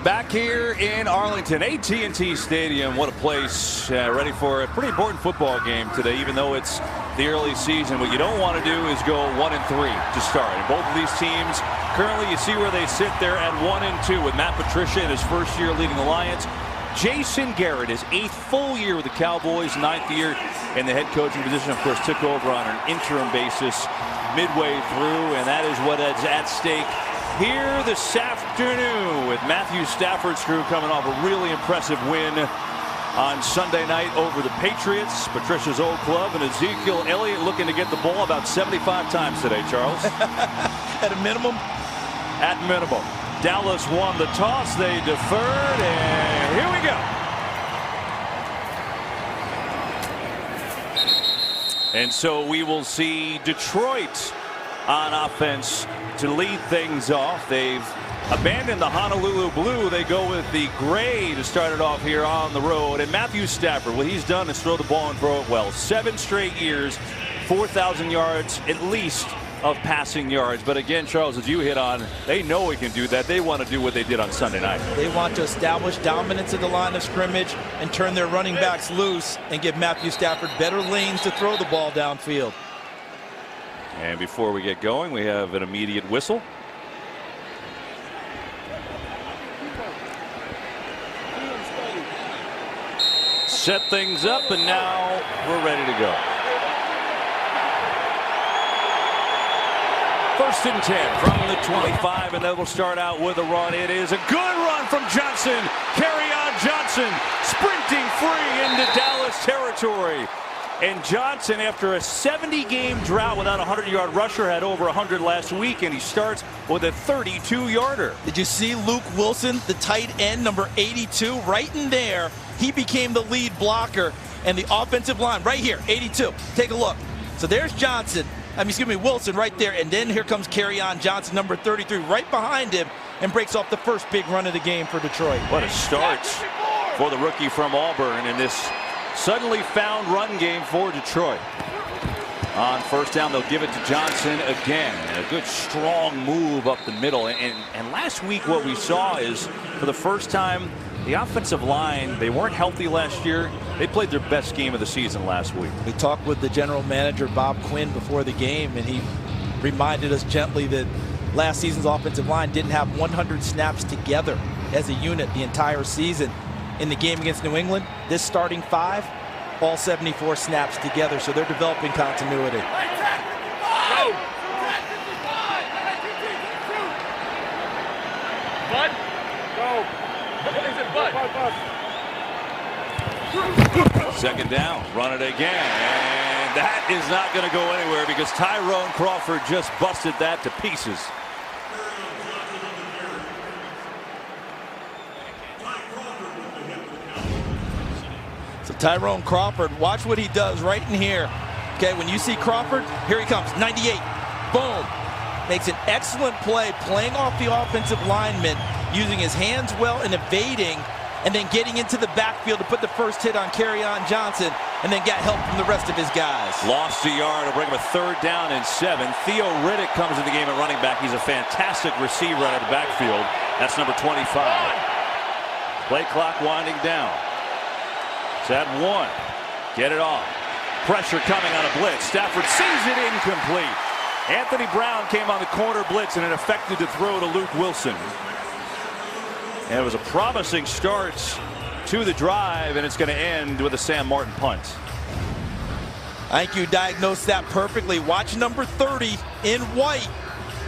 Back here in Arlington, AT&T Stadium. What a place. Ready for a pretty important football game today, even though it's the early season. What you don't want to do is go 1-3 to start. And both of these teams, currently you see where they sit there at 1-2 with Matt Patricia in his first year leading the Lions. Jason Garrett, his 8th full year with the Cowboys, 9th year in the head coaching position. Of course, took over on an interim basis midway through, and that is what is at stake here this afternoon with Matthew Stafford's crew coming off a really impressive win on Sunday night over the Patriots, Patricia's old club, and Ezekiel Elliott looking to get the ball about 75 times today, Charles. At a minimum? At minimum. Dallas won the toss, they deferred, and here we go. And so we will see Detroit on offense to lead things off. They've abandoned the Honolulu blue. They go with the gray to start it off here on the road. And Matthew Stafford, what he's done is throw the ball and throw it well. 7 straight years, 4,000 yards at least of passing yards. But again, Charles, as you hit on, they know he can do that. They want to do what they did on Sunday night. They want to establish dominance in the line of scrimmage and turn their running backs loose and give Matthew Stafford better lanes to throw the ball downfield. And before we get going, we have an immediate whistle. Set things up, and now we're ready to go. 1st and 10 from the 25, and then we'll start out with a run. It is a good run from Johnson. Kerryon Johnson sprinting free into Dallas territory. And Johnson, after a 70-game drought without a 100-yard rusher, had over 100 last week, and he starts with a 32-yarder. Did you see Luke Wilson, the tight end, number 82, right in there? He became the lead blocker, and the offensive line right here, 82. Take a look. So there's Johnson. Wilson right there, and then here comes Kerryon Johnson, number 33, right behind him, and breaks off the first big run of the game for Detroit. What a start for the rookie from Auburn in this suddenly found run game for Detroit. On 1st down, they'll give it to Johnson again. A good strong move up the middle. And last week what we saw is, for the first time, the offensive line, they weren't healthy last year. They played their best game of the season last week. We talked with the general manager, Bob Quinn, before the game, and he reminded us gently that last season's offensive line didn't have 100 snaps together as a unit the entire season. In the game against New England, this starting 5, all 74 snaps together, so they're developing continuity. Bud, go. Is it Bud? 2nd down, run it again, and that is not going to go anywhere because Tyrone Crawford just busted that to pieces. So Tyrone Crawford, watch what he does right in here. Okay, when you see Crawford, here he comes, 98. Boom. Makes an excellent play, playing off the offensive lineman, using his hands well and evading, and then getting into the backfield to put the first hit on Kerryon Johnson, and then got help from the rest of his guys. Lost a yard to bring him a 3rd down and 7. Theo Riddick comes in the game at running back. He's a fantastic receiver out of the backfield. That's number 25. Play clock winding down. It's at 1. Get it off. Pressure coming on a blitz. Stafford sees it incomplete. Anthony Brown came on the corner blitz, and it affected the throw to Luke Wilson. And it was a promising start to the drive, and it's going to end with a Sam Martin punt. I think you diagnosed that perfectly. Watch number 30 in white.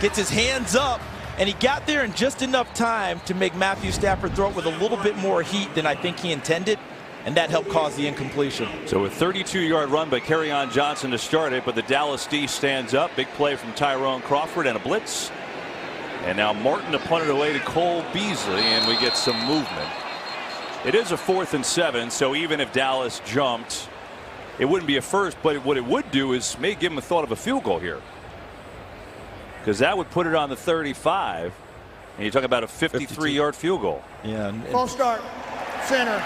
Gets his hands up, and he got there in just enough time to make Matthew Stafford throw it with a little bit more heat than I think he intended, and that helped cause the incompletion. So a 32-yard run by Kerryon Johnson to start it, but the Dallas D stands up. Big play from Tyrone Crawford and a blitz. And now Martin to punt it away to Cole Beasley, and we get some movement. It is a 4th and 7, so even if Dallas jumped, it wouldn't be a first, but what it would do is maybe give him a thought of a field goal here, because that would put it on the 35, and you talk about a 53-yard field goal. Yeah. False start, center,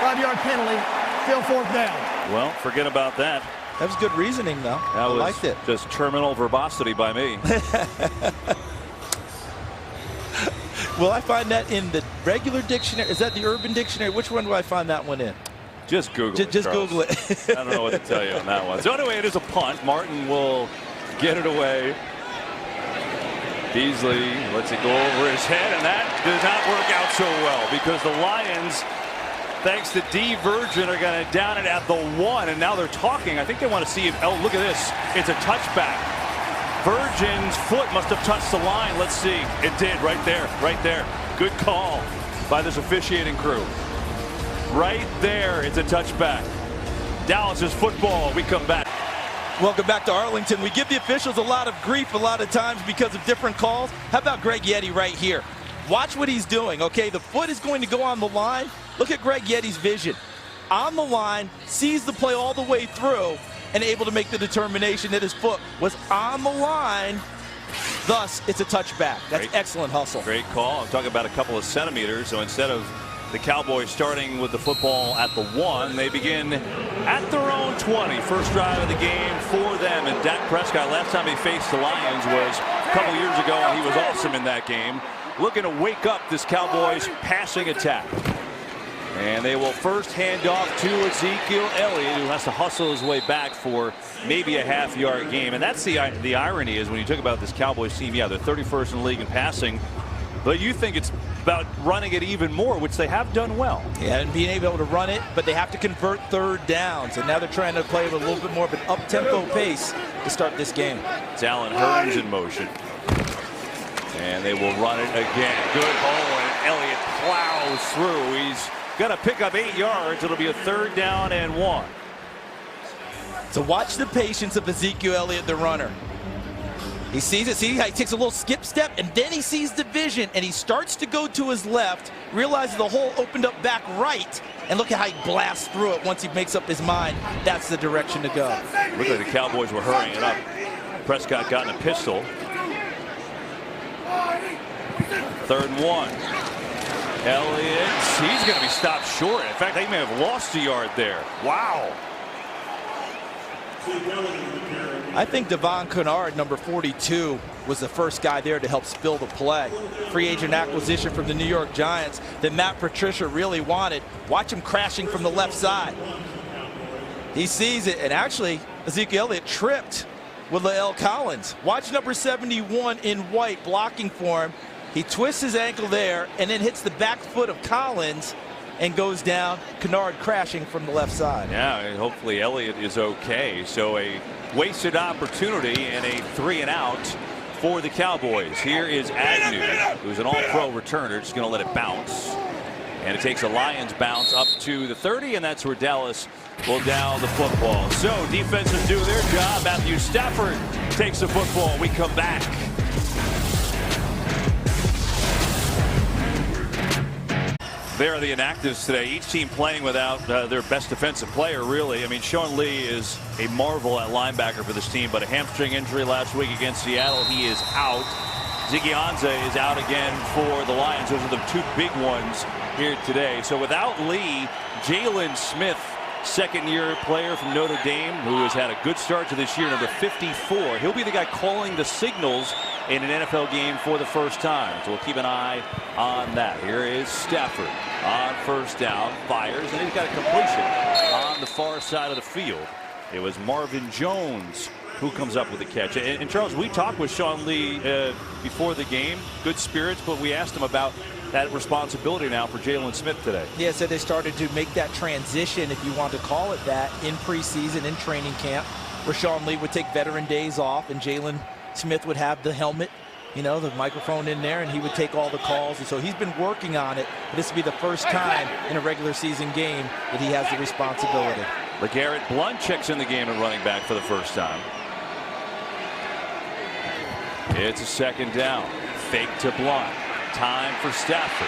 5-yard penalty, still 4th down. Well, forget about that. That was good reasoning, though. I liked it. Just terminal verbosity by me. Will I find that in the regular dictionary? Is that the Urban Dictionary? Which one do I find that one in? Just Google it, Just Charles. Google it. I don't know what to tell you on that one. So anyway, it is a punt. Martin will get it away. Beasley lets it go over his head, and that does not work out so well because the Lions, thanks to D. Virgin, are going to down it at the 1, and now they're talking. I think they want to see if, oh, look at this. It's a touchback. Virgin's foot must have touched the line. Let's see. It did right there, right there. Good call by this officiating crew. Right there, it's a touchback. Dallas's football. We come back. Welcome back to Arlington. We give the officials a lot of grief a lot of times because of different calls. How about Greg Yeti right here? Watch what he's doing, okay? The foot is going to go on the line. Look at Greg Yeti's vision. On the line, sees the play all the way through, and able to make the determination that his foot was on the line. Thus, it's a touchback. That's excellent hustle. Great call. I'm talking about a couple of centimeters. So instead of the Cowboys starting with the football at the 1, they begin at their own 20. First drive of the game for them. And Dak Prescott, last time he faced the Lions was a couple years ago, and he was awesome in that game. Looking to wake up this Cowboys passing attack. And they will first hand off to Ezekiel Elliott, who has to hustle his way back for maybe a half-yard game. And that's the irony is when you talk about this Cowboys team, yeah, they're 31st in the league in passing, but you think it's about running it even more, which they have done well. Yeah, and being able to run it, but they have to convert third downs. And now they're trying to play with a little bit more of an up-tempo pace to start this game. It's Allen Hurns in motion. And they will run it again. Good hole, and Elliott plows through. He's going to pick up 8 yards. It'll be a 3rd down and 1. So watch the patience of Ezekiel Elliott, the runner. He sees it. See how he takes a little skip step, and then he sees the vision, and he starts to go to his left, realizes the hole opened up back right, and look at how he blasts through it once he makes up his mind. That's the direction to go. Looked like the Cowboys were hurrying it up. Prescott got in a pistol. 3rd and 1. Elliott, he's going to be stopped short. In fact, they may have lost a yard there. Wow. I think Devon Kennard, number 42, was the first guy there to help spill the play. Free agent acquisition from the New York Giants that Matt Patricia really wanted. Watch him crashing from the left side. He sees it, and actually, Ezekiel Elliott tripped with Lael Collins. Watch number 71 in white blocking for him. He twists his ankle there and then hits the back foot of Collins and goes down. Kennard crashing from the left side. Yeah, and hopefully Elliott is okay. So a wasted opportunity and a 3 and out for the Cowboys. Here is Agnew, who's an all-pro returner, just going to let it bounce. And it takes a Lions bounce up to the 30, and that's where Dallas will down the football. So defenses do their job. Matthew Stafford takes the football. We come back. There are the inactives today. Each team playing without their best defensive player, really. I mean, Sean Lee is a marvel at linebacker for this team, but a hamstring injury last week against Seattle. He is out. Ziggy Ansah is out again for the Lions. Those are the 2 big ones here today. So without Lee, Jalen Smith, second-year player from Notre Dame, who has had a good start to this year, number 54. He'll be the guy calling the signals in an NFL game for the first time. So we'll keep an eye on that. Here is Stafford on first down, fires, and he's got a completion on the far side of the field. It was Marvin Jones who comes up with the catch. And Charles, we talked with Sean Lee before the game, good spirits, but we asked him about that responsibility now for Jalen Smith today. Yeah, so they started to make that transition, if you want to call it that, in preseason, in training camp, where Sean Lee would take veteran days off and Jalen Smith would have the helmet, you know, the microphone in there, and he would take all the calls. And so he's been working on it. This will be the first time in a regular season game that he has the responsibility. LeGarrette Blount checks in the game at running back for the first time. It's a 2nd down. Fake to Blount. Time for Stafford.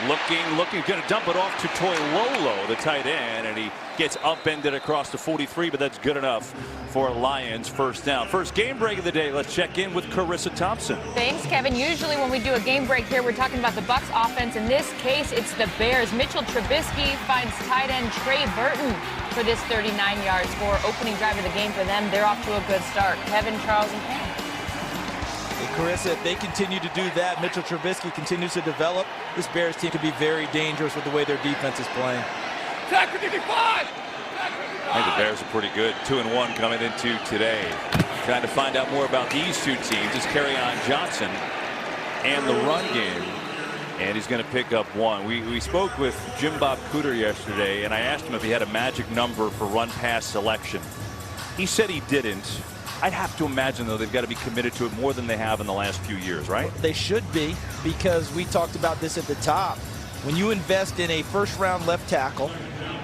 Looking, going to dump it off to Toilolo, the tight end, and he gets upended across the 43, but that's good enough for Lions first down. First game break of the day. Let's check in with Carissa Thompson. Thanks, Kevin. Usually when we do a game break here, we're talking about the Bucs offense. In this case, it's the Bears. Mitchell Trubisky finds tight end Trey Burton for this 39-yard score. Opening drive of the game for them. They're off to a good start. Kevin, Charles, and Pam. Hey, Carissa, if they continue to do that, Mitchell Trubisky continues to develop, this Bears team could be very dangerous with the way their defense is playing. Attack 55! I think the Bears are pretty good. 2-1 coming into today. Trying to find out more about these two teams is Kerryon Johnson and the run game. And he's going to pick up one. We spoke with Jim Bob Cooter yesterday, and I asked him if he had a magic number for run pass selection. He said he didn't. I'd have to imagine, though, they've got to be committed to it more than they have in the last few years, right? They should be, because we talked about this at the top. When you invest in a first-round left tackle,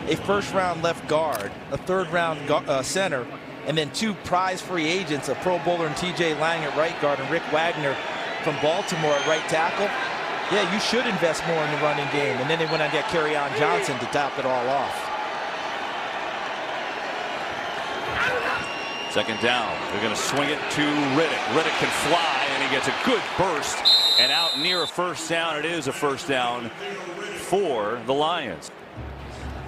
a first-round left guard, a third-round center, and then 2 prize free agents, a Pro Bowler and TJ Lang at right guard and Rick Wagner from Baltimore at right tackle, yeah, you should invest more in the running game. And then they went and got Kerryon Johnson to top it all off. Second down. They're going to swing it to Riddick. Riddick can fly, and he gets a good burst. And out near a first down. It is a first down for the Lions.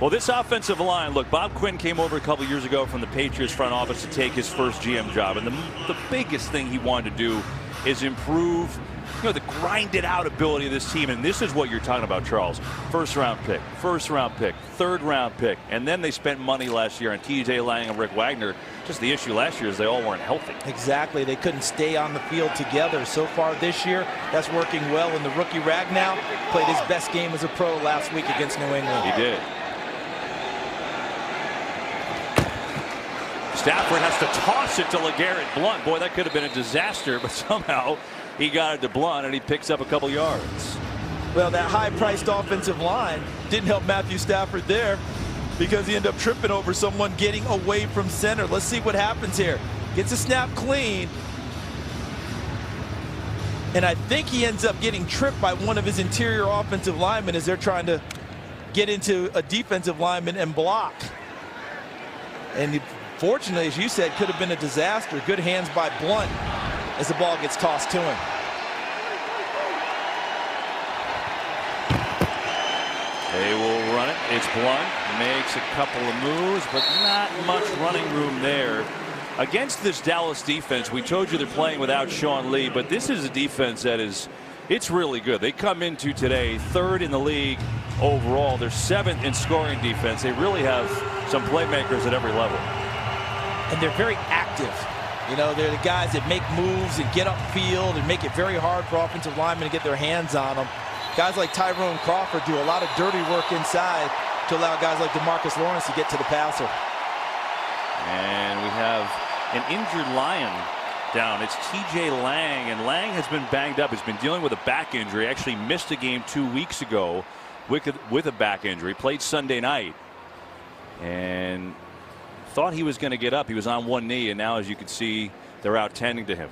Well, this offensive line, look, Bob Quinn came over a couple years ago from the Patriots front office to take his first GM job. And the biggest thing he wanted to do is improve, the grinded out ability of this team. And this is what you're talking about, Charles. First round pick, third round pick. And then they spent money last year on TJ Lang and Rick Wagner. Just the issue last year is they all weren't healthy. Exactly. They couldn't stay on the field together. So far this year, that's working well. And the rookie Ragnow played his best game as a pro last week against New England. He did. Stafford has to toss it to LeGarrette Blount. Boy, that could have been a disaster, but somehow he got it to Blount, and he picks up a couple yards. Well, that high-priced offensive line didn't help Matthew Stafford there, because he ended up tripping over someone getting away from center. Let's see what happens here. Gets a snap clean. And I think he ends up getting tripped by one of his interior offensive linemen as they're trying to get into a defensive lineman and block. And fortunately, as you said, could have been a disaster. Good hands by Blount as the ball gets tossed to him. They will run it. It's Blount. Makes a couple of moves, but not much running room there. Against this Dallas defense, we told you they're playing without Sean Lee, but this is a defense that it's really good. They come into today 3rd in the league overall. They're 7th in scoring defense. They really have some playmakers at every level. And they're very active. They're the guys that make moves and get upfield and make it very hard for offensive linemen to get their hands on them. Guys like Tyrone Crawford do a lot of dirty work inside to allow guys like DeMarcus Lawrence to get to the passer. And we have an injured Lion down. It's TJ Lang, and Lang has been banged up. He's been dealing with a back injury. Actually missed a game 2 weeks ago with a back injury. Played Sunday night and thought he was going to get up. He was on one knee, and now, as you can see, they're out tending to him.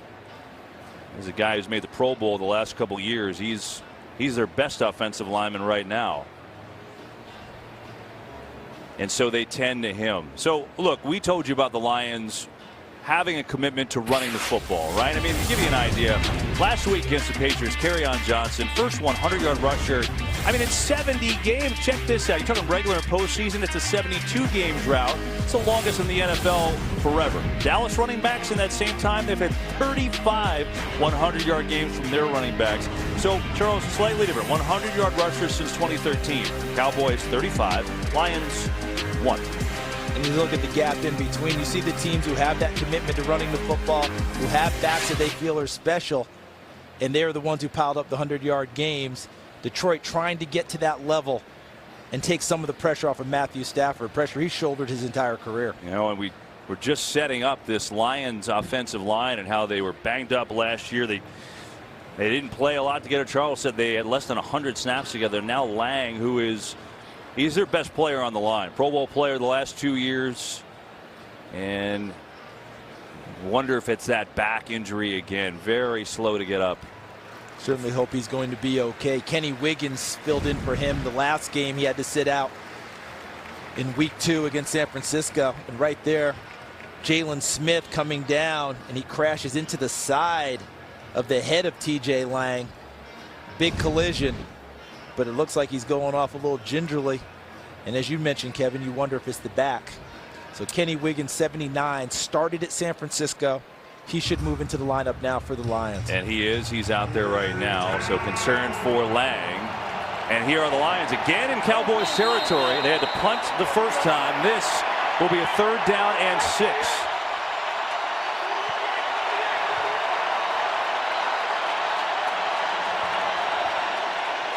As a guy who's made the Pro Bowl the last couple years, he's their best offensive lineman right now. And so they tend to him. So, look, we told you about the Lions having a commitment to running the football, right? I mean, to give you an idea, last week against the Patriots, Kerryon Johnson, first 100-yard rusher. I mean, it's 70 games. Check this out. You're talking regular and postseason. It's a 72-game drought. It's the longest in the NFL forever. Dallas running backs in that same time, they've had 35 100-yard games from their running backs. So, Charles, slightly different. 100-yard rushers since 2013. Cowboys 35, Lions 1. And you look at the gap in between, you see the teams who have that commitment to running the football, who have backs that they feel are special, and they're the ones who piled up the 100-yard games. Detroit trying to get to that level and take some of the pressure off of Matthew Stafford, pressure he's shouldered his entire career. And we're just setting up this Lions offensive line and how they were banged up last year. They didn't play a lot together. Charles said they had less than 100 snaps together. Now Lang, he's their best player on the line. Pro Bowl player the last 2 years. And wonder if it's that back injury again. Very slow to get up. Certainly hope he's going to be okay. Kenny Wiggins filled in for him the last game. He had to sit out in week 2 against San Francisco. And right there, Jalen Smith coming down, and he crashes into the side of the head of TJ Lang. Big collision. But it looks like he's going off a little gingerly. And as you mentioned, Kevin, you wonder if it's the back. So Kenny Wiggins, 79, started at San Francisco, he should move into the lineup now for the Lions. And he is. He's out there right now. So concern for Lang. And here are the Lions again in Cowboys territory. They had to punt the first time. This will be a 3rd down and 6.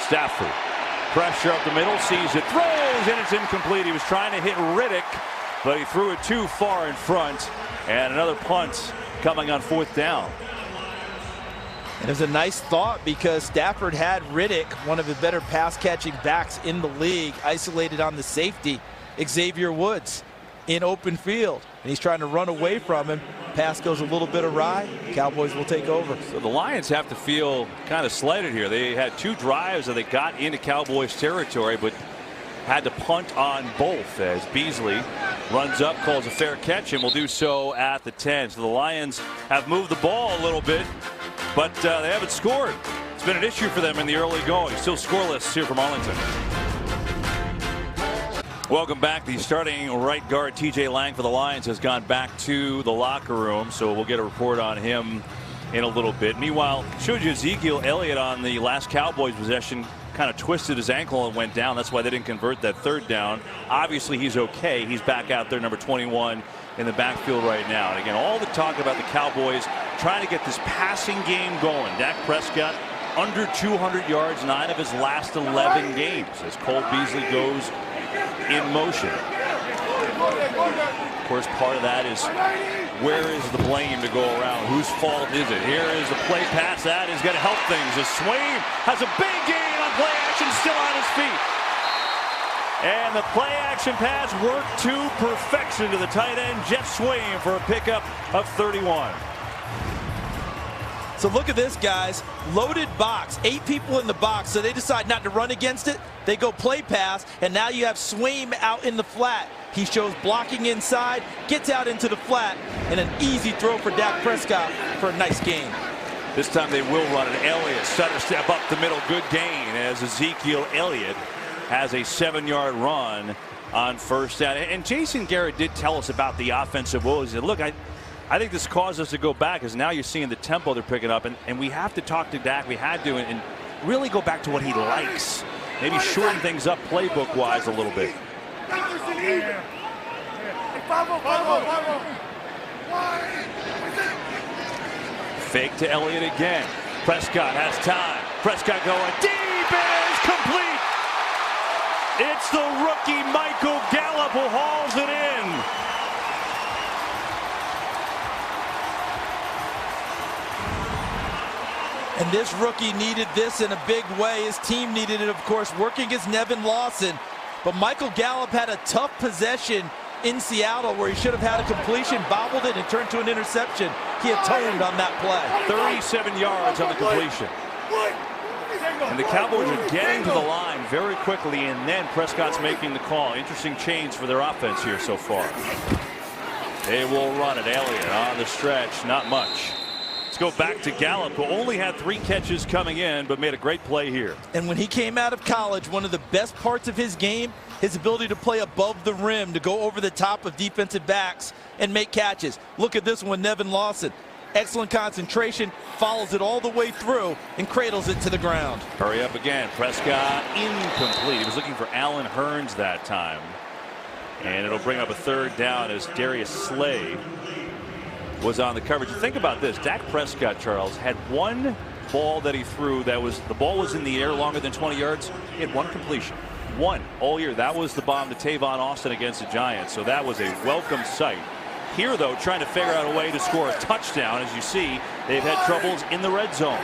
Stafford. Pressure up the middle, sees it, throws, and it's incomplete. He was trying to hit Riddick, but he threw it too far in front. And another punt coming on 4th down. And it was a nice thought because Stafford had Riddick, one of the better pass-catching backs in the league, isolated on the safety, Xavier Woods, in open field. And he's trying to run away from him. Pass goes a little bit awry. Cowboys will take over. So the Lions have to feel kind of slighted here. They had 2 drives that they got into Cowboys territory, but had to punt on both as Beasley runs up, calls a fair catch, and will do so at the 10. So the Lions have moved the ball a little bit, but they haven't scored. It's been an issue for them in the early going. Still scoreless here from Arlington. Welcome back. The starting right guard, TJ Lang for the Lions, has gone back to the locker room, so we'll get a report on him in a little bit. Meanwhile, showed you Ezekiel Elliott on the last Cowboys possession, kind of twisted his ankle and went down. That's why they didn't convert that 3rd down. Obviously, he's okay. He's back out there, number 21 in the backfield right now. And again, all the talk about the Cowboys trying to get this passing game going. Dak Prescott under 200 yards, 9 of his last 11 games as Cole Beasley goes in motion. Of course, part of that is where is the blame to go around? Whose fault is it? Here is the play pass. That is going to help things as Swain has a big gain on play action, still on his feet. And the play action pass worked to perfection to the tight end, Jeff Swain, for a pickup of 31. So look at this, guys. Loaded box. 8 people in the box, so they decide not to run against it. They go play pass, and now you have Swain out in the flat. He shows blocking inside, gets out into the flat, and an easy throw for Dak Prescott for a nice gain. This time they will run it. Elliott, center step up the middle, good gain as Ezekiel Elliott has a 7-yard run on 1st down. And Jason Garrett did tell us about the offensive woes. He said, look, I think this caused us to go back because now you're seeing the tempo they're picking up, and we have to talk to Dak. We had to and really go back to what he likes. Maybe shorten things up playbook-wise a little bit. Fake to Elliott again. Prescott has time. Prescott going deep, and it's complete. It's the rookie Michael Gallup who hauls it in. And this rookie needed this in a big way. His team needed it, of course, working against Nevin Lawson. But Michael Gallup had a tough possession in Seattle where he should have had a completion, bobbled it, and turned to an interception. He atoned on that play. 37 yards on the completion. And the Cowboys are getting to the line very quickly, and then Prescott's making the call. Interesting change for their offense here so far. They will run it. Elliott on the stretch, not much. Go back to Gallup, who only had 3 catches coming in, but made a great play here. And when he came out of college, one of the best parts of his game, his ability to play above the rim, to go over the top of defensive backs and make catches. Look at this one, Nevin Lawson. Excellent concentration, follows it all the way through, and cradles it to the ground. Hurry up again. Prescott incomplete. He was looking for Allen Hurns that time. And it'll bring up a 3rd down as Darius Slay was on the coverage. Think about this. Dak Prescott, Charles, had 1 ball that he threw that was, the ball was in the air longer than 20 yards. He had 1 completion. 1 all year. That was the bomb to Tavon Austin against the Giants. So that was a welcome sight. Here, though, trying to figure out a way to score a touchdown. As you see, they've had troubles in the red zone.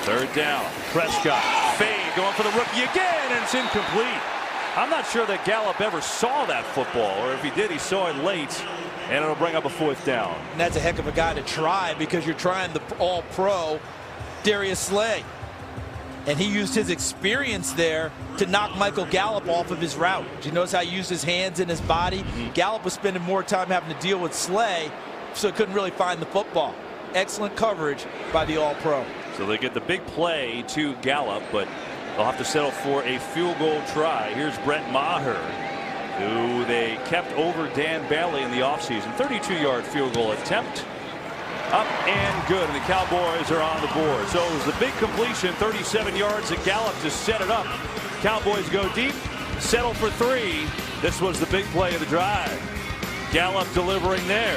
Third down. Prescott. Fade going for the rookie again, and it's incomplete. I'm not sure that Gallup ever saw that football, or if he did, he saw it late, and it'll bring up a 4th down. And that's a heck of a guy to try because you're trying the all-pro Darius Slay. And he used his experience there to knock Michael Gallup off of his route. Do you notice how he used his hands and his body? Gallup was spending more time having to deal with Slay, so he couldn't really find the football. Excellent coverage by the all-pro. So they get the big play to Gallup, but They'll have to settle for a field goal try. Here's Brett Maher, who they kept over Dan Bailey in the offseason. 32-yard field goal attempt. Up and good, and the Cowboys are on the board. So it was the big completion, 37 yards at Gallup to set it up. Cowboys go deep, settle for 3. This was the big play of the drive. Gallup delivering there.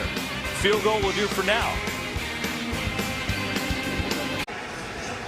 Field goal will do for now.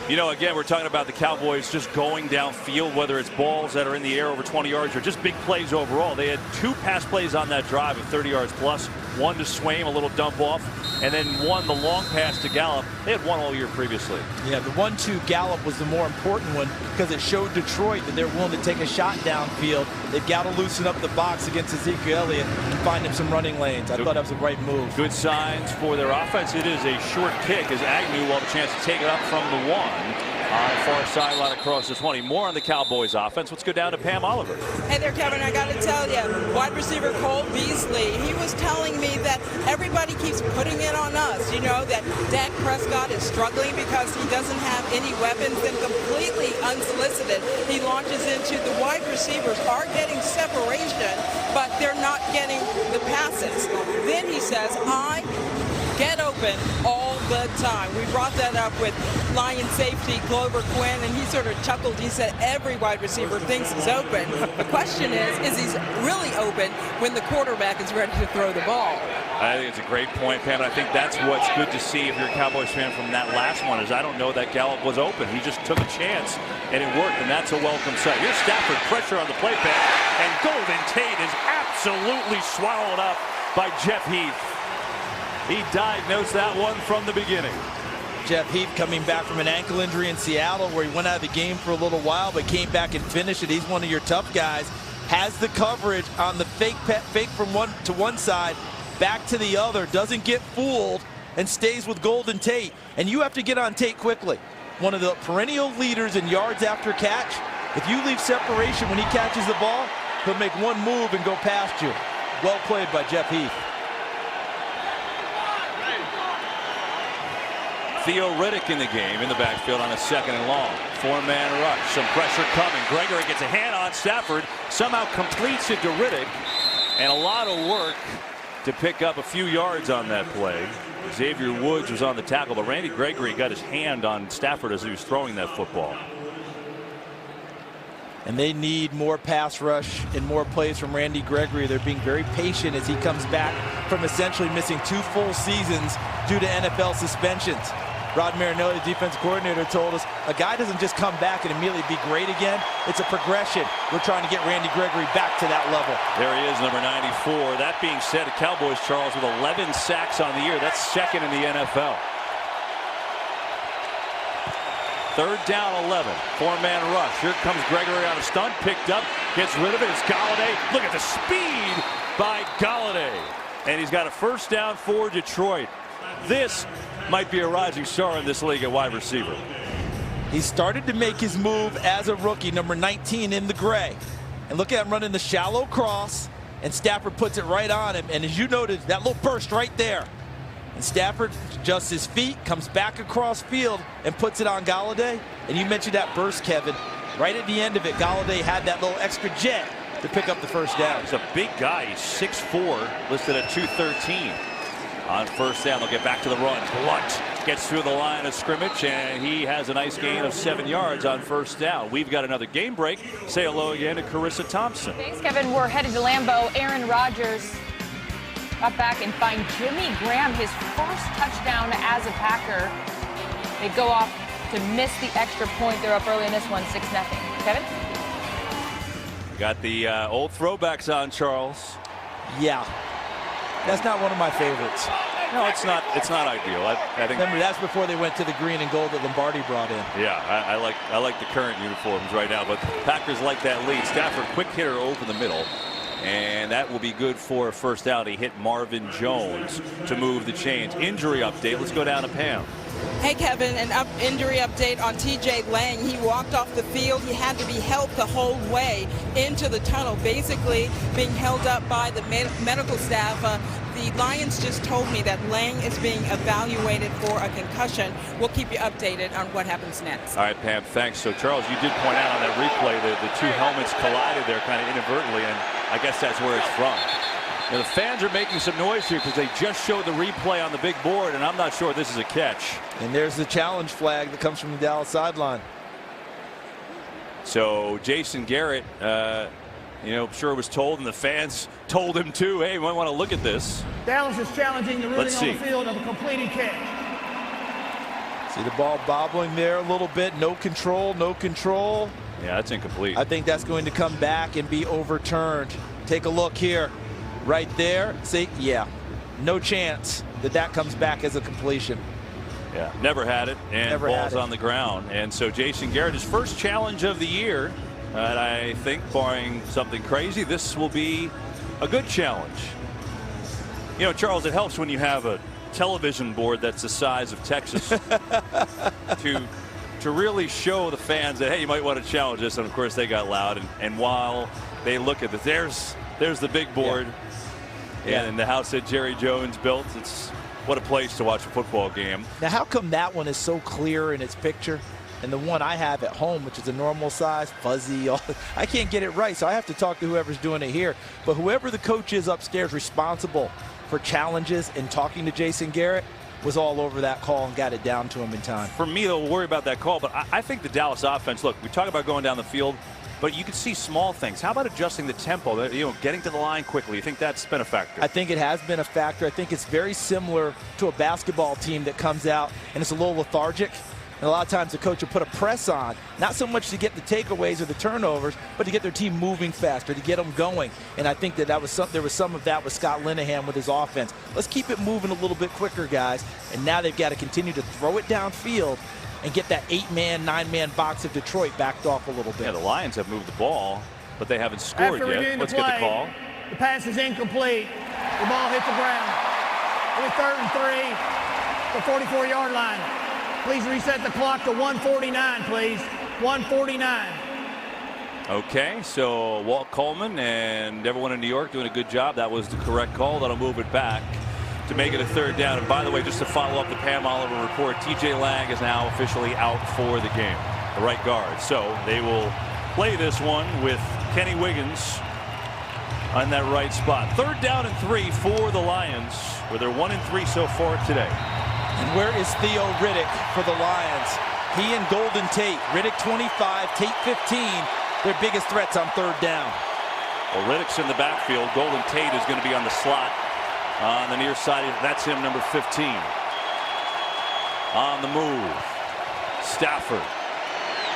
You know, again, we're talking about the Cowboys just going downfield, whether it's balls that are in the air over 20 yards or just big plays overall. They had 2 pass plays on that drive of 30 yards plus. One to Swaim, a little dump off, and then one, the long pass to Gallup. They had one all year previously. Yeah, the 1-2 Gallup was the more important one because it showed Detroit that they're willing to take a shot downfield. They've got to loosen up the box against Ezekiel Elliott and find him some running lanes. I thought that was a right move. Good signs for their offense. It is a short kick as Agnew will have a chance to take it up from the 1. On the far sideline across the 20. More on the Cowboys offense. Let's go down to Pam Oliver. Hey there, Kevin. I got to tell you, wide receiver Cole Beasley, he was telling me that everybody keeps putting it on us. You know, that Dak Prescott is struggling because he doesn't have any weapons. Then completely unsolicited, he launches into the wide receivers are getting separation, but they're not getting the passes. Then he says, I get open all the time. We brought that up with Lion safety Glover Quinn, and he sort of chuckled. He said every wide receiver thinks he's open. The question is he really open when the quarterback is ready to throw the ball? I think it's a great point, Pam, and I think that's what's good to see if you're a Cowboys fan from that last one is I don't know that Gallup was open. He just took a chance, and it worked, and that's a welcome sight. Here's Stafford, pressure on the play pass, and Golden Tate is absolutely swallowed up by Jeff Heath. He diagnosed that one from the beginning. Jeff Heath coming back from an ankle injury in Seattle where he went out of the game for a little while but came back and finished it. He's one of your tough guys. Has the coverage on the fake from one side, back to the other. Doesn't get fooled and stays with Golden Tate. And you have to get on Tate quickly. One of the perennial leaders in yards after catch. If you leave separation when he catches the ball, he'll make one move and go past you. Well played by Jeff Heath. Theo Riddick in the game in the backfield on a 2nd and long. 4-man rush. Some pressure coming. Gregory gets a hand on Stafford. Somehow completes it to Riddick. And a lot of work to pick up a few yards on that play. Xavier Woods was on the tackle, but Randy Gregory got his hand on Stafford as he was throwing that football. And they need more pass rush and more plays from Randy Gregory. They're being very patient as he comes back from essentially missing 2 full seasons due to NFL suspensions. Rod Marinelli, the defense coordinator, told us a guy doesn't just come back and immediately be great again. It's a progression. We're trying to get Randy Gregory back to that level. There he is, number 94. That being said, the Cowboys, Charles, with 11 sacks on the year. That's 2nd in the NFL. 3rd down, 11. 4-man rush. Here comes Gregory on a stunt. Picked up. Gets rid of it. It's Golladay. Look at the speed by Golladay. And he's got a 1st down for Detroit. This might be a rising star in this league at wide receiver. He started to make his move as a rookie, number 19 in the gray. And look at him running the shallow cross, and Stafford puts it right on him. And as you noted, that little burst right there. And Stafford adjusts his feet, comes back across field, and puts it on Golladay. And you mentioned that burst, Kevin. Right at the end of it, Golladay had that little extra jet to pick up the 1st down. He's a big guy. He's 6'4", listed at 213. On 1st down, they'll get back to the run. Blunt gets through the line of scrimmage, and he has a nice gain of 7 yards on 1st down. We've got another game break. Say hello again to Carissa Thompson. Thanks, Kevin. We're headed to Lambeau. Aaron Rodgers got back and find Jimmy Graham his 1st touchdown as a Packer. They go off to miss the extra point. They're up early in this one, 6-0. Kevin? We got the old throwbacks on, Charles. Yeah. That's not one of my favorites. No, it's not. It's not ideal. I think. Remember, that's before they went to the green and gold that Lombardi brought in. Yeah, I like the current uniforms right now, but Packers like that lead. Stafford, quick hitter over the middle, and that will be good for a 1st down. He hit Marvin Jones to move the chains. Injury update. Let's go down to Pam. Hey, Kevin, an injury update on TJ Lang. He walked off the field. He had to be helped the whole way into the tunnel, basically being held up by the medical staff. The Lions just told me that Lang is being evaluated for a concussion. We'll keep you updated on what happens next. All right, Pam, thanks. So, Charles, you did point out on that replay that the two helmets collided there kind of inadvertently, and I guess that's where it's from. Now, the fans are making some noise here because they just showed the replay on the big board, and I'm not sure this is a catch. And there's the challenge flag that comes from the Dallas sideline. So Jason Garrett, sure was told, and the fans told him too, hey, you might want to look at this. Dallas is challenging the ruling on the field of a completed catch. See the ball bobbling there a little bit. No control, no control. Yeah, that's incomplete. I think that's going to come back and be overturned. Take a look here. Right there. See, yeah, no chance that comes back as a completion. Yeah, never had it, and ball's on the ground. And so Jason Garrett, his first challenge of the year, and I think, barring something crazy, this will be a good challenge. You know, Charles, it helps when you have a television board that's the size of Texas to really show the fans that, hey, you might want to challenge this. And of course they got loud, and while they look at this, there's the big board. Yeah. And the house that Jerry Jones built. It's what a place to watch a football game. Now, how come that one is so clear in its picture, and the one I have at home, which is a normal size, fuzzy, I can't get it right, so I have to talk to whoever's doing it here. But whoever the coach is upstairs responsible for challenges and talking to Jason Garrett was all over that call and got it down to him in time. For me, they'll worry about that call, but I think the Dallas offense, look, we talk about going down the field, but you can see small things. How about adjusting the tempo, getting to the line quickly? You think that's been a factor? I think it has been a factor. I think it's very similar to a basketball team that comes out and it's a little lethargic. And a lot of times the coach will put a press on, not so much to get the takeaways or the turnovers, but to get their team moving faster, to get them going. And I think that there was some of that with Scott Linehan with his offense. Let's keep it moving a little bit quicker, guys. And now they've got to continue to throw it downfield and get that 8-man, 9-man box of Detroit backed off a little bit. Yeah, the Lions have moved the ball, but they haven't scored yet. Let's get the call. The pass is incomplete. The ball hit the ground. Only 3rd and 3, the 44-yard line. Please reset the clock to 1:49, please. 1:49. Okay, so Walt Coleman and everyone in New York doing a good job. That was the correct call. That'll move it back to make it a 3rd down. And by the way, just to follow up the Pam Oliver report, TJ Lang is now officially out for the game, the right guard. So they will play this one with Kenny Wiggins on that right spot. 3rd down and 3 for the Lions, where they're 1-3 so far today. And where is Theo Riddick for the Lions? He and Golden Tate. Riddick 25, Tate 15. Their biggest threats on 3rd down. Well, Riddick's in the backfield. Golden Tate is going to be on the slot on the near side. That's him, number 15. On the move. Stafford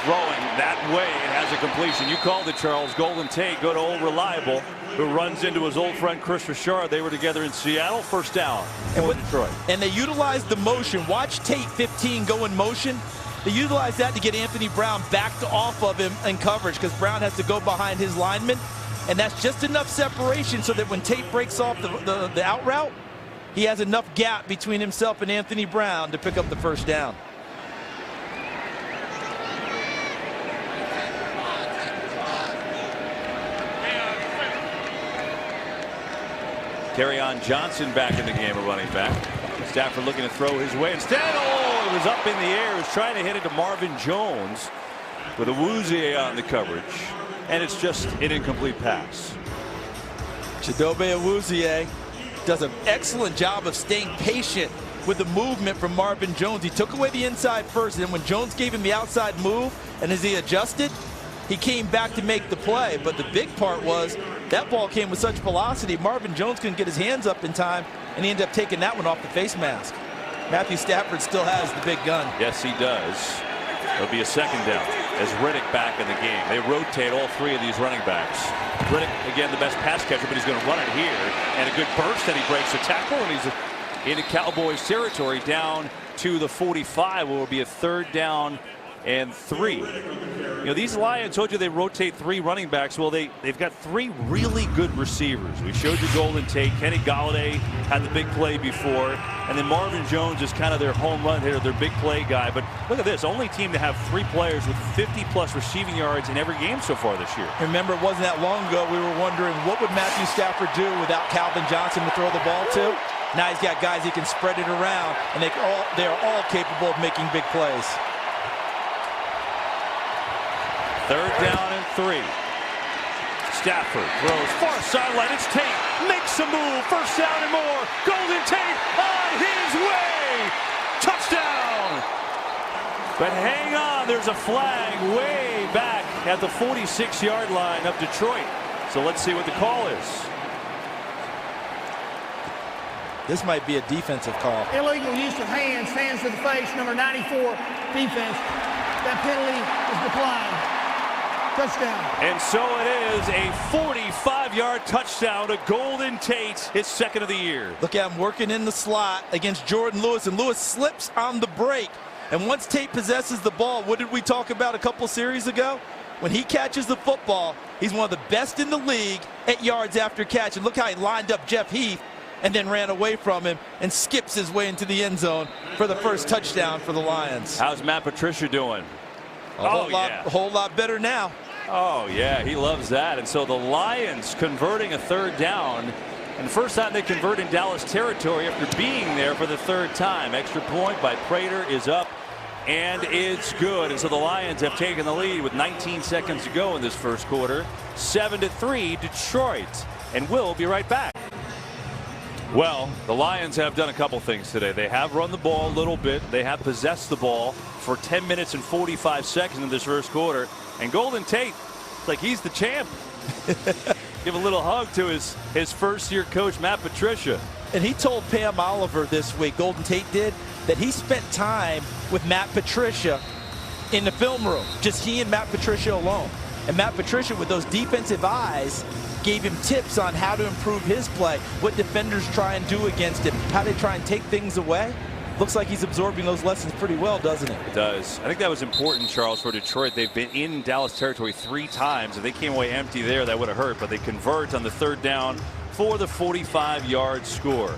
throwing that way and has a completion. You called it, Charles. Golden Tate, good old reliable, who runs into his old friend Chris Richard. They were together in Seattle. 1st down for Detroit. And they utilized the motion. Watch Tate 15 go in motion. They utilized that to get Anthony Brown backed off of him in coverage because Brown has to go behind his lineman. And that's just enough separation so that when Tate breaks off the out route, he has enough gap between himself and Anthony Brown to pick up the 1st down. Kerryon Johnson back in the game, a running back. Stafford looking to throw his way. Instead, it was up in the air. He was trying to hit it to Marvin Jones with Awuzie on the coverage. And it's just an incomplete pass. Chidobe Awuzie does an excellent job of staying patient with the movement from Marvin Jones. He took away the inside first, and then when Jones gave him the outside move, and as he adjusted, he came back to make the play. But the big part was that ball came with such velocity, Marvin Jones couldn't get his hands up in time, and he ended up taking that one off the face mask. Matthew Stafford still has the big gun. Yes, he does. It'll be a 2nd down as Riddick back in the game. They rotate all 3 of these running backs. Riddick, again, the best pass catcher, but he's going to run it here. And a good burst, and he breaks the tackle, and he's into Cowboys territory down to the 45. Will be a 3rd down and 3. You know, these Lions, told you they rotate 3 running backs. Well, they've got 3 really good receivers. We showed you Golden Tate. Kenny Golladay had the big play before. And then Marvin Jones is kind of their home run hitter, their big play guy. But look at this, only team to have 3 players with 50-plus receiving yards in every game so far this year. Remember, it wasn't that long ago we were wondering what would Matthew Stafford do without Calvin Johnson to throw the ball to. Now he's got guys he can spread it around, and they are all capable of making big plays. 3rd down and 3. Stafford throws far sideline. It's Tate. Makes a move. 1st down and more. Golden Tate on his way. Touchdown. But hang on. There's a flag way back at the 46-yard line of Detroit. So let's see what the call is. This might be a defensive call. Illegal use of hands to the face, number 94 defense. That penalty is declined. Touchdown. And so it is a 45-yard touchdown to Golden Tate, his 2nd of the year. Look at him working in the slot against Jordan Lewis, and Lewis slips on the break. And once Tate possesses the ball, what did we talk about a couple series ago? When he catches the football, he's one of the best in the league at yards after catch. And look how he lined up Jeff Heath and then ran away from him and skips his way into the end zone for the first touchdown for the Lions. How's Matt Patricia doing? A whole lot better now. Oh, yeah, he loves that. And so the Lions converting a 3rd down. And the first time they convert in Dallas territory after being there for the 3rd time. Extra point by Prater is up, and it's good. And so the Lions have taken the lead with 19 seconds to go in this first quarter. 7-3 Detroit. And we'll be right back. Well, the Lions have done a couple things today. They have run the ball a little bit. They have possessed the ball for 10 minutes and 45 seconds in this first quarter. And Golden Tate, it's like he's the champ. Give a little hug to his first-year coach, Matt Patricia. And he told Pam Oliver this week, Golden Tate did, that he spent time with Matt Patricia in the film room. Just he and Matt Patricia alone. And Matt Patricia, with those defensive eyes, gave him tips on how to improve his play, what defenders try and do against him, how they try and take things away. Looks like he's absorbing those lessons pretty well, doesn't it? It does. I think that was important, Charles, for Detroit. They've been in Dallas territory 3 times. If they came away empty there, that would have hurt. But they convert on the 3rd down for the 45-yard score.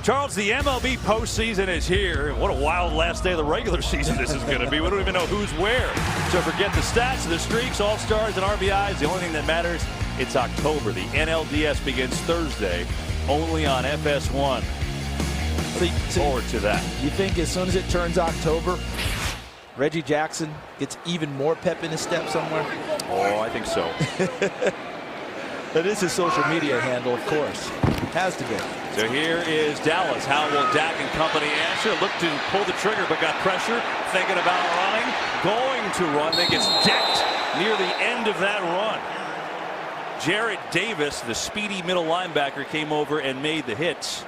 Charles, the MLB postseason is here. What a wild last day of the regular season this is going to be. We don't even know who's where. So forget the stats, the streaks, all-stars, and RBIs. The only thing that matters, it's October. The NLDS begins Thursday, only on FS1. Forward to that. You think as soon as it turns October, Reggie Jackson gets even more pep in his step somewhere? Oh, I think so. That is his social media handle, of course. Has to be. So here is Dallas. How will Dak and company answer? Looked to pull the trigger, but got pressure. Thinking about running. Going to run. Then gets decked near the end of that run. Jarrett Davis, the speedy middle linebacker, came over and made the hits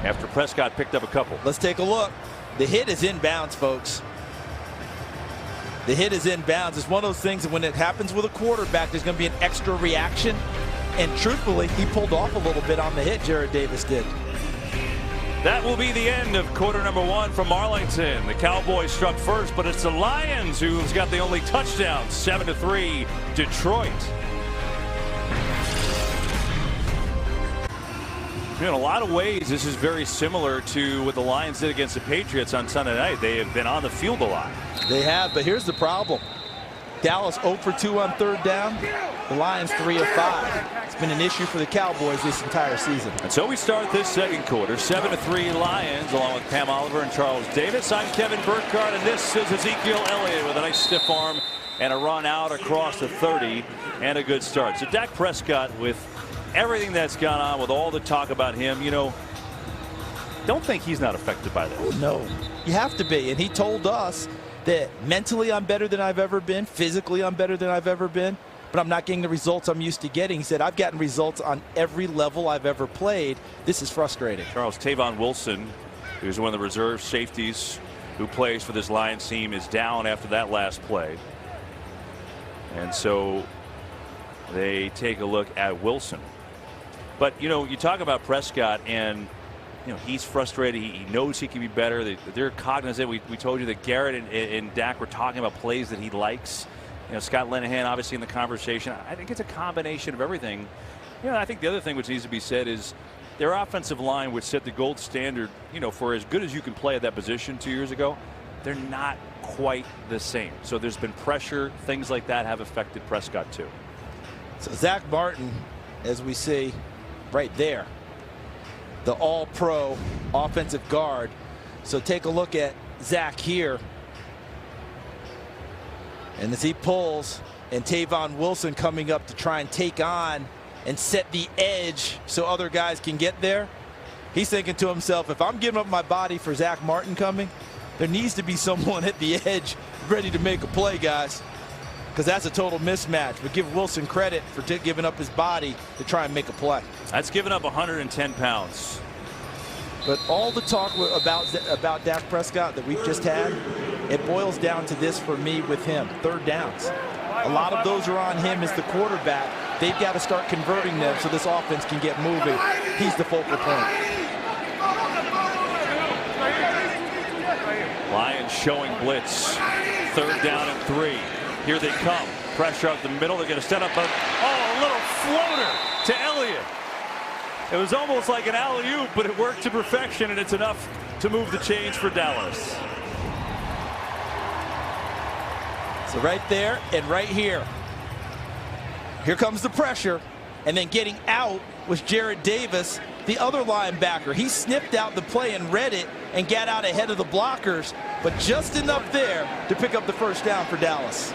after Prescott picked up a couple. Let's take a look. The hit is inbounds, folks. The hit is inbounds. It's one of those things that when it happens with a quarterback, there's going to be an extra reaction. And truthfully, he pulled off a little bit on the hit, Jarrett Davis did. That will be the end of quarter number 1 from Arlington. The Cowboys struck first, but it's the Lions who's got the only touchdown. 7-3 Detroit. In a lot of ways, this is very similar to what the Lions did against the Patriots on Sunday night. They have been on the field a lot. They have, but here's the problem. Dallas 0 for 2 on 3rd down. The Lions 3 of 5. It's been an issue for the Cowboys this entire season. And so we start this second quarter. 7-3 Lions, along with Pam Oliver and Charles Davis. I'm Kevin Burkhardt, and this is Ezekiel Elliott with a nice stiff arm and a run out across the 30 and a good start. So Dak Prescott, with everything that's gone on, with all the talk about him, you know, don't think he's not affected by this. No, you have to be. And he told us that mentally I'm better than I've ever been, physically I'm better than I've ever been, but I'm not getting the results I'm used to getting. He said, I've gotten results on every level I've ever played. This is frustrating. Charles, Tavon Wilson, who's one of the reserve safeties who plays for this Lions team, is down after that last play. And so they take a look at Wilson. But, you know, you talk about Prescott, and, you know, he's frustrated. He knows he can be better. They're cognizant. We told you that Garrett and Dak were talking about plays that he likes. Scott Linehan obviously in the conversation. I think it's a combination of everything. I think the other thing which needs to be said is their offensive line, which set the gold standard, for as good as you can play at that position 2 years ago, they're not quite the same. So there's been pressure. Things like that have affected Prescott too. So Zach Martin, as we see right there, the all-pro offensive guard. So take a look at Zach here. And as he pulls, and Tavon Wilson coming up to try and take on and set the edge so other guys can get there, he's thinking to himself, if I'm giving up my body for Zach Martin coming, there needs to be someone at the edge ready to make a play, guys, because that's a total mismatch. But give Wilson credit for giving up his body to try and make a play. That's giving up 110 pounds. But all the talk about Dak Prescott that we've just had, it boils down to this for me with him: third downs. A lot of those are on him as the quarterback. They've got to start converting them so this offense can get moving. He's the focal point. Lions showing blitz. Third down and 3. Here they come. Pressure up the middle. They're going to set up a little floater to Elliott. It was almost like an alley-oop, but it worked to perfection, and it's enough to move the chains for Dallas. So right there and right here. Here comes the pressure, and then getting out was Jarrett Davis, the other linebacker. He sniffed out the play and read it and got out ahead of the blockers, but just enough there to pick up the first down for Dallas.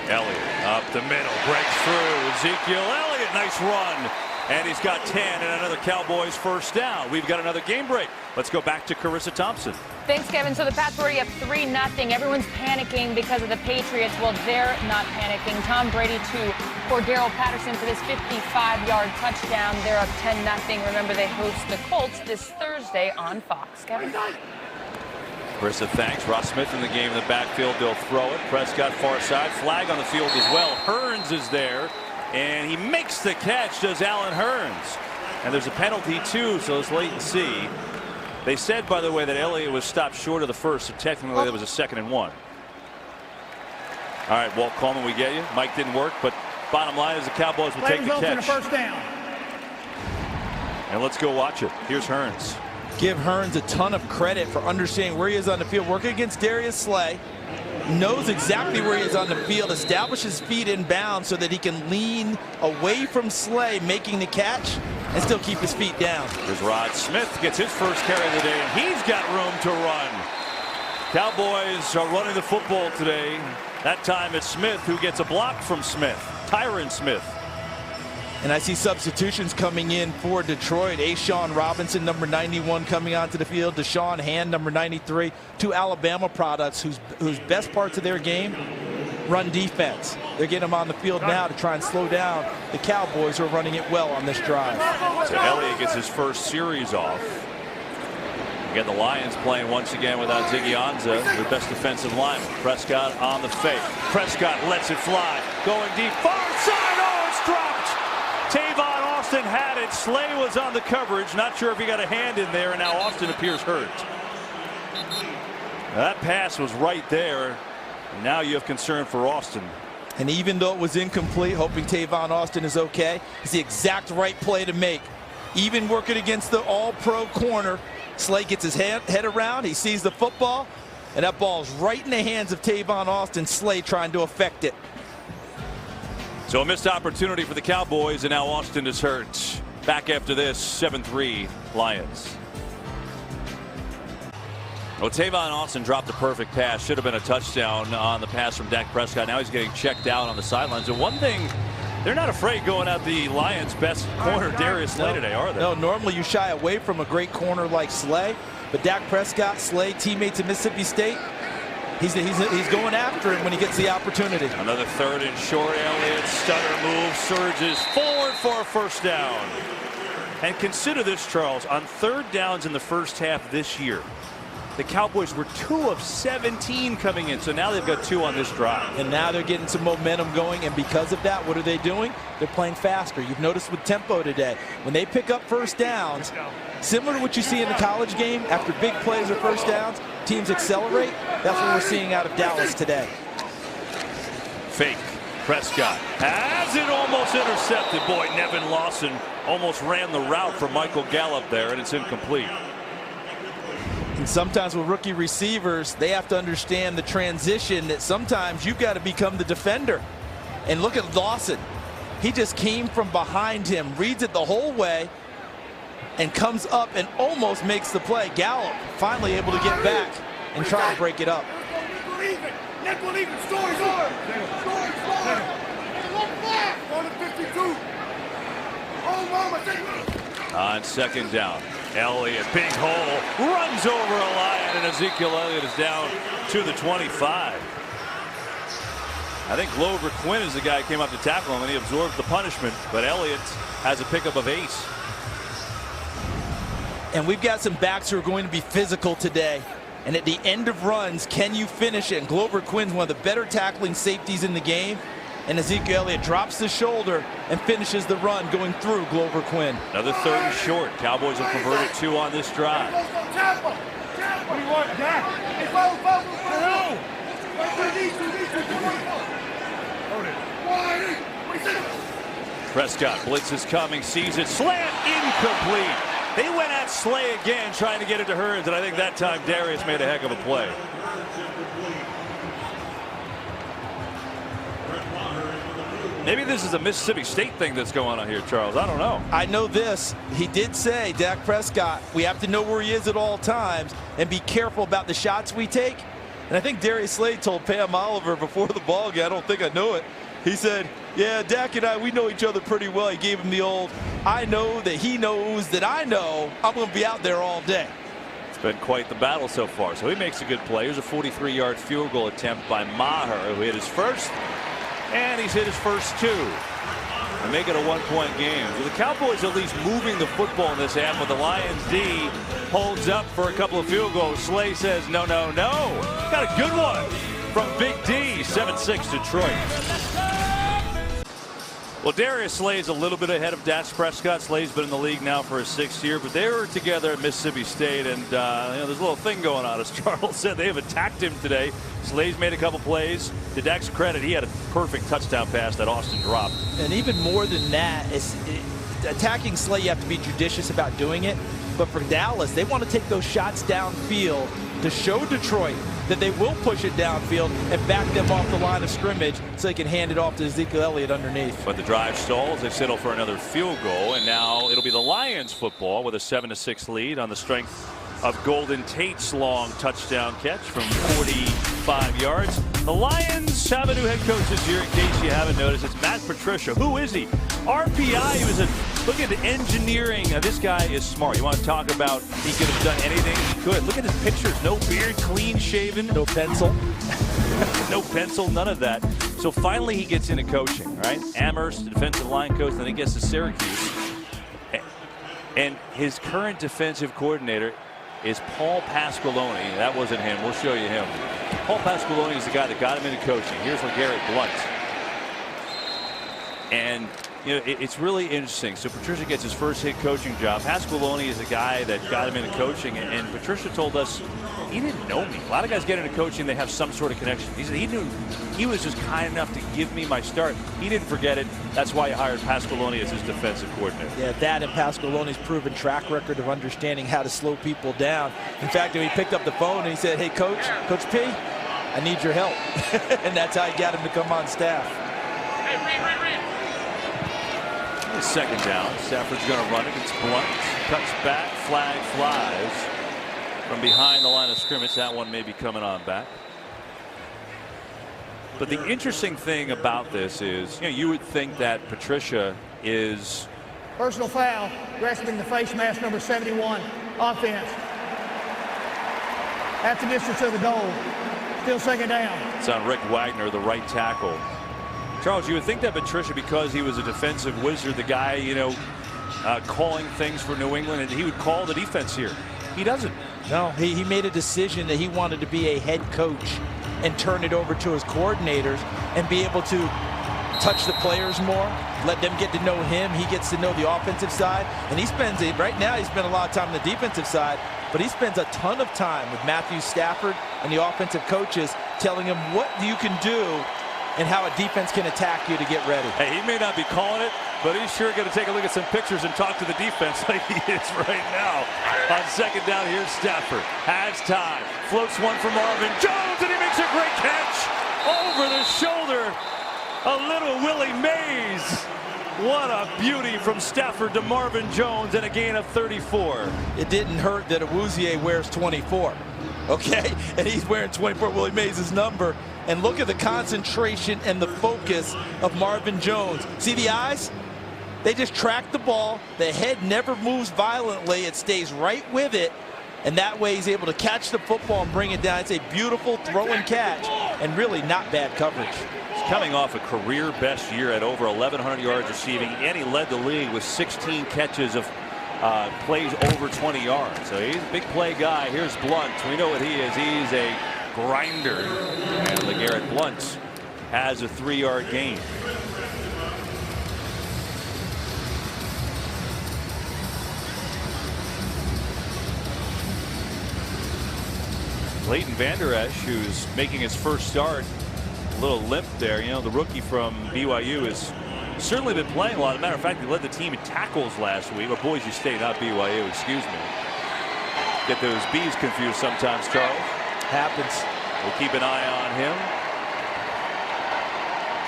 Elliott up the middle, breaks through. Ezekiel Elliott, nice run. And he's got 10 and another Cowboys first down. We've got another game break. Let's go back to Carissa Thompson. Thanks, Kevin. So the Pats were already up 3-0. Everyone's panicking because of the Patriots. Well, they're not panicking. Tom Brady to Cordero Patterson for this 55-yard touchdown. They're up 10-0. Remember, they host the Colts this Thursday on Fox. Kevin? Carissa, thanks. Ross Smith in the game in the backfield. They'll throw it. Prescott far side. Flag on the field as well. Hearns is there. And he makes the catch, does Allen Hearns. And there's a penalty, too, so let's wait and see. They said, by the way, that Elliott was stopped short of the first, so technically that was a 2nd and 1. All right, Walt Coleman, we get you. Mike didn't work, but bottom line is the Cowboys will take the catch. A first down. And let's go watch it. Here's Hearns. Give Hearns a ton of credit for understanding where he is on the field, working against Darius Slay. Knows exactly where he is on the field, establishes feet in bounds so that he can lean away from Slay, making the catch, and still keep his feet down. Here's Rod Smith, gets his first carry of the day, and he's got room to run. Cowboys are running the football today. That time it's Smith who gets a block from Smith, Tyron Smith. And I see substitutions coming in for Detroit. Ashawn Robinson, number 91, coming onto the field. Deshaun Hand, number 93. Two Alabama products whose best parts of their game, run defense. They're getting them on the field now to try and slow down the Cowboys, who are running it well on this drive. So Elliott gets his first series off. Again, the Lions playing once again without Ziggy Ansah, the best defensive lineman. Prescott on the fake. Prescott lets it fly. Going deep, far side. Oh, it's dropped. Tavon Austin had it. Slay was on the coverage. Not sure if he got a hand in there, and now Austin appears hurt. That pass was right there. And now you have concern for Austin. And even though it was incomplete, hoping Tavon Austin is okay, it's the exact right play to make. Even working against the all-pro corner, Slay gets his head around. He sees the football, and that ball's right in the hands of Tavon Austin. Slay trying to affect it. So a missed opportunity for the Cowboys, and now Austin is hurt. Back after this, 7-3 Lions. Well, Tavon Austin dropped a perfect pass. Should have been a touchdown on the pass from Dak Prescott. Now he's getting checked out on the sidelines. And one thing, they're not afraid going at the Lions' best corner, Darius Slay, today, are they? No, normally you shy away from a great corner like Slay. But Dak Prescott, Slay, teammates at Mississippi State, He's going after him when he gets the opportunity. Another 3rd and short. Elliott, stutter move, surges forward for a first down. And consider this, Charles, on 3rd downs in the first half this year, the Cowboys were 2 of 17 coming in. So now they've got 2 on this drive. And now they're getting some momentum going, and because of that, what are they doing? They're playing faster. You've noticed with tempo today, when they pick up first downs, similar to what you see in the college game, after big plays or first downs, teams accelerate. That's what we're seeing out of Dallas today. Fake. Prescott has it, almost intercepted. Boy, Nevin Lawson almost ran the route for Michael Gallup there, and it's incomplete. And sometimes with rookie receivers, they have to understand the transition, that sometimes you've got to become the defender. And look at Lawson. He just came from behind him, reads it the whole way, and comes up and almost makes the play. Gallup finally able to get back and try to break it up. On second down, Elliott, big hole, runs over a Lion, and Ezekiel Elliott is down to the 25. I think Glover Quinn is the guy who came up to tackle him, and he absorbed the punishment, but Elliott has a pickup of 8. And we've got some backs who are going to be physical today. And at the end of runs, can you finish it? And Glover Quinn's one of the better tackling safeties in the game. And Ezekiel Elliott drops the shoulder and finishes the run going through Glover Quinn. Another 3rd and short. Cowboys have converted 2 on this drive. Prescott, blitz is coming, sees it, slant, incomplete. They went at Slay again, trying to get it to Hurns, and I think that time Darius made a heck of a play. Maybe this is a Mississippi State thing that's going on here, Charles. I don't know. I know this. He did say, Dak Prescott, we have to know where he is at all times and be careful about the shots we take. And I think Darius Slade told Pam Oliver before the ball game, I don't think I know it, he said, yeah, Dak and I, we know each other pretty well. He gave him the old, I know that he knows that I know I'm going to be out there all day. It's been quite the battle so far. So he makes a good play. Here's a 43-yard field goal attempt by Maher, who hit his first, and he's hit his first 2. And make it a 1-point game. So the Cowboys at least moving the football in this half, but the Lions D holds up for a couple of field goals. Slay says, no, no, no. Got a good one from Big D, 7-6 Detroit. Well, Darius Slay is a little bit ahead of Dak Prescott. Slay's been in the league now for his 6th year, but they were together at Mississippi State, and you know, there's a little thing going on. As Charles said, they have attacked him today. Slay's made a couple plays. To Dak's credit, he had a perfect touchdown pass that Austin dropped. And even more than that, attacking Slay, you have to be judicious about doing it. But for Dallas, they want to take those shots downfield to show Detroit that they will push it downfield and back them off the line of scrimmage so they can hand it off to Ezekiel Elliott underneath. But the drive stalls. They settle for another field goal, and now it'll be the Lions football with a 7-6 lead on the strength of Golden Tate's long touchdown catch from 45 yards. The Lions have a new head coach this year, in case you haven't noticed. It's Matt Patricia. Who is he? RPI. He was look at engineering. Now, this guy is smart. You want to talk about he could have done anything he could. Look at his pictures. No beard, clean shaven. No pencil. No pencil, none of that. So finally he gets into coaching, right? Amherst, the defensive line coach, then he gets to Syracuse. And his current defensive coordinator is Paul Pasqualoni. That wasn't him. We'll show you him. Paul Pasqualoni is the guy that got him into coaching. Here's LeGarrette Blount. And you know, it's really interesting. So Patricia gets his first head coaching job. Pasqualoni is the guy that got him into coaching, and Patricia told us he didn't know me. A lot of guys get into coaching, they have some sort of connection. He said he knew, he was just kind enough to give me my start. He didn't forget it. That's why he hired Pasqualoni as his defensive coordinator. Yeah, that and Pasqualoni's proven track record of understanding how to slow people down. In fact, when he picked up the phone and he said, hey, Coach P, I need your help. And that's how he got him to come on staff. Second down. Stafford's going to run it. It's Blount. Cuts back. Flag flies from behind the line of scrimmage. That one may be coming on back. But the interesting thing about this is, you know, you would think that Patricia is... Personal foul, grasping the face mask, number 71, offense. At the distance of the goal. Still second down. It's on Rick Wagner, the right tackle. Charles, you would think that Patricia, because he was a defensive wizard, the guy, you know, calling things for New England, and he would call the defense here. He doesn't. No, he made a decision that he wanted to be a head coach and turn it over to his coordinators and be able to touch the players more, let them get to know him. He gets to know the offensive side, and he spends it right now. He spent a lot of time on the defensive side, but he spends a ton of time with Matthew Stafford and the offensive coaches telling him what you can do and how a defense can attack you to get ready. Hey, he may not be calling it, but he's sure going to take a look at some pictures and talk to the defense like he is right now. On second down, here's Stafford. Has time. Floats one for Marvin Jones, and he makes a great catch over the shoulder. A little Willie Mays. What a beauty from Stafford to Marvin Jones, and a gain of 34. It didn't hurt that Awuzie wears 24. Okay, and he's wearing 24, Willie Mays' number. And look at the concentration and the focus of Marvin Jones. See the eyes? They just track the ball. The head never moves violently. It stays right with it. And that way he's able to catch the football and bring it down. It's a beautiful throw and catch, and really not bad coverage. He's coming off a career best year at over 1,100 yards receiving, and he led the league with 16 catches of plays over 20 yards. So he's a big play guy. Here's Blunt. We know what he is. He's a grinder. And LeGarrette Blunt has a 3-yard gain. Leighton Vander Esch, who's making his first start, a little limp there. You know, the rookie from BYU has certainly been playing a lot. As a matter of fact, he led the team in tackles last week. Or Boise State, not BYU, excuse me. Get those B's confused sometimes, Charles. Happens. We'll keep an eye on him.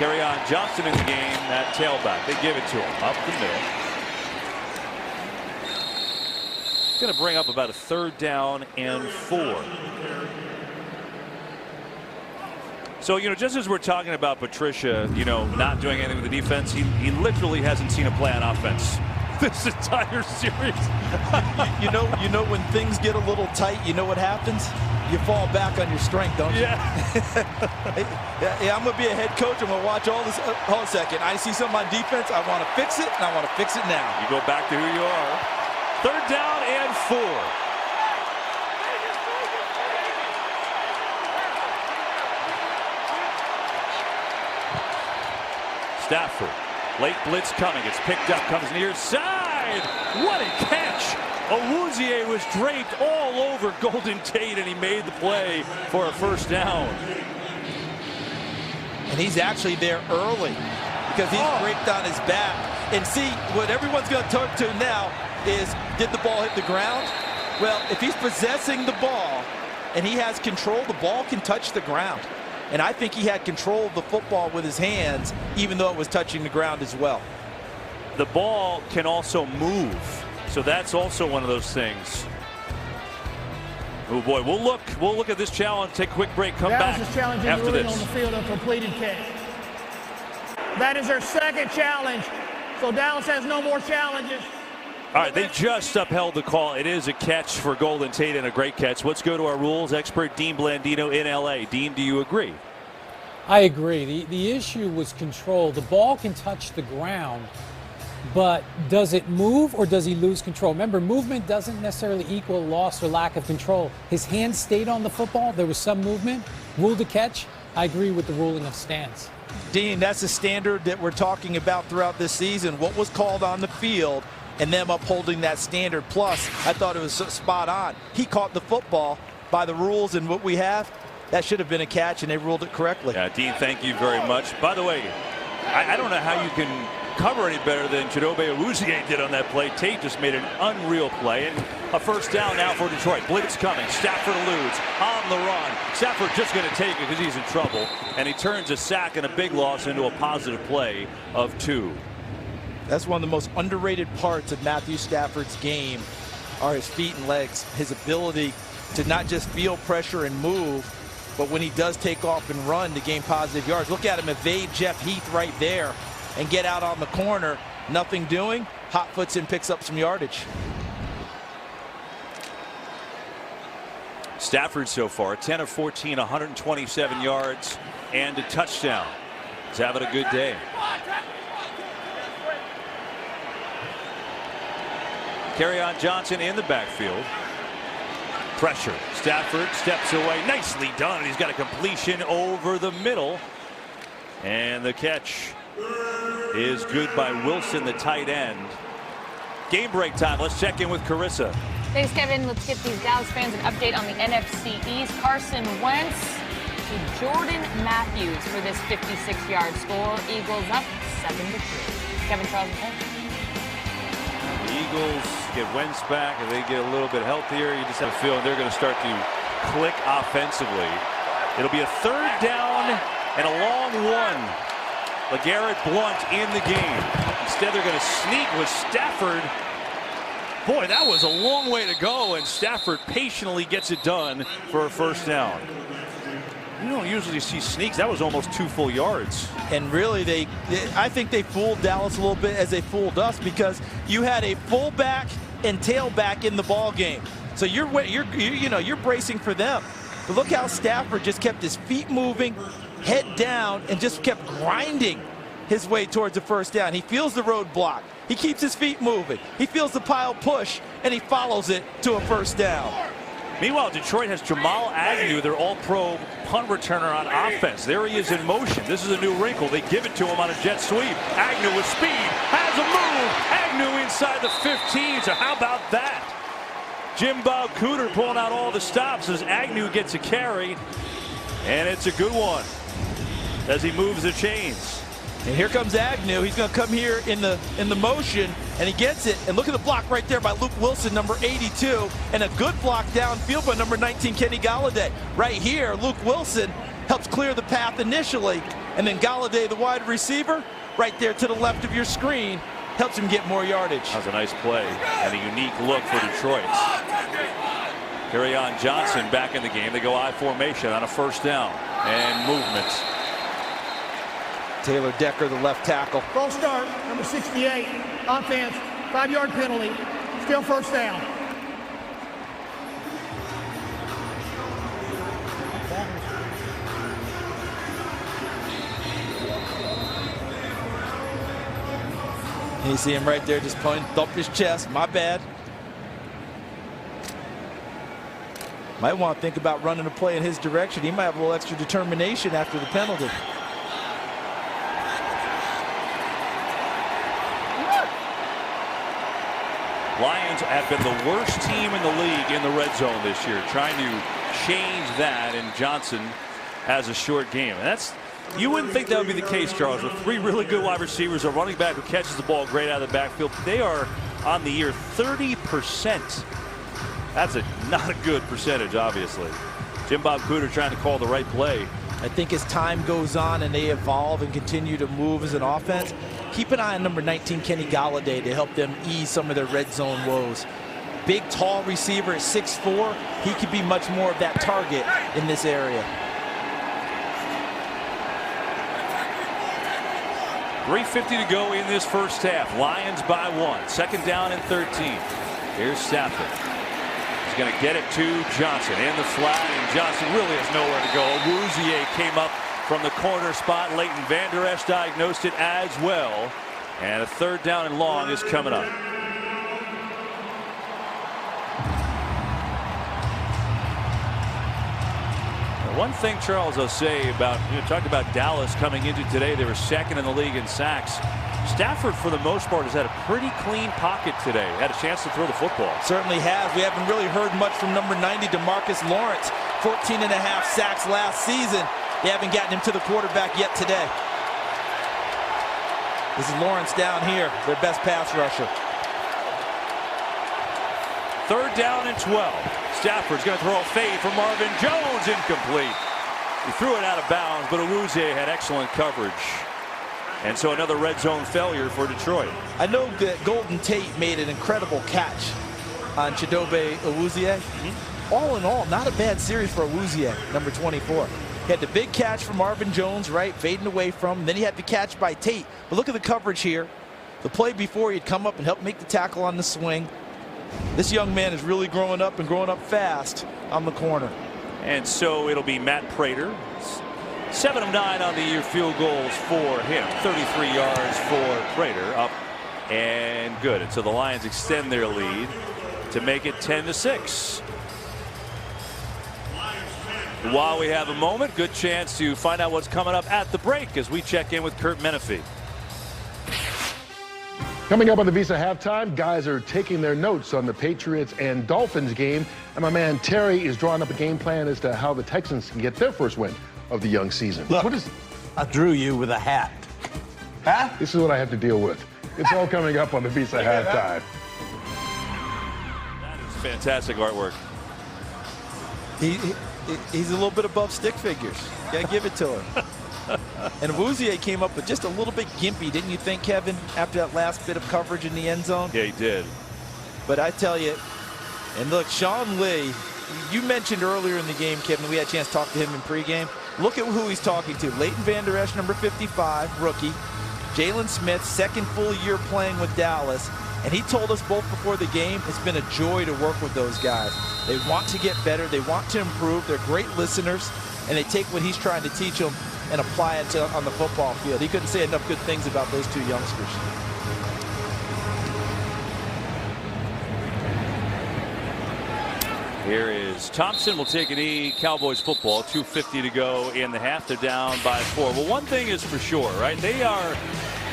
Kerryon Johnson in the game, that tailback. They give it to him up the middle. It's going to bring up about a 3rd down and 4. So, you know, just as we're talking about Patricia, you know, not doing anything with the defense, he literally hasn't seen a play on offense this entire series. you know when things get a little tight, you know what happens? You fall back on your strength, don't you? Yeah. Yeah, I'm going to be a head coach. I'm going to watch all this. Hold a second. I see something on defense. I want to fix it, and I want to fix it now. You go back to who you are. 3rd down and 4. Stafford, late blitz coming. It's picked up, comes near side. What a catch! Awuzie was draped all over Golden Tate, and he made the play for a 1st down. And he's actually there early because he's draped on his back. And see, what everyone's going to talk to now is, did the ball hit the ground? Well, if he's possessing the ball and he has control, the ball can touch the ground. And I think he had control of the football with his hands, even though it was touching the ground as well. The ball can also move, so that's also one of those things. Oh boy, we'll look at this challenge. Take a quick break. Come back Dallas is challenging after the ruling this. on the field of completed catch. That is their 2nd challenge. So Dallas has no more challenges. All right, they just upheld the call. It is a catch for Golden Tate, and a great catch. Let's go to our rules expert, Dean Blandino in LA. Dean, do you agree? I agree. The issue was control. The ball can touch the ground, but does it move or does he lose control? Remember, movement doesn't necessarily equal loss or lack of control. His hands stayed on the football. There was some movement. Ruled a catch. I agree with the ruling of stance. Dean, that's the standard that we're talking about throughout this season. What was called on the field and them upholding that standard. Plus, I thought it was spot on. He caught the football by the rules and what we have. That should have been a catch, and they ruled it correctly. Yeah, Dean, thank you very much. By the way, I don't know how you can cover any better than Chidobe Awuzie did on that play. Tate just made an unreal play, and a 1st down now for Detroit. Blitz coming. Stafford eludes on the run. Stafford just going to take it because he's in trouble, and he turns a sack and a big loss into a positive play of 2. That's one of the most underrated parts of Matthew Stafford's game are his feet and legs, his ability to not just feel pressure and move, but when he does take off and run to gain positive yards. Look at him evade Jeff Heath right there and get out on the corner. Nothing doing. Hot foots and picks up some yardage. Stafford so far 10 of 14, 127 yards and a touchdown. He's having a good day. Kerryon Johnson in the backfield. Pressure. Stafford steps away. Nicely done. He's got a completion over the middle. And the catch is good by Wilson, the tight end. Game break time. Let's check in with Carissa. Thanks, Kevin. Let's get these Dallas fans an update on the NFC East. Carson Wentz to Jordan Matthews for this 56-yard score. Eagles up 7-3. Kevin Charles. The Eagles get Wentz back and they get a little bit healthier. You just have a feeling they're going to start to click offensively. It'll be a 3rd down and a long one. LeGarrette Blount in the game. Instead, they're going to sneak with Stafford. Boy, that was a long way to go, and Stafford patiently gets it done for a 1st down. You don't usually see sneaks. That was almost 2 full yards. And really, I think they fooled Dallas a little bit as they fooled us, because you had a fullback and tailback in the ball game. So you're bracing for them. But look how Stafford just kept his feet moving, head down, and just kept grinding his way towards the 1st down. He feels the roadblock. He keeps his feet moving. He feels the pile push, and he follows it to a 1st down. Meanwhile, Detroit has Jamal Agnew, their all-pro punt returner on offense. There he is in motion. This is a new wrinkle. They give it to him on a jet sweep. Agnew with speed, has a move. Agnew inside the 15, so how about that? Jim Bob Cooter pulling out all the stops as Agnew gets a carry, and it's a good one as he moves the chains. And here comes Agnew. He's going to come here in the motion, and he gets it. And look at the block right there by Luke Wilson, number 82, and a good block downfield by number 19, Kenny Galladay. Right here, Luke Wilson helps clear the path initially, and then Galladay, the wide receiver, right there to the left of your screen, helps him get more yardage. That was a nice play and a unique look for Detroit. Kerryon Johnson back in the game. They go I formation on a 1st down and movement. Taylor Decker, the left tackle. False start, number 68. Offense, 5-yard penalty. Still 1st down. You see him right there just thump his chest. My bad. Might want to think about running a play in his direction. He might have a little extra determination after the penalty. Lions have been the worst team in the league in the red zone this year. Trying to change that, and Johnson has a short game. And you wouldn't think that would be the case, Charles, with 3 really good wide receivers, a running back who catches the ball great out of the backfield. They are on the year 30%. That's not a good percentage, obviously. Jim Bob Cooter trying to call the right play. I think as time goes on and they evolve and continue to move as an offense, keep an eye on number 19, Kenny Galladay, to help them ease some of their red zone woes. Big, tall receiver at 6'4". He could be much more of that target in this area. 3:50 to go in this 1st half. Lions by 1. 2nd down and 13. Here's Stafford. He's going to get it to Johnson in the flat, and Johnson really has nowhere to go. Awuzie came up from the corner spot. Leighton Vander Esch diagnosed it as well. And a 3rd down and long is coming up. One thing, Charles, I'll say about, talk about Dallas coming into today. They were 2nd in the league in sacks. Stafford, for the most part, has had a pretty clean pocket today. Had a chance to throw the football. Certainly has. We haven't really heard much from number 90, DeMarcus Lawrence. 14.5 sacks last season. They haven't gotten him to the quarterback yet today. This is Lawrence down here, their best pass rusher. 3rd down and 12. Stafford's going to throw a fade for Marvin Jones, incomplete. He threw it out of bounds, but Awuzie had excellent coverage. And so another red zone failure for Detroit. I know that Golden Tate made an incredible catch on Chidobe Awuzie. All in all, not a bad series for Awuzie, number 24. He had the big catch from Marvin Jones, right, fading away from him. Then he had the catch by Tate. But look at the coverage here. The play before, he'd come up and help make the tackle on the swing. This young man is really growing up and growing up fast on the corner. And so it'll be Matt Prater. 7 of 9 on the year field goals for him. 33 yards for Prater, up and good. And so the Lions extend their lead to make it 10-6. While we have a moment, good chance to find out what's coming up at the break as we check in with Kurt Menefee. Coming up on the Visa halftime, guys are taking their notes on the Patriots and Dolphins game. And my man Terry is drawing up a game plan as to how the Texans can get their first win of the young season. Look, I drew you with a hat. Huh? This is what I have to deal with. It's all coming up on the Visa halftime. That is fantastic artwork. He's a little bit above stick figures. Gotta give it to him. And Awuzie came up with just a little bit gimpy, didn't you think, Kevin, after that last bit of coverage in the end zone? Yeah, he did. But I tell you, and look, Sean Lee, you mentioned earlier in the game, Kevin, we had a chance to talk to him in pregame. Look at who he's talking to. Leighton Vander Esch, number 55, rookie. Jalen Smith, second full year playing with Dallas. And he told us both before the game, it's been a joy to work with those guys. They want to get better. They want to improve. They're great listeners. And they take what he's trying to teach them and apply it on the football field. He couldn't say enough good things about those two youngsters. Here is Thompson will take a knee. Cowboys football, 2:50 to go in the half. They're down by 4. Well, one thing is for sure, right? They are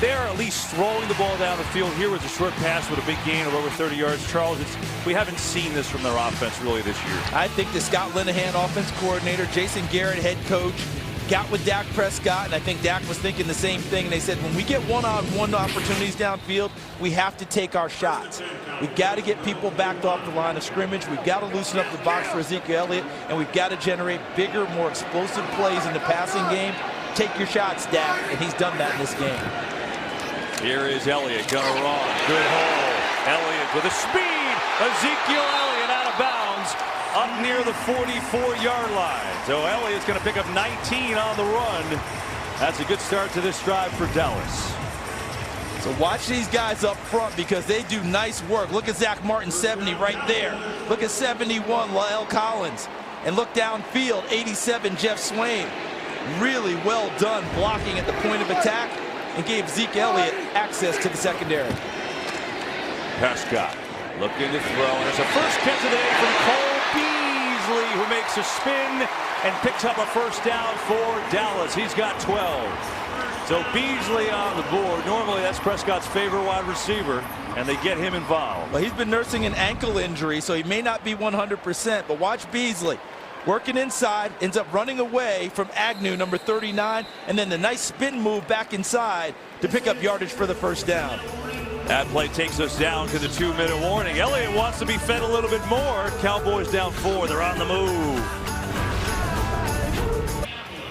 at least throwing the ball down the field. Here was a short pass with a big gain of over 30 yards. Charles, we haven't seen this from their offense really this year. I think the Scott Linehan offense coordinator, Jason Garrett, head coach, got with Dak Prescott, and I think Dak was thinking the same thing. And they said, when we get one-on-one opportunities downfield, we have to take our shots. We've got to get people backed off the line of scrimmage. We've got to loosen up the box for Ezekiel Elliott, and we've got to generate bigger, more explosive plays in the passing game. Take your shots, Dak, and he's done that in this game. Here is Elliott, gonna run. Good hole. Elliott with a speed. Ezekiel Elliott out of bounds up near the 44-yard line. So Elliott's gonna pick up 19 on the run. That's a good start to this drive for Dallas. So watch these guys up front because they do nice work. Look at Zach Martin, 70 right there. Look at 71, La'el Collins. And look downfield, 87, Jeff Swain. Really well done blocking at the point of attack and gave Zeke Elliott access to the secondary. Prescott looking to throw. And it's a first catch of the day from Cole Beasley, who makes a spin and picks up a first down for Dallas. He's got 12. So Beasley on the board. Normally that's Prescott's favorite wide receiver, and they get him involved. Well, he's been nursing an ankle injury, so he may not be 100%, but watch Beasley. Working inside, ends up running away from Agnew, number 39, and then the nice spin move back inside to pick up yardage for the first down. That play takes us down to the 2-minute warning. Elliott wants to be fed a little bit more. Cowboys down 4. They're on the move.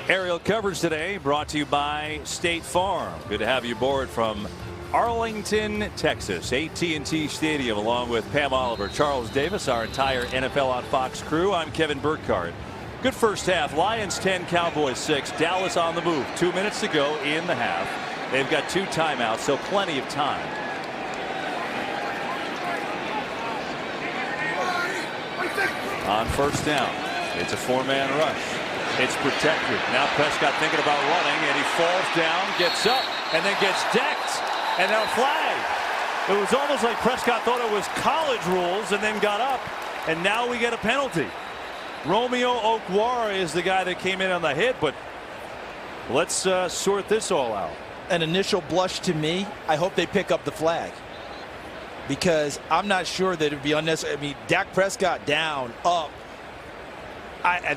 Aerial coverage today brought to you by State Farm. Good to have you aboard from Arlington, Texas, AT&T Stadium, along with Pam Oliver, Charles Davis, our entire NFL on Fox crew. I'm Kevin Burkhardt. Good first half. Lions 10, Cowboys 6. Dallas on the move. 2 minutes to go in the half. They've got 2 timeouts, so plenty of time. On first down, it's a 4-man rush. It's protected. Now Prescott thinking about running, and he falls down, gets up, and then gets decked. And now a flag. It was almost like Prescott thought it was college rules and then got up, and now we get a penalty. Romeo Okwara is the guy that came in on the hit, but let's sort this all out. An initial blush to me, I hope they pick up the flag, because I'm not sure that it would be unnecessary. I mean, Dak Prescott down, up.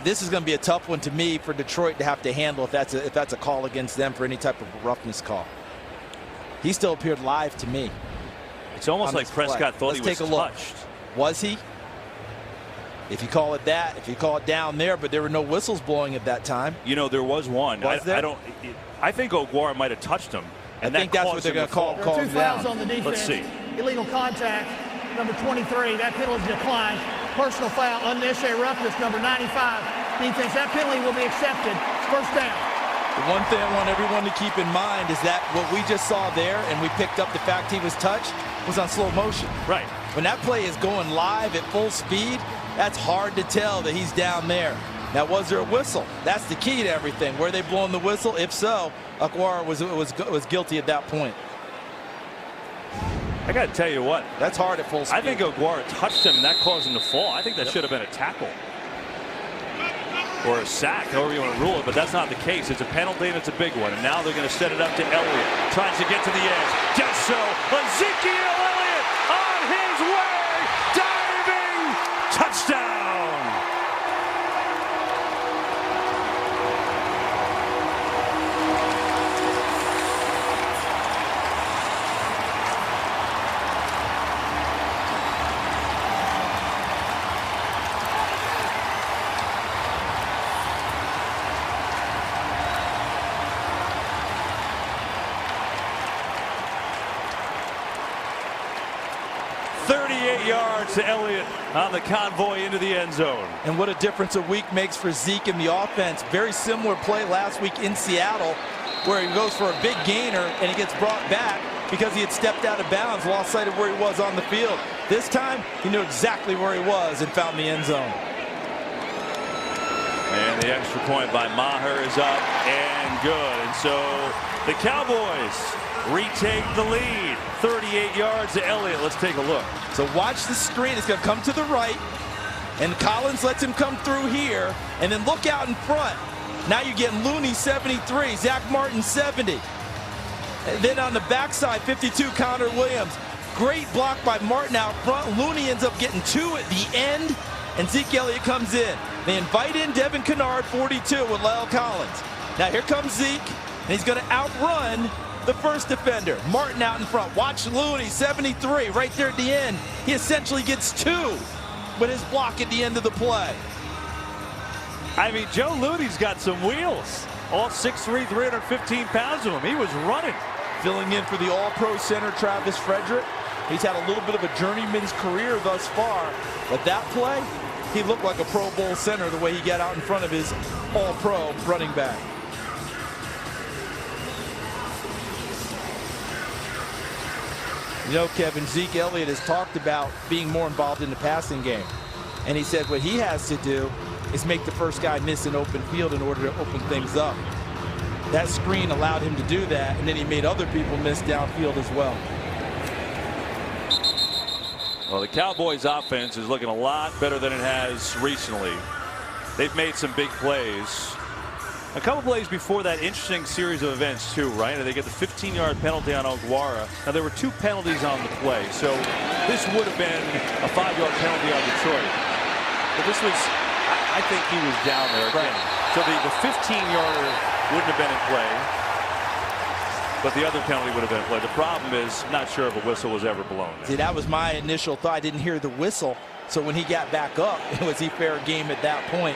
This is going to be a tough one to me for Detroit to have to handle if that's a call against them for any type of roughness call. He still appeared live to me. It's almost like Prescott thought he was touched. Was he? If you call it that, if you call it down there, but there were no whistles blowing at that time. You know, there was one. Was there? I think Okwara might have touched him. And I think that's what they're going to call There are 2 fouls down. on the defense. Let's see. Illegal contact, number 23. That penalty declined. Personal foul, unnecessary roughness, number 95. Defense, that penalty will be accepted. First down. The one thing I want everyone to keep in mind is that what we just saw there, and we picked up the fact he was touched, was on slow motion. Right. When that play is going live at full speed, that's hard to tell that he's down there. Now, was there a whistle? That's the key to everything. Were they blowing the whistle? If so, Okwara was guilty at that point. I got to tell you what. That's hard at full speed. I think Okwara touched him, and that caused him to fall. I think that should have been a tackle. or a sack, however you want to rule it, but that's not the case. It's a penalty and it's a big one. And now they're going to set it up to Elliott. Tries to get to the edge. Does so. Ezekiel Elliott on his way. Diving. Touchdown. Yards to Elliott on the convoy into the end zone. And what a difference a week makes for Zeke in the offense. Very similar play last week in Seattle where he goes for a big gainer and he gets brought back because he had stepped out of bounds, lost sight of where he was on the field. This time he knew exactly where he was and found the end zone. And the extra point by Maher is up and good. And so the Cowboys retake the lead. 38 yards to Elliott. Let's take a look. So watch the screen. It's going to come to the right. And Collins lets him come through here. And then look out in front. Now you get Looney 73. Zach Martin 70. And then on the backside, 52, Connor Williams. Great block by Martin out front. Looney ends up getting 2 at the end. And Zeke Elliott comes in. They invite in Devin Kennard, 42, with Lyle Collins. Now here comes Zeke. And he's going to outrun the first defender. Martin out in front. Watch Looney, 73, right there at the end. He essentially gets 2 with his block at the end of the play. I mean, Joe Looney's got some wheels. All 6'3", 315 pounds of him. He was running. Filling in for the All-Pro center, Travis Frederick. He's had a little bit of a journeyman's career thus far, but that play, he looked like a Pro Bowl center the way he got out in front of his All-Pro running back. You know, Kevin, Zeke Elliott has talked about being more involved in the passing game. And he said what he has to do is make the first guy miss an open field in order to open things up. That screen allowed him to do that, and then he made other people miss downfield as well. Well, the Cowboys offense is looking a lot better than it has recently. They've made some big plays. A couple plays before that interesting series of events too, right? They get the 15-yard penalty on Oguara. Now there were 2 penalties on the play, so this would have been a 5-yard penalty on Detroit. But this was, I think he was down there again. Right. So the 15-yarder wouldn't have been in play, but the other penalty would have been in play. The problem is, not sure if a whistle was ever blown. See, that was my initial thought. I didn't hear the whistle, so when he got back up, was he fair game at that point?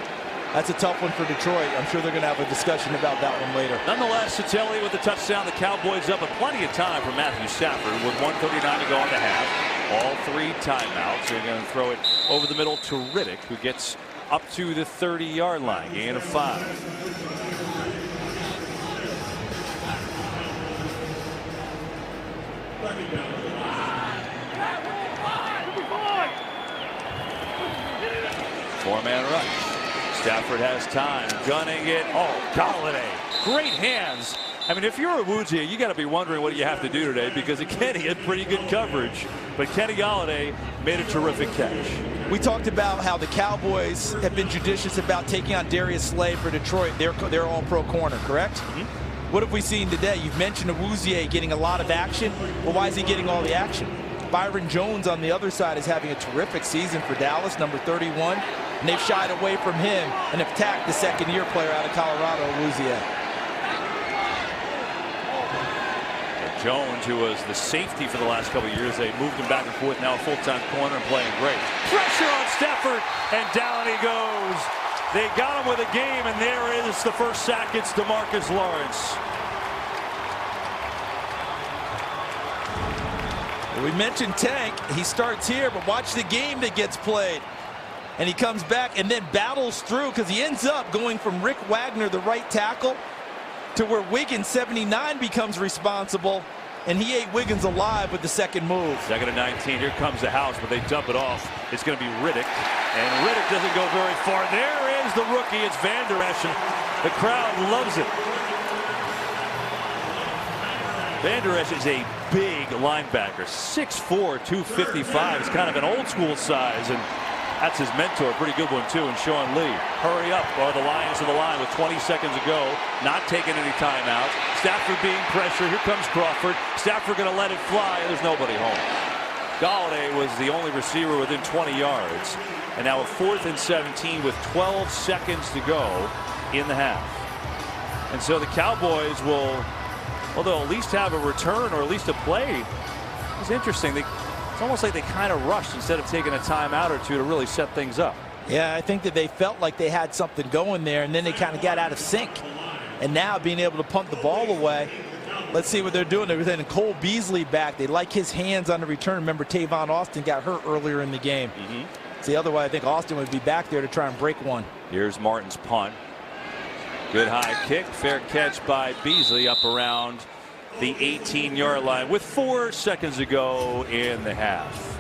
That's a tough one for Detroit. I'm sure they're going to have a discussion about that one later. Nonetheless, it's Elliott with the touchdown. The Cowboys up, and plenty of time for Matthew Stafford with 1:39 to go in the half. All 3 timeouts. They're going to throw it over the middle to Riddick, who gets up to the 30-yard line. Gain of 5. Four-man rush. Stafford has time, gunning it. Oh, Galladay, great hands. I mean, if you're a Awuzie, you got to be wondering what you have to do today, because again, he had pretty good coverage. But Kenny Galladay made a terrific catch. We talked about how the Cowboys have been judicious about taking on Darius Slay for Detroit. They're all-pro corner, correct? Mm-hmm. What have we seen today? You've mentioned Awuzie getting a lot of action. Well, why is he getting all the action? Byron Jones on the other side is having a terrific season for Dallas, number 31. And they've shied away from him and have attacked the second-year player out of Colorado, Awuzie. Jones, who was the safety for the last couple of years, they moved him back and forth, now a full-time corner and playing great. Pressure on Stafford, and down he goes. They got him with a game, and there is the first sack. It's DeMarcus Lawrence. We mentioned Tank. He starts here, but watch the game that gets played. And he comes back and then battles through, because he ends up going from Rick Wagner, the right tackle, to where Wiggins, 79, becomes responsible. And he ate Wiggins alive with the second move. 2nd and 19. Here comes the house, but they dump it off. It's going to be Riddick. And Riddick doesn't go very far. There is the rookie. It's Van Der Esch. The crowd loves it. Van Der Esch is a big linebacker. 6'4", 255. It's kind of an old school size. And That's his mentor, pretty good one too, and Sean Lee. Hurry up, or the Lions to the line with 20 seconds to go, not taking any timeouts. Stafford being pressured. Here comes Crawford. Stafford going to let it fly. There's nobody home. Galladay was the only receiver within 20 yards. And now a 4th and 17 with 12 seconds to go in the half. And so the Cowboys will, well, they'll at least have a return or at least a play. It's interesting. It's almost like they kind of rushed instead of taking a timeout or two to really set things up. Yeah, I think that they felt like they had something going there, and then they kind of got out of sync. And now being able to punt the ball away. Let's see what they're doing. They're getting Cole Beasley back. They like his hands on the return. Remember, Tavon Austin got hurt earlier in the game. See, otherwise, I think Austin would be back there to try and break one. Here's Martin's punt. Good high kick. Fair catch by Beasley up around the 18-yard line with 4 seconds to go in the half.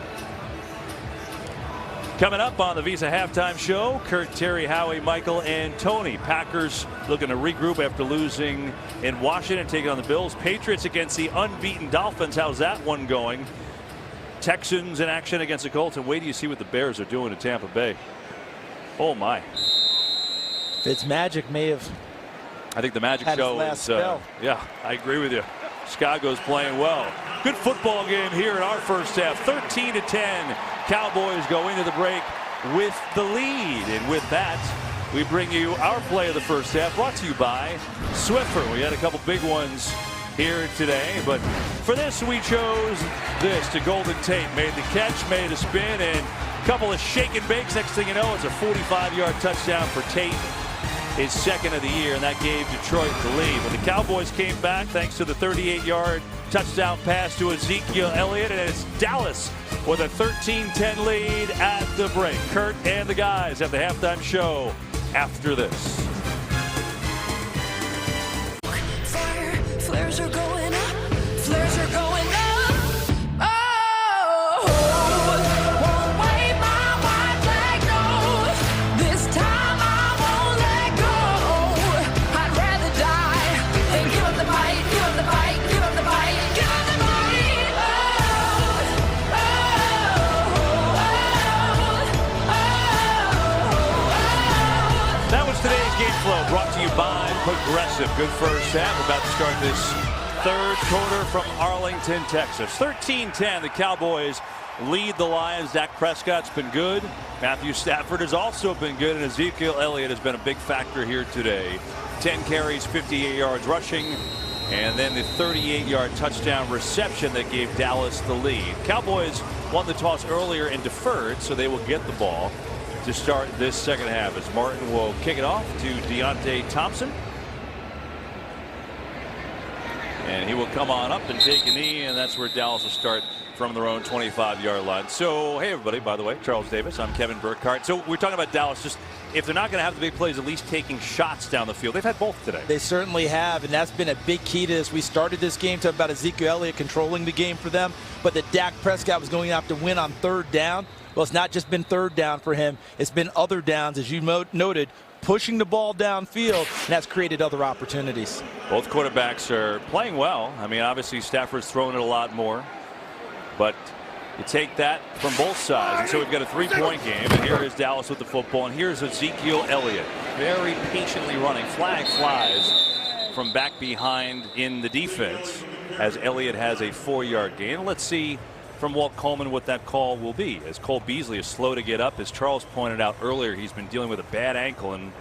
Coming up on the Visa Halftime Show, Kurt, Terry, Howie, Michael, and Tony. Packers looking to regroup after losing in Washington, taking on the Bills. Patriots against the unbeaten Dolphins. How's that one going? Texans in action against the Colts. And wait till you see what the Bears are doing in Tampa Bay. Oh, my. Fitzmagic may have. I think the Magic had show his last is, spell. yeah, I agree with you. Chicago's playing well. Good football game here in our first half. 13-10. Cowboys go into the break with the lead. And with that, we bring you our play of the first half, brought to you by Swiffer. We had a couple big ones here today, but for this we chose this to Golden Tate. Made the catch, made a spin, and a couple of shake and bakes. Next thing you know, it's a 45-yard touchdown for Tate. His second of the year, and that gave Detroit the lead. But the Cowboys came back thanks to the 38-yard touchdown pass to Ezekiel Elliott, and it's Dallas with a 13-10 lead at the break. Kurt and the guys at the halftime show after this. Fire, flares are going up, flares are going up. Oh, won't wave my white flag, no. This time I won't let go. I'd rather die than give up the fight, give up the fight, give up the fight, give up the fight. Oh, That was today's game flow, brought to you by Progressive. Good first half. We're about to start this third quarter from Arlington, Texas. 13-10. The Cowboys lead the Lions. Dak Prescott's been good. Matthew Stafford has also been good, and Ezekiel Elliott has been a big factor here today. 10 carries, 58 yards rushing, and then the 38-yard touchdown reception that gave Dallas the lead. Cowboys won the toss earlier and deferred, so they will get the ball to start this second half as Martin will kick it off to Deontay Thompson. And he will come on up and take a knee, and that's where Dallas will start from their own 25-yard line. So, hey, everybody, by the way, Charles Davis, I'm Kevin Burkhardt. So we're talking about Dallas, just if they're not going to have the big plays, at least taking shots down the field. They've had both today. They certainly have, and that's been a big key to this. We started this game talking about Ezekiel Elliott controlling the game for them, but that Dak Prescott was going to have to win on third down. Well, it's not just been third down for him. It's been other downs, as you noted, pushing the ball downfield, and that's created other opportunities. Both quarterbacks are playing well. I mean, obviously Stafford's throwing it a lot more, but you take that from both sides. And so we've got a 3-point game, and here is Dallas with the football, and here's Ezekiel Elliott very patiently running. Flag flies from back behind in the defense as Elliott has a 4-yard gain. Let's see from Walt Coleman what that call will be, as Cole Beasley is slow to get up. As Charles pointed out earlier, he's been dealing with a bad ankle, and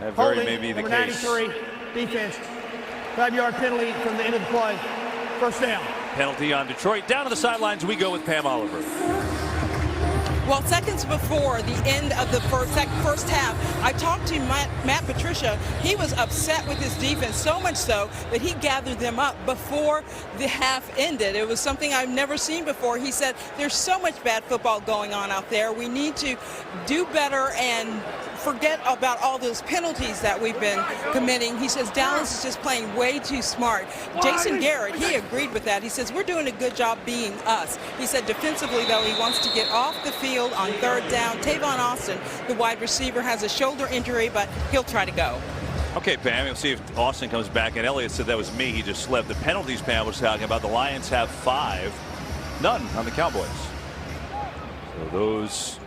that very may be the case. 93, defense, 5-yard penalty from the end of the play. First down. Penalty on Detroit. Down to the sidelines we go with Pam Oliver. Well, seconds before the end of the first half, I talked to Matt Patricia. He was upset with his defense, so much so that he gathered them up before the half ended. It was something I've never seen before. He said, there's so much bad football going on out there. We need to do better and forget about all those penalties that we've been committing. He says Dallas is just playing way too smart. Jason Garrett, he agreed with that. He says we're doing a good job being us. He said defensively, though, he wants to get off the field on third down. Tavon Austin, the wide receiver, has a shoulder injury, but he'll try to go. Okay, Pam, we'll see if Austin comes back. And Elliott said that was me. He just slipped. The penalties Pam was talking about, the Lions have 5, none on the Cowboys. So those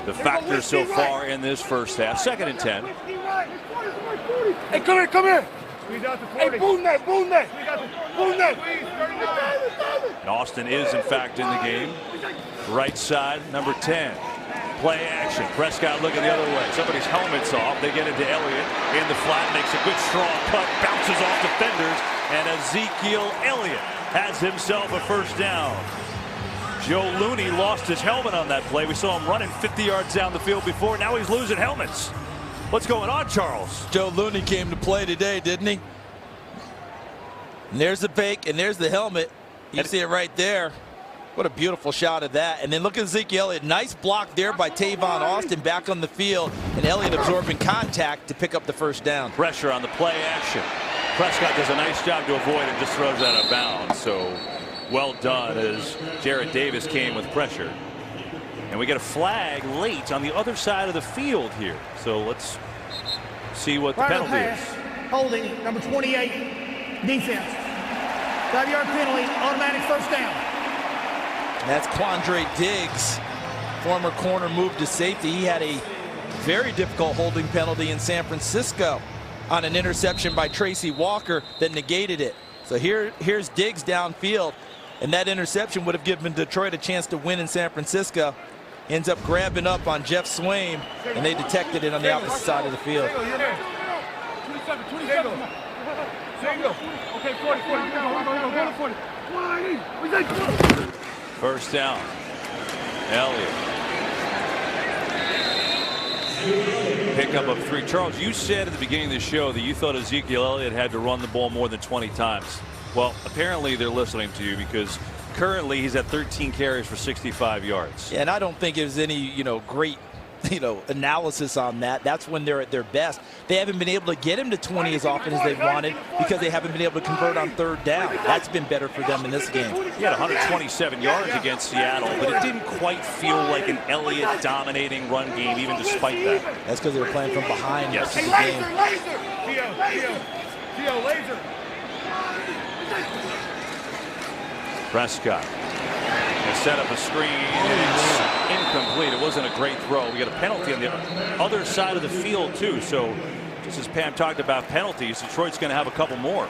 the factor so far in this first half. 2nd and 10. Hey, come here, come here. Hey, boom that, boom that. Boom that. And Austin is, in fact, in the game. Right side, number 10. Play action. Prescott looking the other way. Somebody's helmet's off. They get into Elliott in the flat. Makes a good strong cut. Bounces off defenders. And Ezekiel Elliott has himself a first down. Joe Looney lost his helmet on that play. We saw him running 50 yards down the field before. Now he's losing helmets. What's going on, Charles? Joe Looney came to play today, didn't he? And there's the fake, and there's the helmet. You see it right there. What a beautiful shot of that. And then look at Ezekiel Elliott. Nice block there by Tavon Austin back on the field. And Elliott absorbing contact to pick up the first down. Pressure on the play action. Prescott does a nice job to avoid and just throws out of bounds. So well done as Jarrett Davis came with pressure. And we get a flag late on the other side of the field here. So let's see what the penalty is. Holding, number 28, defense. 5-yard penalty, automatic first down. That's Quandre Diggs, former corner, moved to safety. He had a very difficult holding penalty in San Francisco on an interception by Tracy Walker that negated it. So here's Diggs downfield, and that interception would have given Detroit a chance to win in San Francisco. Ends up grabbing up on Jeff Swaim, and they detected it on the opposite side of the field. 27. Okay, 40. First down. Elliott. Pickup of 3. Charles, you said at the beginning of the show that you thought Ezekiel Elliott had to run the ball more than 20 times. Well, apparently they're listening to you, because currently he's at 13 carries for 65 yards. Yeah, and I don't think there's any, great, analysis on that. That's when they're at their best. They haven't been able to get him to 20 as often as they've wanted because they haven't been able to convert on 3rd down. That's been better for them in this game. He had 127 yards against Seattle, but it didn't quite feel like an Elliott dominating run game, even despite that. That's because they were playing from behind. Yes. Hey, laser. Prescott has set up a screen, and it's incomplete. It wasn't a great throw. We got a penalty on the other side of the field too. So just as Pam talked about penalties, Detroit's going to have a couple more.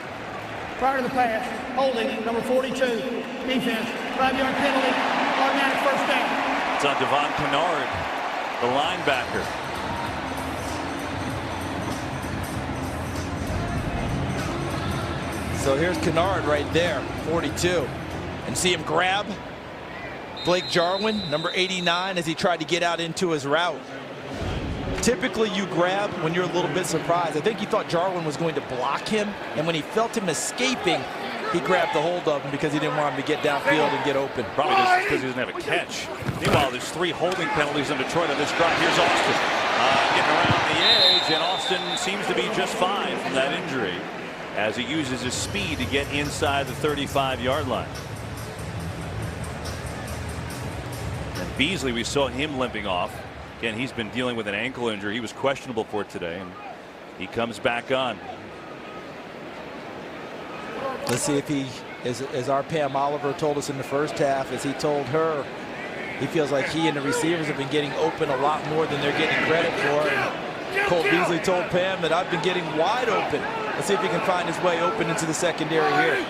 Prior to the pass, holding, number 42, defense, 5-yard penalty, automatic first down. It's on Devon Kennard, the linebacker. So here's Kennard right there, 42. And see him grab Blake Jarwin, number 89, as he tried to get out into his route. Typically you grab when you're a little bit surprised. I think he thought Jarwin was going to block him, and when he felt him escaping, he grabbed the hold of him because he didn't want him to get downfield and get open. Probably just because he doesn't have a catch. Meanwhile, there's 3 holding penalties in Detroit on this drive. Here's Austin getting around the edge, and Austin seems to be just fine from that injury as he uses his speed to get inside the 35-yard line. And Beasley, we saw him limping off. Again, he's been dealing with an ankle injury. He was questionable for today, and he comes back on. Let's see if he, as our Pam Oliver told us in the first half, as he told her, he feels like he and the receivers have been getting open a lot more than they're getting credit for. And Cole Beasley told Pam that I've been getting wide open. Let's see if he can find his way open into the secondary here.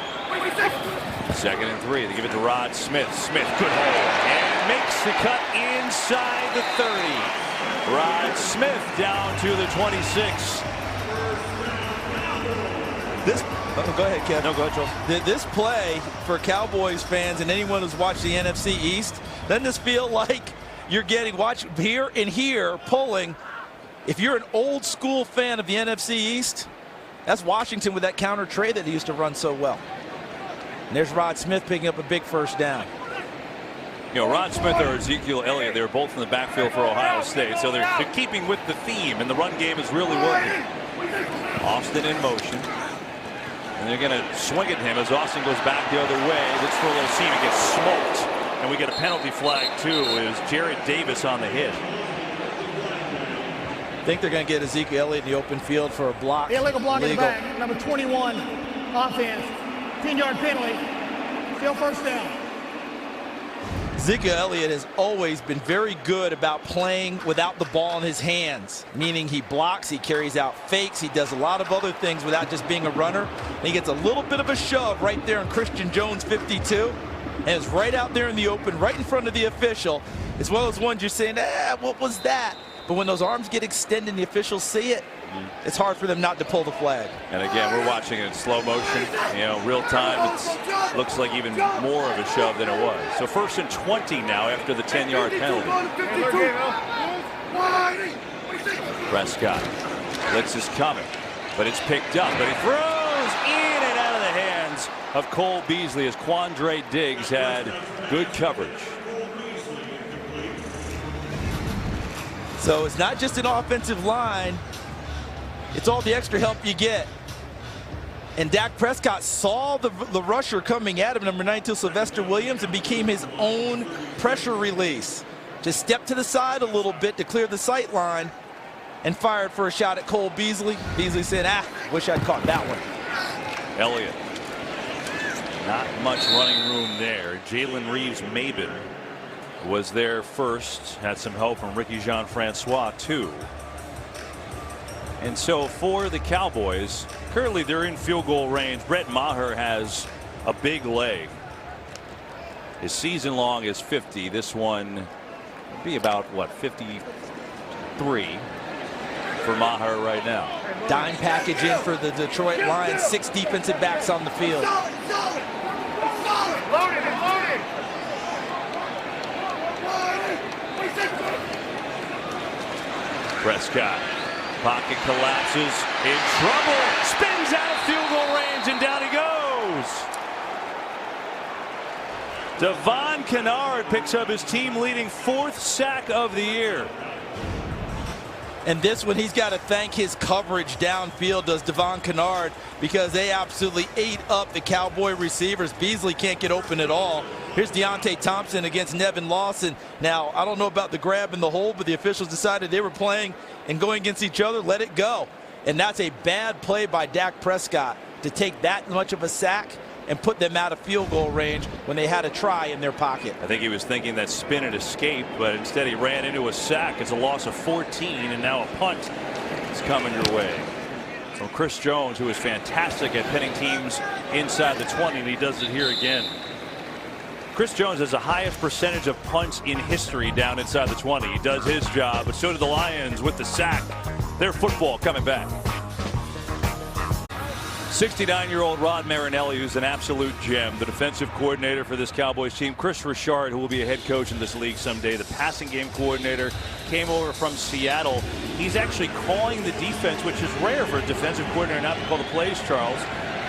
2nd and 3. They give it to Rod Smith. Smith, good hold, and makes the cut inside the 30. Rod Smith down to the 26. Go ahead, Kevin. No, go ahead, Charles. This play for Cowboys fans and anyone who's watched the NFC East, doesn't this feel like you're getting watch here and here pulling? If you're an old school fan of the NFC East, that's Washington with that counter trade that he used to run so well. And there's Rod Smith picking up a big first down. Rod Smith or Ezekiel Elliott, they're both in the backfield for Ohio State, so they're keeping with the theme, and the run game is really working. Austin in motion. And they're going to swing at him as Austin goes back the other way. Looks for a little seam. He gets smoked. And we get a penalty flag, too, as Jarrett Davis on the hit. I think they're going to get Ezekiel Elliott in the open field for a block. Illegal block in the back. Number 21, offense. 10-yard penalty. Still first down. Ezekiel Elliott has always been very good about playing without the ball in his hands, meaning he blocks, he carries out fakes, he does a lot of other things without just being a runner. And he gets a little bit of a shove right there in Christian Jones 52, and is right out there in the open, right in front of the official, as well as ones you're saying, what was that? But when those arms get extended and the officials see it, it's hard for them not to pull the flag. And again, we're watching it in slow motion, real time. It looks like even more of a shove than it was. So 1st and 20 now after the 10-yard penalty. Prescott. Blitz is coming, but it's picked up, but he throws in and out of the hands of Cole Beasley as Quandre Diggs had good coverage. So it's not just an offensive line, it's all the extra help you get. And Dak Prescott saw the rusher coming at him, number 92 Sylvester Williams, and became his own pressure release. Just stepped to the side a little bit to clear the sight line and fired for a shot at Cole Beasley. Beasley said, wish I'd caught that one. Elliott. Not much running room there. Jalen Reeves-Maybin was there first. Had some help from Ricky Jean-Francois too. And so for the Cowboys, currently they're in field goal range. Brett Maher has a big leg. His season long is 50. This one would be about, what, 53 for Maher right now. Dime package in for the Detroit Lions. 6 defensive backs on the field. Prescott. Pocket collapses, in trouble, spins out of field goal range, and down he goes. Devon Kennard picks up his team-leading 4th sack of the year. And this one, he's got to thank his coverage downfield, does Devon Kennard, because they absolutely ate up the Cowboy receivers. Beasley can't get open at all. Here's Deontay Thompson against Nevin Lawson. Now, I don't know about the grab and the hold, but the officials decided they were playing and going against each other. Let it go. And that's a bad play by Dak Prescott to take that much of a sack and put them out of field goal range when they had a try in their pocket. I think he was thinking that spin and escape, but instead he ran into a sack. It's a loss of 14, and now a punt is coming your way. From Chris Jones, who is fantastic at pinning teams inside the 20, and he does it here again. Chris Jones has the highest percentage of punts in history down inside the 20. He does his job, but so did the Lions with the sack. Their football coming back. 69-year-old Rod Marinelli, who's an absolute gem, the defensive coordinator for this Cowboys team. Chris Richard, who will be a head coach in this league someday, the passing game coordinator, came over from Seattle. He's actually calling the defense, which is rare for a defensive coordinator not to call the plays, Charles.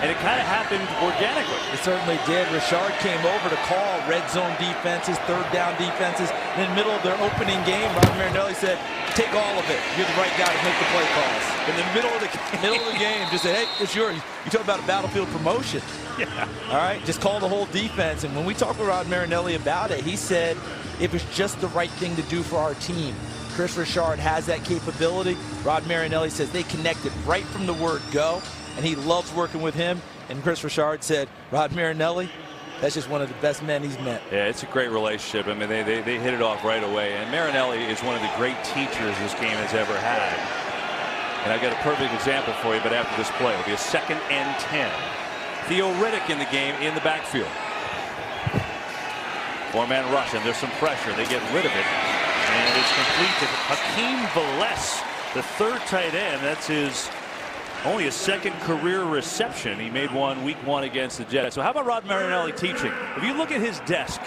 And it kind of happened organically. It certainly did. Richard came over to call red zone defenses, 3rd down defenses. In the middle of their opening game, Rod Marinelli said, take all of it. You're the right guy to make the play calls. In the middle of the game, just said, hey, it's yours. You talk about a battlefield promotion. Yeah. All right, just call the whole defense. And when we talked with Rod Marinelli about it, he said it was just the right thing to do for our team. Chris Richard has that capability. Rod Marinelli says they connected right from the word go. And he loves working with him. And Chris Richard said, Rod Marinelli, that's just one of the best men he's met. Yeah, it's a great relationship. I mean, they hit it off right away. And Marinelli is one of the great teachers this game has ever had. And I got a perfect example for you, but after this play, it'll be a 2nd and 10. Theo Riddick in the game in the backfield. 4-man rush, and there's some pressure. They get rid of it. And it's complete to Hakeem Velez, the 3rd tight end. That's his only a 2nd career reception. He made one week 1 against the Jets. So how about Rod Marinelli teaching? If you look at his desk,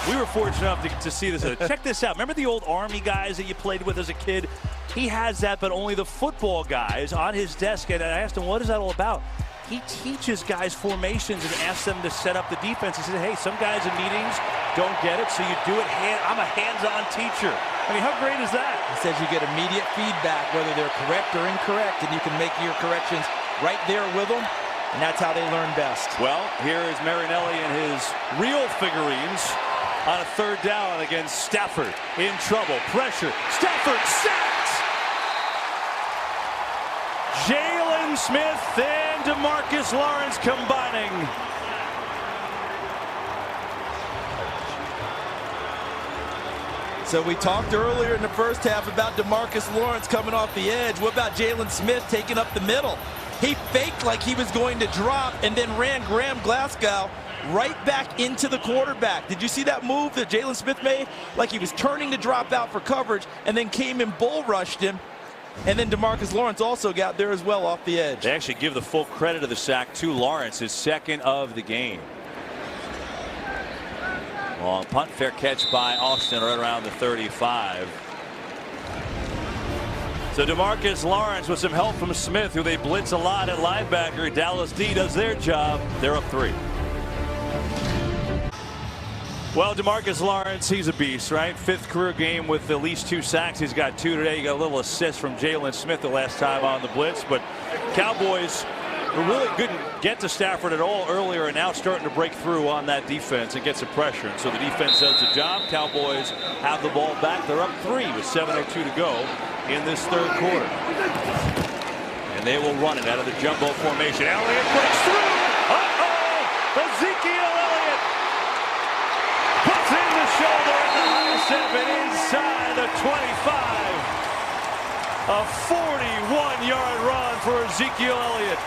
we were fortunate enough to see this. Check this out. Remember the old Army guys that you played with as a kid? He has that, but only the football guys on his desk. And I asked him, what is that all about? He teaches guys formations and asks them to set up the defense. He said, hey, some guys in meetings don't get it, so you do it. I'm a hands-on teacher. I mean, how great is that? He says you get immediate feedback, whether they're correct or incorrect, and you can make your corrections right there with them, and that's how they learn best. Well, here is Marinelli and his real figurines on a 3rd down against Stafford. In trouble, pressure, Stafford sacked! Jalen Smith and DeMarcus Lawrence combining. So we talked earlier in the first half about DeMarcus Lawrence coming off the edge. What about Jalen Smith taking up the middle? He faked like he was going to drop and then ran Graham Glasgow right back into the quarterback. Did you see that move that Jalen Smith made? Like he was turning to drop out for coverage and then came and bull rushed him. And then DeMarcus Lawrence also got there as well off the edge. They actually give the full credit of the sack to Lawrence, his second of the game. Long punt, fair catch by Austin right around the 35. So DeMarcus Lawrence with some help from Smith, who they blitz a lot at linebacker. Dallas D does their job. They're up 3. Well, DeMarcus Lawrence, he's a beast, right? 5th career game with at least 2 sacks. He's got 2 today. He got a little assist from Jalen Smith the last time on the blitz. But Cowboys really couldn't get to Stafford at all earlier, and now starting to break through on that defense and get some pressure. And so the defense does the job. Cowboys have the ball back. They're up 3 with 7:02 to go in this 3rd quarter. And they will run it out of the jumbo formation. Elliott breaks through. Ezekiel Elliott puts in the shoulder at the high step and inside the 25. A 41-yard run for Ezekiel Elliott.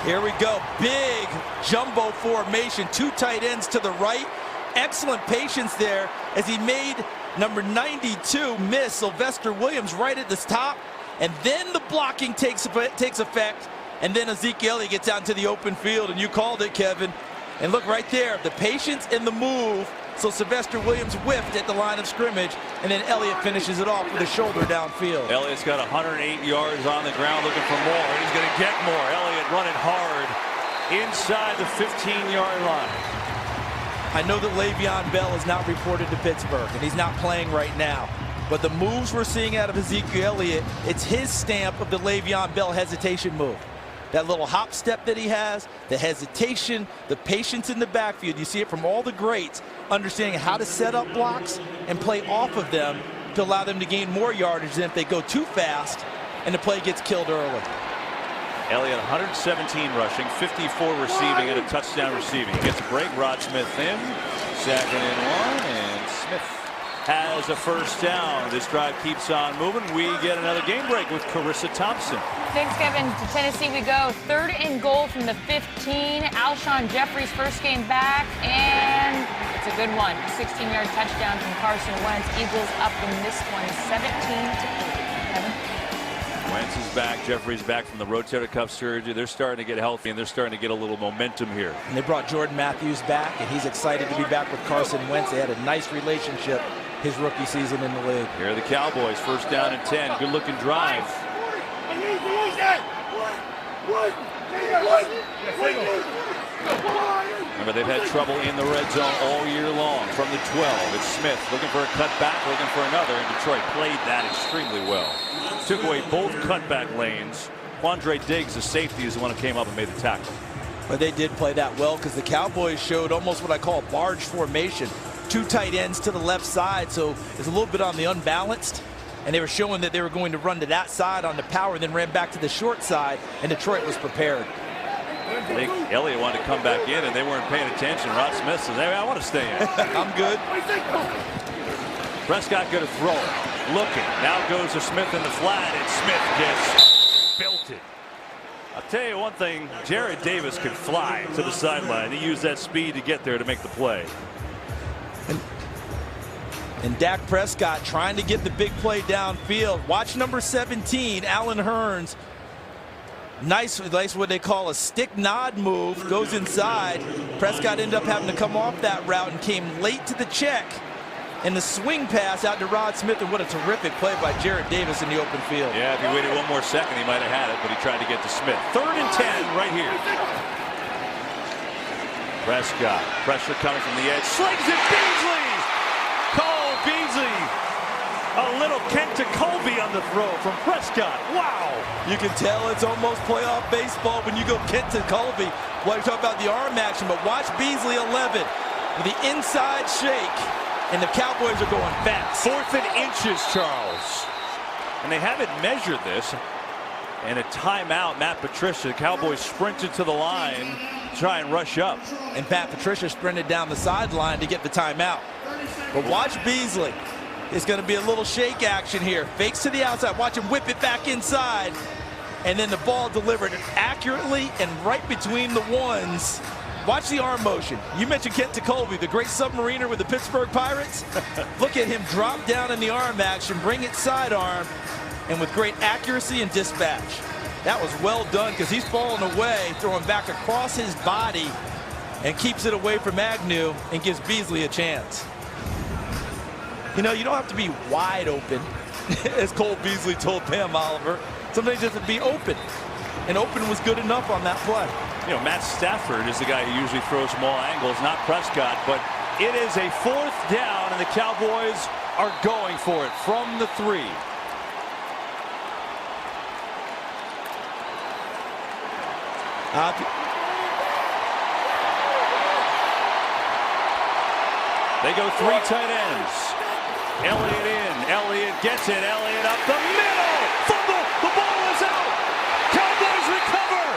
Here we go. Big jumbo formation. 2 tight ends to the right. Excellent patience there as he made number 92 miss Sylvester Williams right at the top. And then the blocking takes effect. And then Ezekiel Elliott gets out into the open field. And you called it, Kevin. And look right there. The patience and the move. So Sylvester Williams whiffed at the line of scrimmage. And then Elliott finishes it off with a shoulder downfield. Elliott's got 108 yards on the ground looking for more. And he's going to get more. Elliott running hard inside the 15-yard line. I know that Le'Veon Bell is not reported to Pittsburgh, and he's not playing right now. But the moves we're seeing out of Ezekiel Elliott, it's his stamp of the Le'Veon Bell hesitation move. That little hop step that he has, the hesitation, the patience in the backfield. You see it from all the greats, understanding how to set up blocks and play off of them to allow them to gain more yardage than if they go too fast and the play gets killed early. Elliott 117 rushing, 54 receiving, and a touchdown receiving. Gets a break. Rod Smith in. 2nd and 1, and Smith has a first down. This drive keeps on moving. We get another game break with Carissa Thompson. Thanks, Kevin. To Tennessee we go. 3rd and goal from the 15. Alshon Jeffrey's first game back, and it's a good one. 16-yard touchdown from Carson Wentz. Eagles up in this one, 17-3. Kevin? Wentz is back. Jeffrey's back from the rotator cuff surgery. They're starting to get healthy, and they're starting to get a little momentum here. And they brought Jordan Matthews back, and he's excited to be back with Carson Wentz. They had a nice relationship his rookie season in the league. Here are the Cowboys. 1st down and 10. Good-looking drive. Remember, they've had trouble in the red zone all year long. From the 12, it's Smith looking for a cutback, looking for another, and Detroit played that extremely well. Took away both cutback lanes. Quandre Diggs, the safety, is the one who came up and made the tackle. But they did play that well because the Cowboys showed almost what I call barge formation. 2 tight ends to the left side, so it's a little bit on the unbalanced. And they were showing that they were going to run to that side on the power, and then ran back to the short side, and Detroit was prepared. I think Elliott wanted to come back in, and they weren't paying attention. Rod Smith says, hey, I want to stay in. I'm good. Prescott going to throw it. Looking. Now goes to Smith in the flat, and Smith gets belted. I'll tell you one thing, Jared Davis could fly to the sideline. He used that speed to get there to make the play. And Dak Prescott trying to get the big play downfield. Watch number 17, Allen Hurns. Nice what they call a stick nod move. Goes inside. Prescott ended up having to come off that route and came late to the check. And the swing pass out to Rod Smith, and what a terrific play by Jared Davis in the open field. Yeah, if he waited one more second, he might have had it, but he tried to get to Smith. 3rd and 10 right here. Prescott, pressure coming from the edge. Slings it, Beasley! Cole Beasley. A little Kent to Colby on the throw from Prescott. Wow! You can tell it's almost playoff baseball when you go Kent to Colby. Well, you talk about the arm action, but watch Beasley 11 with the inside shake. And the Cowboys are going fast. 4th and inches, Charles. And they haven't measured this. And a timeout, Matt Patricia. The Cowboys sprinted to the line. try and rush up. And Pat Patricia sprinted down the sideline to get the timeout. But watch Beasley. It's going to be a little shake action here. Fakes to the outside. Watch him whip it back inside. And then the ball delivered accurately and right between the ones. Watch the arm motion. You mentioned Kent Tekulve, the great submariner with the Pittsburgh Pirates. Look at him drop down in the arm action, bring it sidearm, and with great accuracy and dispatch. That was well done because he's falling away, throwing back across his body, and keeps it away from Agnew and gives Beasley a chance. You know, you don't have to be wide open, as Cole Beasley told Pam Oliver. Sometimes just to be open. And open was good enough on that play. You know, Matt Stafford is the guy who usually throws from all angles, not Prescott, but it is a 4th down, and the Cowboys are going for it from the 3. They go 3 tight ends. Elliott in. Elliott gets it. Elliott up the middle. Fumble. The ball is out. Cowboys recover.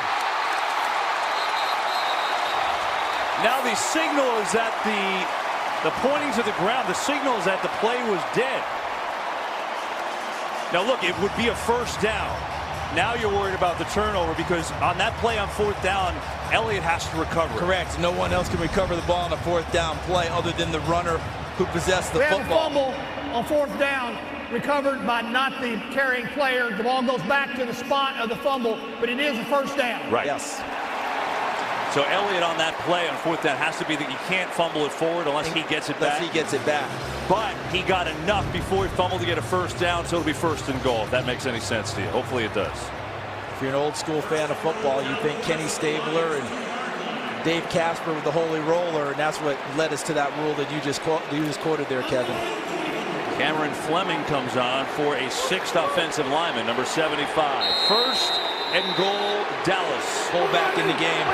Now the signal is that the pointing to the ground. The signal is that the play was dead. Now look, it would be a 1st down. Now you're worried about the turnover because on that play on 4th down, Elliott has to recover. Correct. No one else can recover the ball on a 4th down play other than the runner who possessed the football. We have a fumble on 4th down, recovered by not the carrying player. The ball goes back to the spot of the fumble, but it is a 1st down. Right. Yes. So Elliott on that play on 4th down has to be that you can't fumble it forward unless he gets it back. Unless he gets it back. But he got enough before he fumbled to get a 1st down, so it'll be 1st and goal, if that makes any sense to you. Hopefully it does. If you're an old school fan of football, you think Kenny Stabler and Dave Casper with the holy roller, and that's what led us to that rule that you just quoted there, Kevin. Cameron Fleming comes on for a 6th offensive lineman, number 75. 1st and goal, Dallas. Pull back in the game.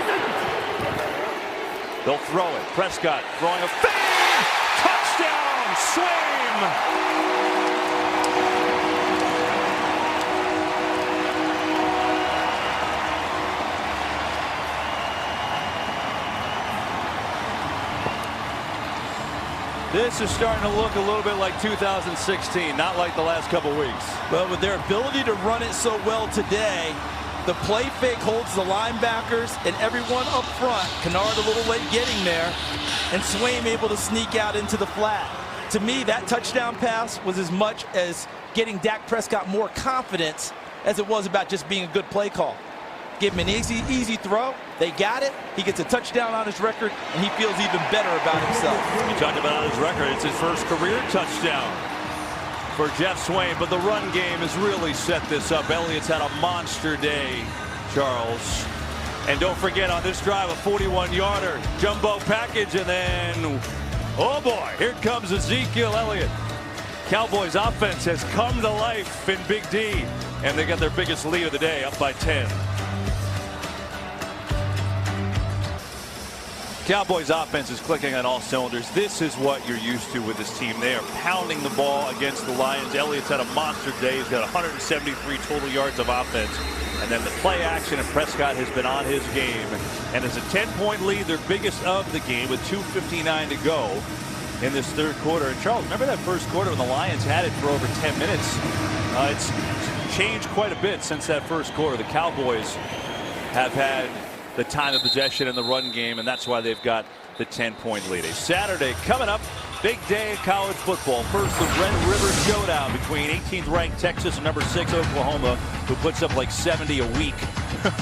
They'll throw it. Prescott throwing a fade. Touchdown, Swaim. This is starting to look a little bit like 2016, not like the last couple weeks. Well, with their ability to run it so well today, the play fake holds the linebackers and everyone up front. Kennard a little late getting there, and Swaim able to sneak out into the flat. To me, that touchdown pass was as much as getting Dak Prescott more confidence as it was about just being a good play call. Give him an easy throw. They got it. He gets a touchdown on his record, and he feels even better about himself. You talked about his record. It's his 1st career touchdown for Jeff Swaim, but the run game has really set this up. Elliott's had a monster day, Charles. And don't forget on this drive, a 41-yarder jumbo package, and then, oh boy, here comes Ezekiel Elliott. Cowboys offense has come to life in Big D, and they got their biggest lead of the day, up by 10. Cowboys offense is clicking on all cylinders. This is what you're used to with this team. They are pounding the ball against the Lions. Elliott's had a monster day. He's got 173 total yards of offense. And then the play action, and Prescott has been on his game. And it's a 10-point lead, their biggest of the game, with 2:59 to go in this 3rd quarter. And Charles, remember that 1st quarter when the Lions had it for over 10 minutes? It's changed quite a bit since that 1st quarter. The Cowboys have had the time of possession in the run game, and that's why they've got the 10-point lead. A Saturday coming up, big day in college football. First, the Red River Showdown between 18th ranked Texas and number 6 Oklahoma, who puts up like 70 a week,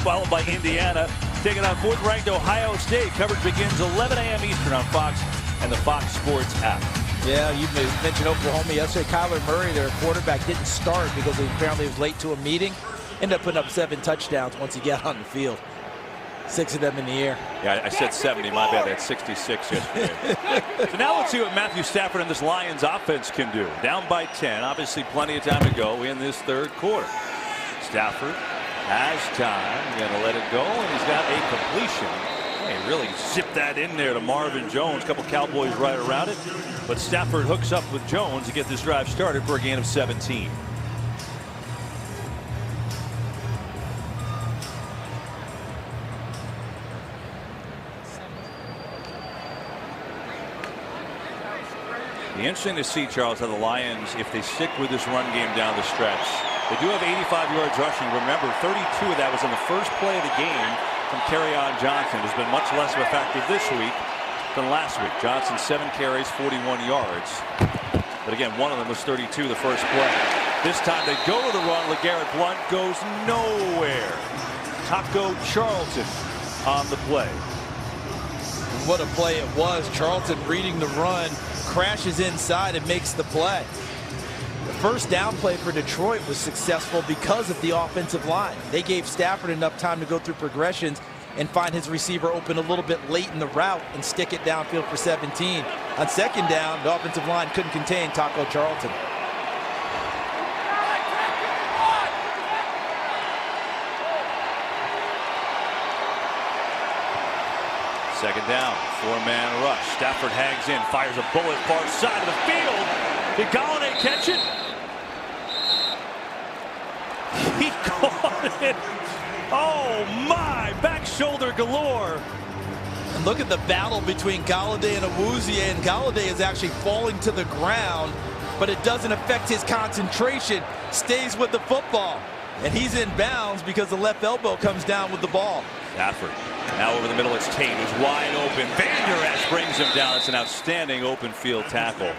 followed by Indiana taking on 4th ranked Ohio State. Coverage begins 11 a.m. Eastern on Fox and the Fox Sports app. Yeah, you mentioned Oklahoma yesterday. Kyler Murray, their quarterback, didn't start because he apparently was late to a meeting. Ended up putting up 7 touchdowns once he got on the field. 6 of them in the air. Yeah, I said 70. My bad. That's 66 yesterday. So now let's see what Matthew Stafford and this Lions offense can do. Down by 10. Obviously plenty of time to go in this 3rd quarter. Stafford has time. Going to let it go, and he's got a completion. He really zipped that in there to Marvin Jones. A couple Cowboys right around it. But Stafford hooks up with Jones to get this drive started for a gain of 17. The interesting to see, Charles, how the Lions, if they stick with this run game down the stretch, they do have 85 yards rushing. Remember, 32 of that was in the first play of the game from Kerryon Johnson. Has been much less effective this week than last week. Johnson 7 carries, 41 yards. But again, one of them was 32 the first play. This time they go to the run. LeGarrette Blount goes nowhere. Taco Charlton on the play. What a play it was. Charlton reading the run, crashes inside and makes the play. The first down play for Detroit was successful because of the offensive line. They gave Stafford enough time to go through progressions and find his receiver open a little bit late in the route and stick it downfield for 17. On second down, the offensive line couldn't contain Taco Charlton. Second down, 4-man rush. Stafford hangs in, fires a bullet far side of the field. Did Galladay catch it? He caught it. Oh my, back shoulder galore. And look at the battle between Galladay and Awuzie, and Galladay is actually falling to the ground, but it doesn't affect his concentration. Stays with the football, and he's in bounds because the left elbow comes down with the ball. Stafford now over the middle. It's Tate who's wide open. Van Der Esch brings him down. It's an outstanding open field tackle.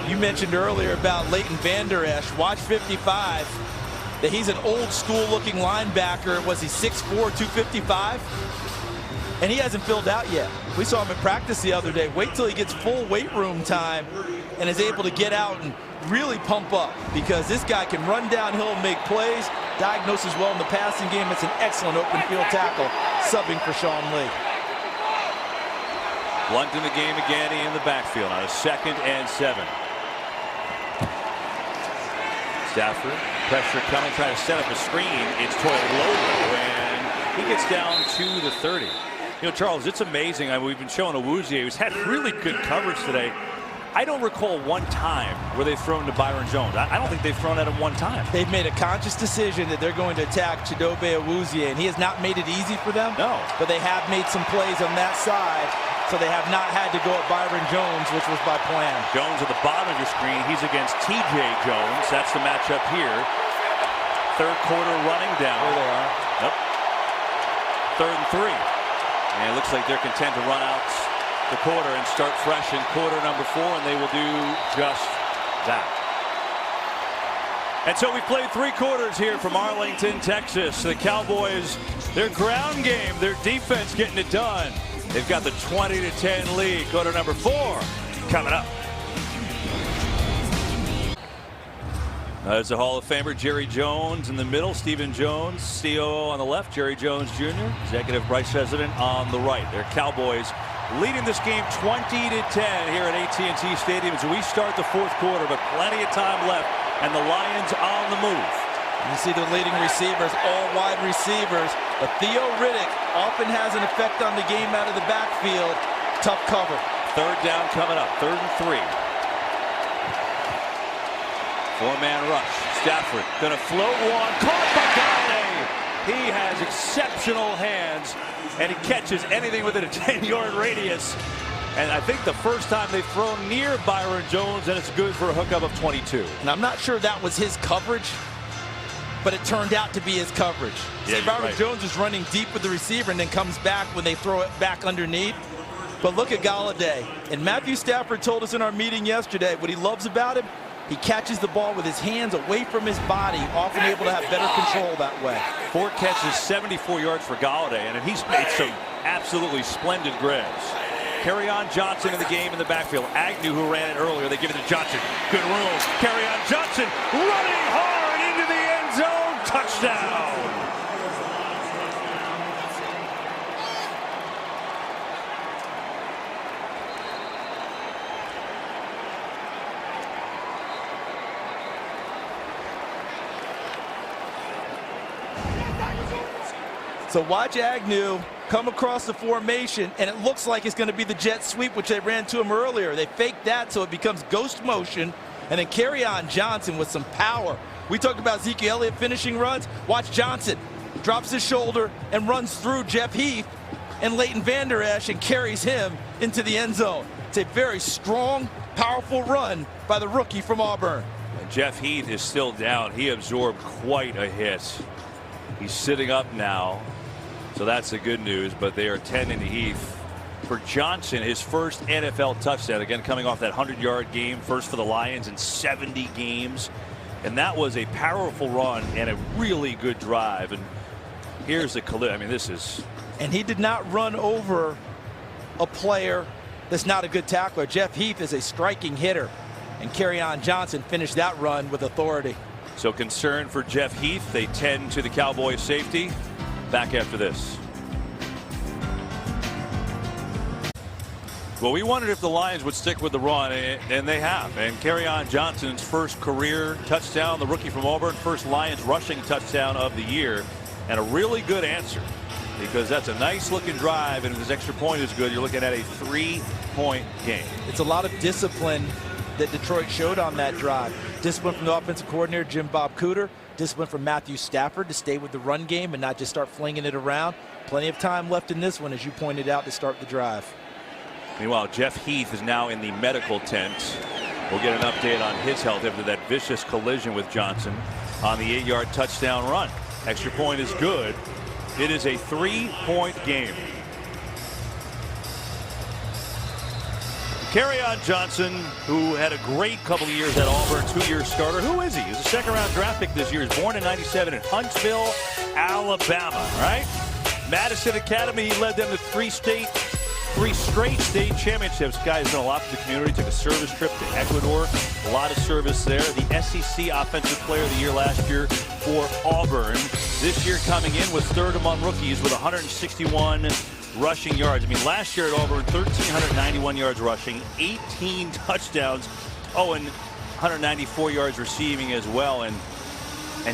You mentioned earlier about Leighton Van Der Esch. Watch 55. That he's an old school looking linebacker. Was he 6'4", 255? And he hasn't filled out yet. We saw him in practice the other day. Wait till he gets full weight room time and is able to get out and really pump up, because this guy can run downhill and make plays. Diagnoses well in the passing game. It's an excellent open field tackle, subbing for Sean Lee. Blount in the game again in the backfield on a 2nd and 7. Stafford, pressure coming, trying to set up a screen. It's Toilolo, and he gets down to the 30. You know, Charles, it's amazing. I mean, we've been showing Awuzie, who's had really good coverage today. I don't recall one time where they've thrown to Byron Jones. I don't think they've thrown at him one time. They've made a conscious decision that they're going to attack Chidobe Awuzie, and he has not made it easy for them. No. But they have made some plays on that side, so they have not had to go at Byron Jones, which was by plan. Jones at the bottom of your screen. He's against T.J. Jones. That's the matchup here. Third quarter running down. There they are. Yep. 3rd and 3. And it looks like they're content to run out the quarter and start fresh in quarter number 4, and they will do just that. And so we played 3 quarters here from Arlington, Texas. The Cowboys, their ground game, their defense getting it done. They've got the 20-10 lead. Quarter number 4 coming up. There's the Hall of Famer Jerry Jones in the middle. Stephen Jones, COO on the left. Jerry Jones Jr., Executive Vice President on the right. They're Cowboys leading this game 20-10 here at AT&T Stadium as we start the 4th quarter, but plenty of time left, and the Lions on the move. You see the leading receivers, all wide receivers, but Theo Riddick often has an effect on the game out of the backfield. Tough cover. 3rd down coming up, 3rd and 3. 4-man rush. Stafford gonna float one, caught by Galladay. He has exceptional hands, and he catches anything within a 10-yard radius. And I think the first time they've thrown near Byron Jones, and it's good for a hookup of 22. And I'm not sure that was his coverage, but it turned out to be his coverage. Yeah, See, Byron right. Jones is running deep with the receiver and then comes back when they throw it back underneath. But look at Galladay. And Matthew Stafford told us in our meeting yesterday what he loves about him. He catches the ball with his hands away from his body, often able to have better control that way. 4 catches, 74 yards for Galladay, and he's made some absolutely splendid grabs. Kerryon Johnson in the game in the backfield. Agnew, who ran it earlier, they give it to Johnson. Good room. Kerryon Johnson running hard into the end zone. Touchdown. So watch Agnew come across the formation, and it looks like it's going to be the jet sweep, which they ran to him earlier. They faked that, so it becomes ghost motion, and then Kerryon Johnson with some power. We talked about Ezekiel Elliott finishing runs. Watch Johnson. Drops his shoulder and runs through Jeff Heath, and Leighton Vander Esch and carries him into the end zone. It's a very strong, powerful run by the rookie from Auburn. And Jeff Heath is still down. He absorbed quite a hit. He's sitting up now, so that's the good news, but they are tending to Heath. For Johnson, his first NFL touchdown, again coming off that 100-yard game, first for the Lions in 70 games. And that was a powerful run and a really good drive. And here's the collision. I mean, this is. And he did not run over a player that's not a good tackler. Jeff Heath is a striking hitter. And Kerryon Johnson finished that run with authority. So concern for Jeff Heath. They tend to the Cowboys safety. Back after this. Well, we wondered if the Lions would stick with the run, and they have. And Kerryon Johnson's first career touchdown, the rookie from Auburn, first Lions rushing touchdown of the year, and a really good answer, because that's a nice looking drive, and if his extra point is good, you're looking at a 3-point game. It's a lot of discipline that Detroit showed on that drive. Discipline from the offensive coordinator, Jim Bob Cooter. Discipline from Matthew Stafford to stay with the run game and not just start flinging it around. Plenty of time left in this one, as you pointed out, to start the drive. Meanwhile, Jeff Heath is now in the medical tent. We'll get an update on his health after that vicious collision with Johnson on the 8-yard touchdown run. Extra point is good. It is a 3-point game. Kerryon Johnson, who had a great couple of years at Auburn, 2-year starter. Who is he? He's a second-round draft pick this year. He's born in '97 in Huntsville, Alabama, right? Madison Academy, he led them to 3 straight state championships. Guy's done a lot for the community. Took a service trip to Ecuador. A lot of service there. The SEC Offensive Player of the Year last year for Auburn. This year coming in was third among rookies with 161 rushing yards. I mean, last year at Auburn, 1,391 yards rushing, 18 touchdowns, and 194 yards receiving as well. And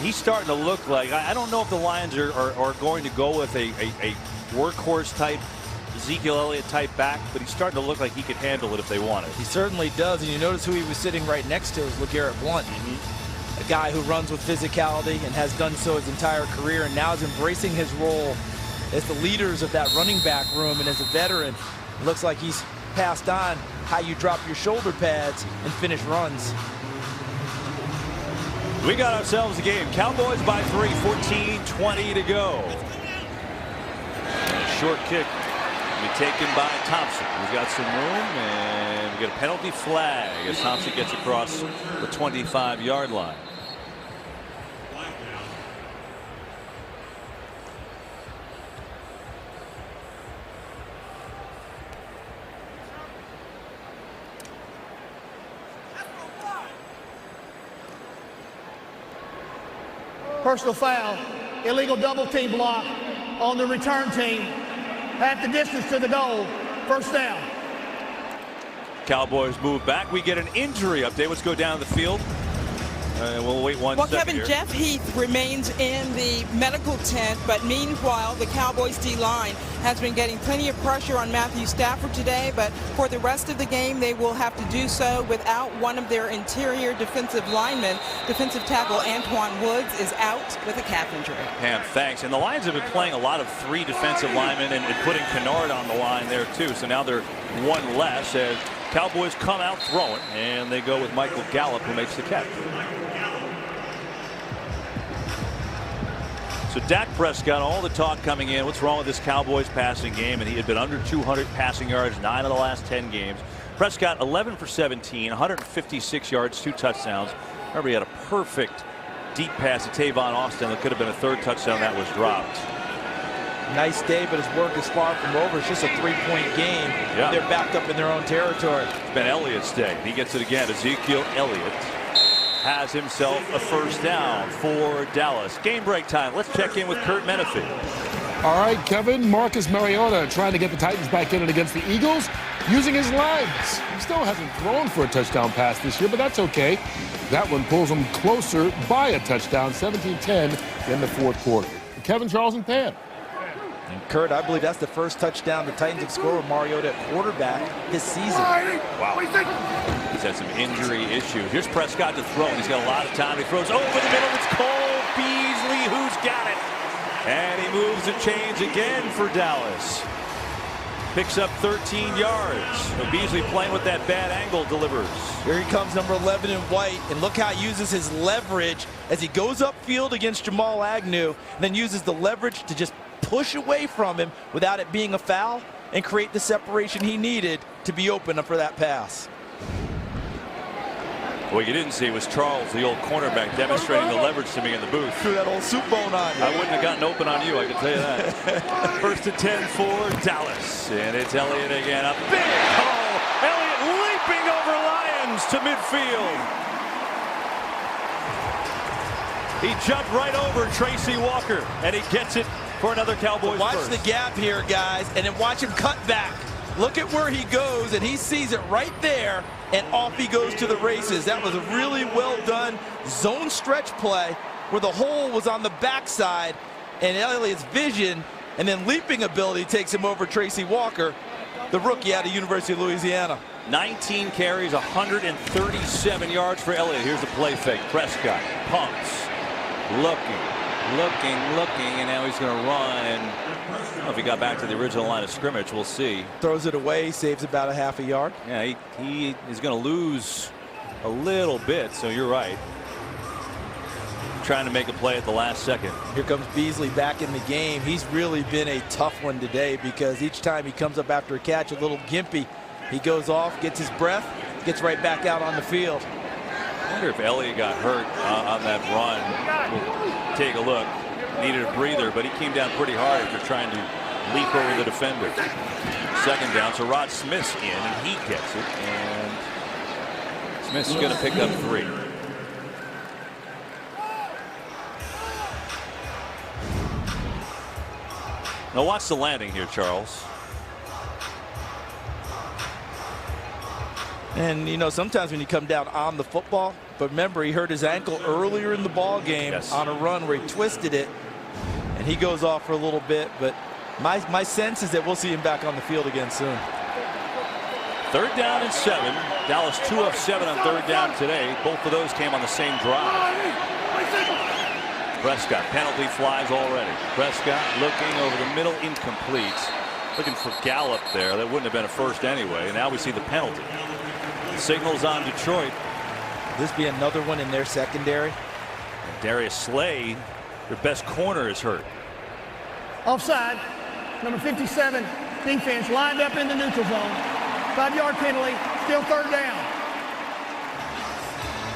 he's starting to look like, I don't know if the Lions are going to go with a workhorse type, Ezekiel Elliott type back, but he's starting to look like he could handle it if they want it. He certainly does. And you notice who he was sitting right next to is LeGarrette Blount. A guy who runs with physicality and has done so his entire career, and now is embracing his role as the leaders of that running back room. And as a veteran, it looks like he's passed on how you drop your shoulder pads and finish runs. We got ourselves a game. Cowboys by 3, 14-20 to go. Short kick be taken by Thompson. He's got some room, and we get a penalty flag as Thompson gets across the 25-yard line. Personal foul, illegal double team block on the return team. Half the distance to the goal. First down. Cowboys move back. We get an injury update. Let's go down the field. We'll wait one second. Well, Kevin, Jeff Heath remains in the medical tent, but meanwhile, the Cowboys D-line has been getting plenty of pressure on Matthew Stafford today, but for the rest of the game, they will have to do so without one of their interior defensive linemen. Defensive tackle Antoine Woods is out with a calf injury. Pam, thanks. And the Lions have been playing a lot of 3 defensive linemen and putting Kennard on the line there, too. So now they're 1 less as Cowboys come out throwing, and they go with Michael Gallup, who makes the catch. So Dak Prescott, all the talk coming in, what's wrong with this Cowboys passing game? And he had been under 200 passing yards 9 of the last 10 games. Prescott 11 for 17, 156 yards, 2 touchdowns. Remember, he had a perfect deep pass to Tavon Austin that could have been a 3rd touchdown that was dropped. Nice day, but his work is far from over. It's just a 3-point game. Yeah. They're backed up in their own territory. It's been Elliott's day. He gets it again. Ezekiel Elliott has himself a first down for Dallas. Game break time. Let's check in with Kurt Menefee. All right, Kevin. Marcus Mariota trying to get the Titans back in it against the Eagles using his legs. He still hasn't thrown for a touchdown pass this year, but that's okay. That one pulls him closer by a touchdown, 17-10 in the 4th quarter. Kevin, Charles, and Pam. And Kurt, I believe that's the first touchdown the Titans have scored with Mariota at quarterback this season. Wow. He's had some injury issues. Here's Prescott to throw. He's got a lot of time. He throws over the middle. It's Cole Beasley who's got it. And he moves the chains again for Dallas. Picks up 13 yards. So Beasley playing with that bad angle delivers. Here he comes, number 11 in white, and look how he uses his leverage as he goes upfield against Jamal Agnew, and then uses the leverage to just push away from him without it being a foul and create the separation he needed to be open for that pass. What you didn't see was Charles, the old cornerback, demonstrating the leverage to me in the booth. Threw that old soup bone on you. I wouldn't have gotten open on you, I can tell you that. First and 10 for Dallas. And it's Elliott again. A big hole. Elliott leaping over Lions to midfield. He jumped right over Tracy Walker, and he gets it for another Cowboys Watch first. the gap here, guys, and then watch him cut back. Look at where he goes, and he sees it right there, and off he goes to the races. That was a really well done zone stretch play where the hole was on the backside, and Elliott's vision and then leaping ability takes him over Tracy Walker, the rookie out of University of Louisiana. 19 carries, 137 yards for Elliott. Here's the play fake. Prescott pumps, looking, and now he's going to run. And I don't know if he got back to the original line of scrimmage. We'll see. Throws it away, saves about a half a yard. Yeah, he is going to lose a little bit, so you're right. Trying to make a play at the last second. Here comes Beasley back in the game. He's really been a tough one today because each time he comes up after a catch, a little gimpy. He goes off, gets his breath, gets right back out on the field. I wonder if Elliott got hurt on that run. We'll take a look. Needed a breather, but he came down pretty hard after trying to leap over the defender. Second down, so Rod Smith's in, and he gets it. And Smith's going to pick up 3. Now watch the landing here, Charles. And you know, sometimes when you come down on the football, but remember he hurt his ankle earlier in the ball game on a run where he twisted it, and he goes off for a little bit. But my sense is that we'll see him back on the field again soon. 3rd down and 7. Dallas 2 of 7 on 3rd down today. Both of those came on the same drive. Prescott, penalty flies already. Prescott looking over the middle, incomplete. Looking for Gallup there. That wouldn't have been a first anyway. And now we see the penalty. Signals on Detroit. This be another one in their secondary. And Darius Slay, their best corner, is hurt. Offside. Number 57, defense lined up in the neutral zone. 5-yard penalty, still 3rd down.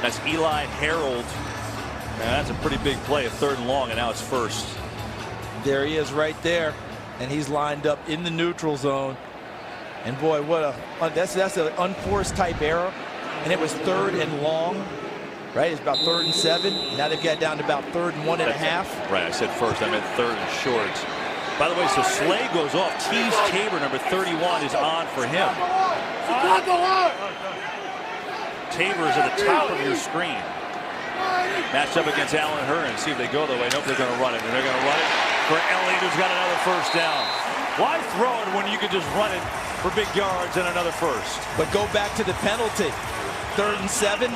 That's Eli Harold. Man, that's a pretty big play, a 3rd and long, and now it's 1st. There he is right there, and he's lined up in the neutral zone. And boy, that's an unforced type error, and it was 3rd and long, right? It's about 3rd and 7. Now they've got down to about 3rd and 1.5. Right, I said first, I meant 3rd and short. By the way, so Slay goes off. Tease Tabor, number 31, is on for him. Tabor's at the top of your screen. Matched up against Allen Hearn. See if they go the way. Nope, they're going to run it. And they're going to run it for Elliott, who's got another 1st down. Why throw it when you could just run it for big yards and another 1st? But go back to the penalty. 3rd and 7.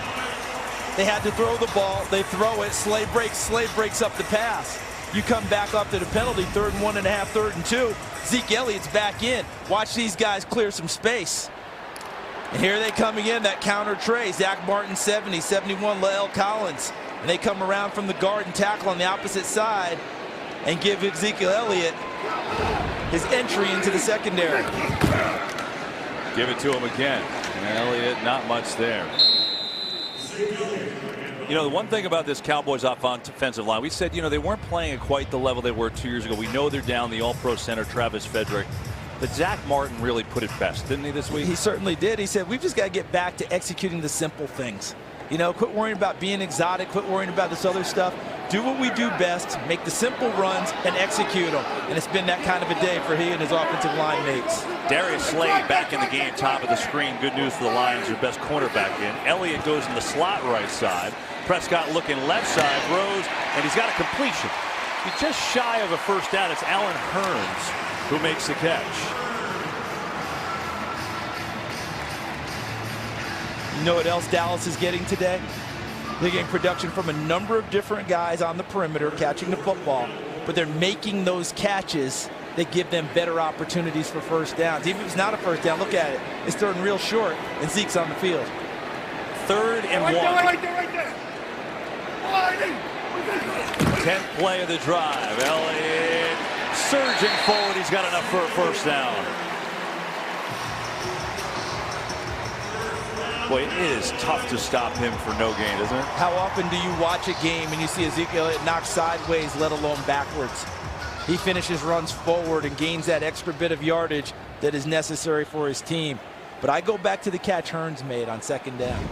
They had to throw the ball. They throw it. Slay breaks up the pass. You come back up to the penalty. 3rd and 1.5, 3rd and 2. Zeke Elliott's back in. Watch these guys clear some space. And here they come again, that counter tray. Zach Martin 70, 71 Lael Collins. And they come around from the guard and tackle on the opposite side and give Ezekiel Elliott his entry into the secondary. Give it to him again. And Elliott, not much there. You know, the one thing about this Cowboys offensive line, we said, you know, they weren't playing at quite the level they were 2 years ago. We know they're down the all-pro center, Travis Frederick. But Zach Martin really put it best, didn't he, this week? He certainly did. He said, we've just got to get back to executing the simple things. You know, quit worrying about being exotic, quit worrying about this other stuff. Do what we do best, make the simple runs, and execute them. And it's been that kind of a day for he and his offensive line mates. Darius Slay back in the game, top of the screen. Good news for the Lions, their best cornerback in. Elliott goes in the slot right side. Prescott looking left side, throws, and he's got a completion. He's just shy of a 1st down. It's Allen Hearns who makes the catch. You know what else Dallas is getting today? They're getting production from a number of different guys on the perimeter catching the football, but they're making those catches they give them better opportunities for first downs. Even if it's not a first down, look at it. It's third and real short, and Zeke's on the field. 3rd and 1. Right there. 10th play of the drive. Elliott surging forward. He's got enough for a first down. Boy, it is tough to stop him for no gain, isn't it? How often do you watch a game and you see Ezekiel Elliott knock sideways, let alone backwards? He finishes runs forward and gains that extra bit of yardage that is necessary for his team. But I go back to the catch Hearns made on 2nd down.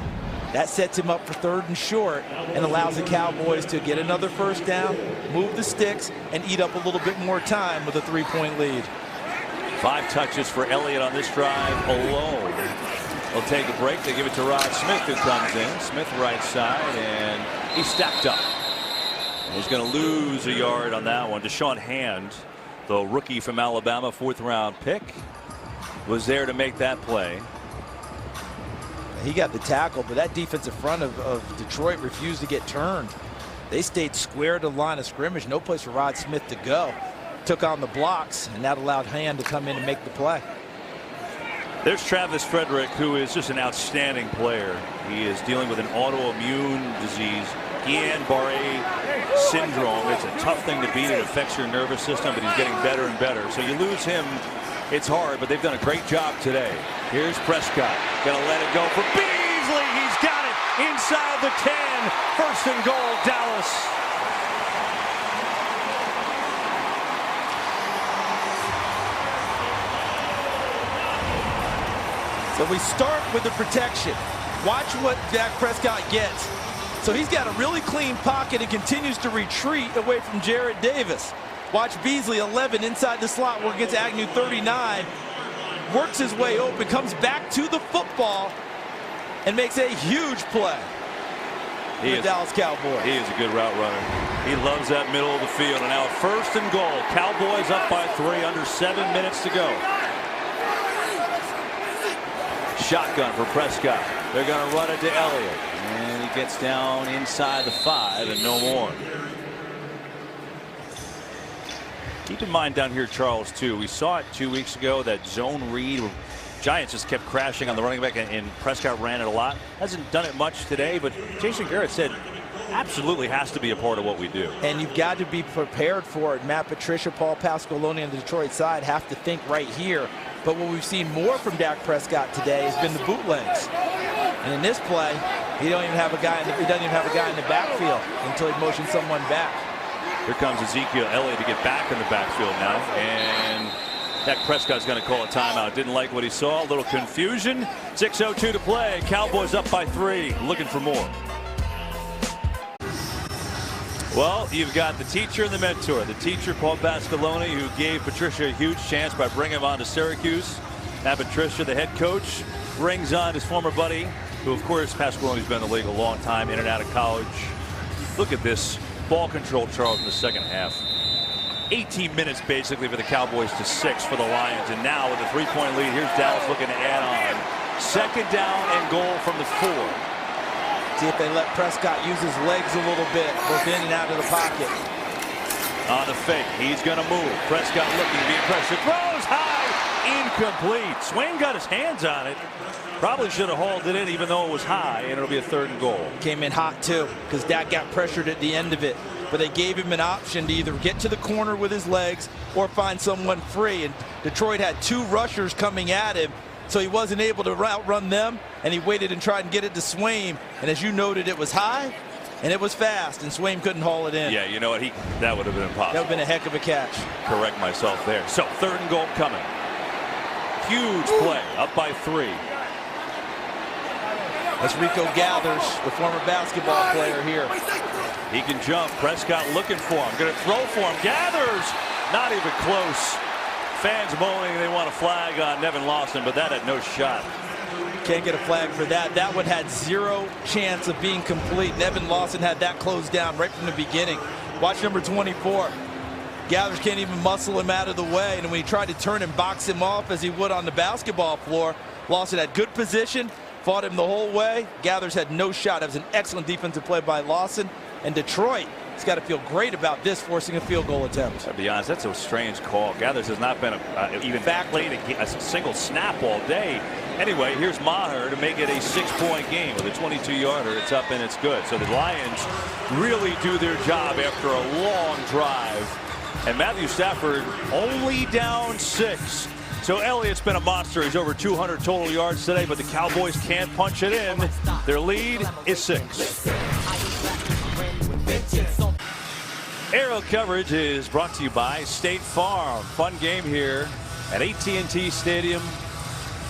That sets him up for 3rd and short and allows the Cowboys to get another first down, move the sticks, and eat up a little bit more time with a 3-point lead. 5 touches for Elliott on this drive alone. They'll take a break. They give it to Rod Smith, who comes in. Smith right side, and he's stacked up. He's going to lose a yard on that one. Deshaun Hand, the rookie from Alabama, 4th-round pick, was there to make that play. He got the tackle, but that defensive front of Detroit refused to get turned. They stayed square to the line of scrimmage. No place for Rod Smith to go. Took on the blocks, and that allowed Hand to come in and make the play. There's Travis Frederick, who is just an outstanding player. He is dealing with an autoimmune disease, Guillain-Barré syndrome. It's a tough thing to beat. It affects your nervous system, but he's getting better and better. So you lose him, it's hard, but they've done a great job today. Here's Prescott. Gonna let it go for Beasley. He's got it inside the 10. 1st and goal, Dallas. So we start with the protection. Watch what Dak Prescott gets. So he's got a really clean pocket and continues to retreat away from Jarrad Davis. Watch Beasley, 11, inside the slot, where against Agnew, 39. Works his way open, comes back to the football, and makes a huge play for the Dallas Cowboys. He is a good route runner. He loves that middle of the field. And now 1st and goal. Cowboys up by 3, under 7 minutes to go. Shotgun for Prescott. They're going to run it to Elliott. And he gets down inside the 5 and no more. Keep in mind down here, Charles, too. We saw it 2 weeks ago, that zone read. Giants just kept crashing on the running back, and Prescott ran it a lot. Hasn't done it much today, but Jason Garrett said absolutely has to be a part of what we do. And you've got to be prepared for it. Matt Patricia, Paul Pasqualoni on the Detroit side have to think right here. But what we've seen more from Dak Prescott today has been the bootlegs. And in this play, he doesn't even have a guy in the backfield until he motions someone back. Here comes Ezekiel Elliott to get back in the backfield now, and Dak Prescott's going to call a timeout. Didn't like what he saw. A little confusion. 6:02 to play. Cowboys up by 3. Looking for more. Well, you've got the teacher and the mentor. The teacher, Paul Pasqualoni, who gave Patricia a huge chance by bringing him on to Syracuse. Now Patricia, the head coach, brings on his former buddy, who, of course, Pasqualoni's been in the league a long time, in and out of college. Look at this ball control, Charles, in the second half. 18 minutes, basically, for the Cowboys to 6 for the Lions. And now with a 3-point lead, here's Dallas looking to add on. 2nd down and goal from the 4. See if they let Prescott use his legs a little bit, both in and out of the pocket. On the fake, he's going to move. Prescott looking, being pressured, throws high, incomplete. Swain got his hands on it. Probably should have hauled it in, even though it was high, and it'll be a 3rd and goal. Came in hot too, because Dak got pressured at the end of it. But they gave him an option to either get to the corner with his legs or find someone free. And Detroit had 2 rushers coming at him, so he wasn't able to outrun them, and he waited and tried and get it to Swain. And as you noted, it was high and it was fast, and Swain couldn't haul it in. Yeah, you know what? That would have been impossible. That would have been a heck of a catch. Correct myself there. So 3rd and goal coming. Huge play, up by 3. That's Rico Gathers, the former basketball player here. He can jump. Prescott looking for him. Going to throw for him. Gathers, not even close. Fans moaning they want a flag on Nevin Lawson, but that had no shot. Can't get a flag for that. That one had 0 chance of being complete. Nevin Lawson had that closed down right from the beginning. Watch number 24. Gathers can't even muscle him out of the way, and when he tried to turn and box him off as he would on the basketball floor, Lawson had good position, fought him the whole way. Gathers had no shot. It was an excellent defensive play by Lawson. And Detroit He's got to feel great about this, forcing a field goal attempt. To be honest, that's a strange call. Gathers has not been even played a single snap all day. Anyway, here's Maher to make it a 6-point game with a 22-yarder. It's up and it's good. So the Lions really do their job after a long drive. And Matthew Stafford only down 6. So Elliott's been a monster. He's over 200 total yards today, but the Cowboys can't punch it in. Their lead is 6. Aerial coverage is brought to you by State Farm. Fun game here at AT&T Stadium.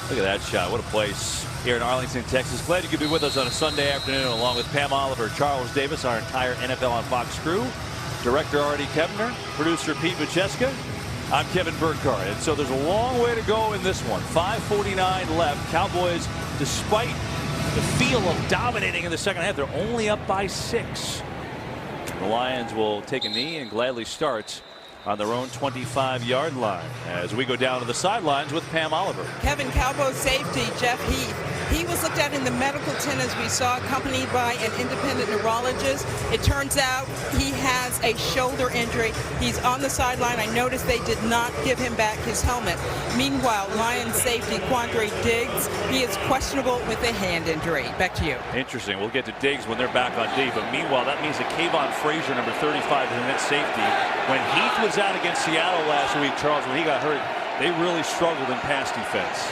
Look at that shot. What a place here in Arlington, Texas. Glad you could be with us on a Sunday afternoon along with Pam Oliver, Charles Davis, our entire NFL on Fox crew. Director Artie Kevner, producer Pete Macheska. I'm Kevin Burkhardt. And so there's a long way to go in this one. 5:49 left. Cowboys, despite the feel of dominating in the second half, they're only up by 6. The Lions will take a knee and gladly start on their own 25-yard line as we go down to the sidelines with Pam Oliver. Kevin, Cowboys safety Jeff Heath. He was looked at in the medical tent, as we saw, accompanied by an independent neurologist. It turns out he has a shoulder injury. He's on the sideline. I noticed they did not give him back his helmet. Meanwhile, Lions safety Quandre Diggs, he is questionable with a hand injury. Back to you. Interesting. We'll get to Diggs when they're back on D. But meanwhile, that means that Kayvon Frazier, number 35, is in net safety. When Heath was out against Seattle last week, Charles, when he got hurt, they really struggled in pass defense.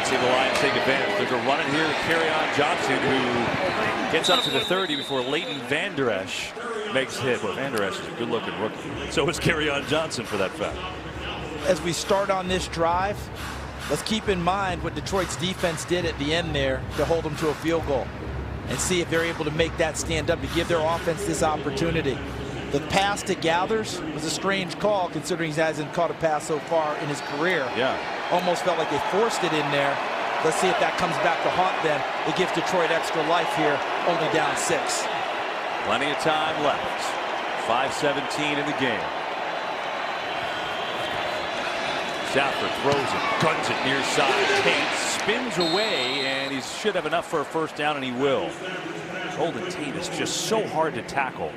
See the Lions take advantage. They're going to run it here to Kerryon Johnson, who gets up to the 30 before Leighton Vander Esch makes a hit. Well, Vander Esch is a good-looking rookie. So is Kerryon Johnson, for that fact. As we start on this drive, let's keep in mind what Detroit's defense did at the end there to hold them to a field goal and see if they're able to make that stand up to give their offense this opportunity. The pass to Gathers was a strange call, considering he hasn't caught a pass so far in his career. Yeah. Almost felt like they forced it in there. Let's see if that comes back to haunt them. It gives Detroit extra life here, only down 6. Plenty of time left. 5:17 in the game. Stafford throws it, guns it near side. Tate spins away, and he should have enough for a first down, and he will. Golden Tate is just so hard to tackle.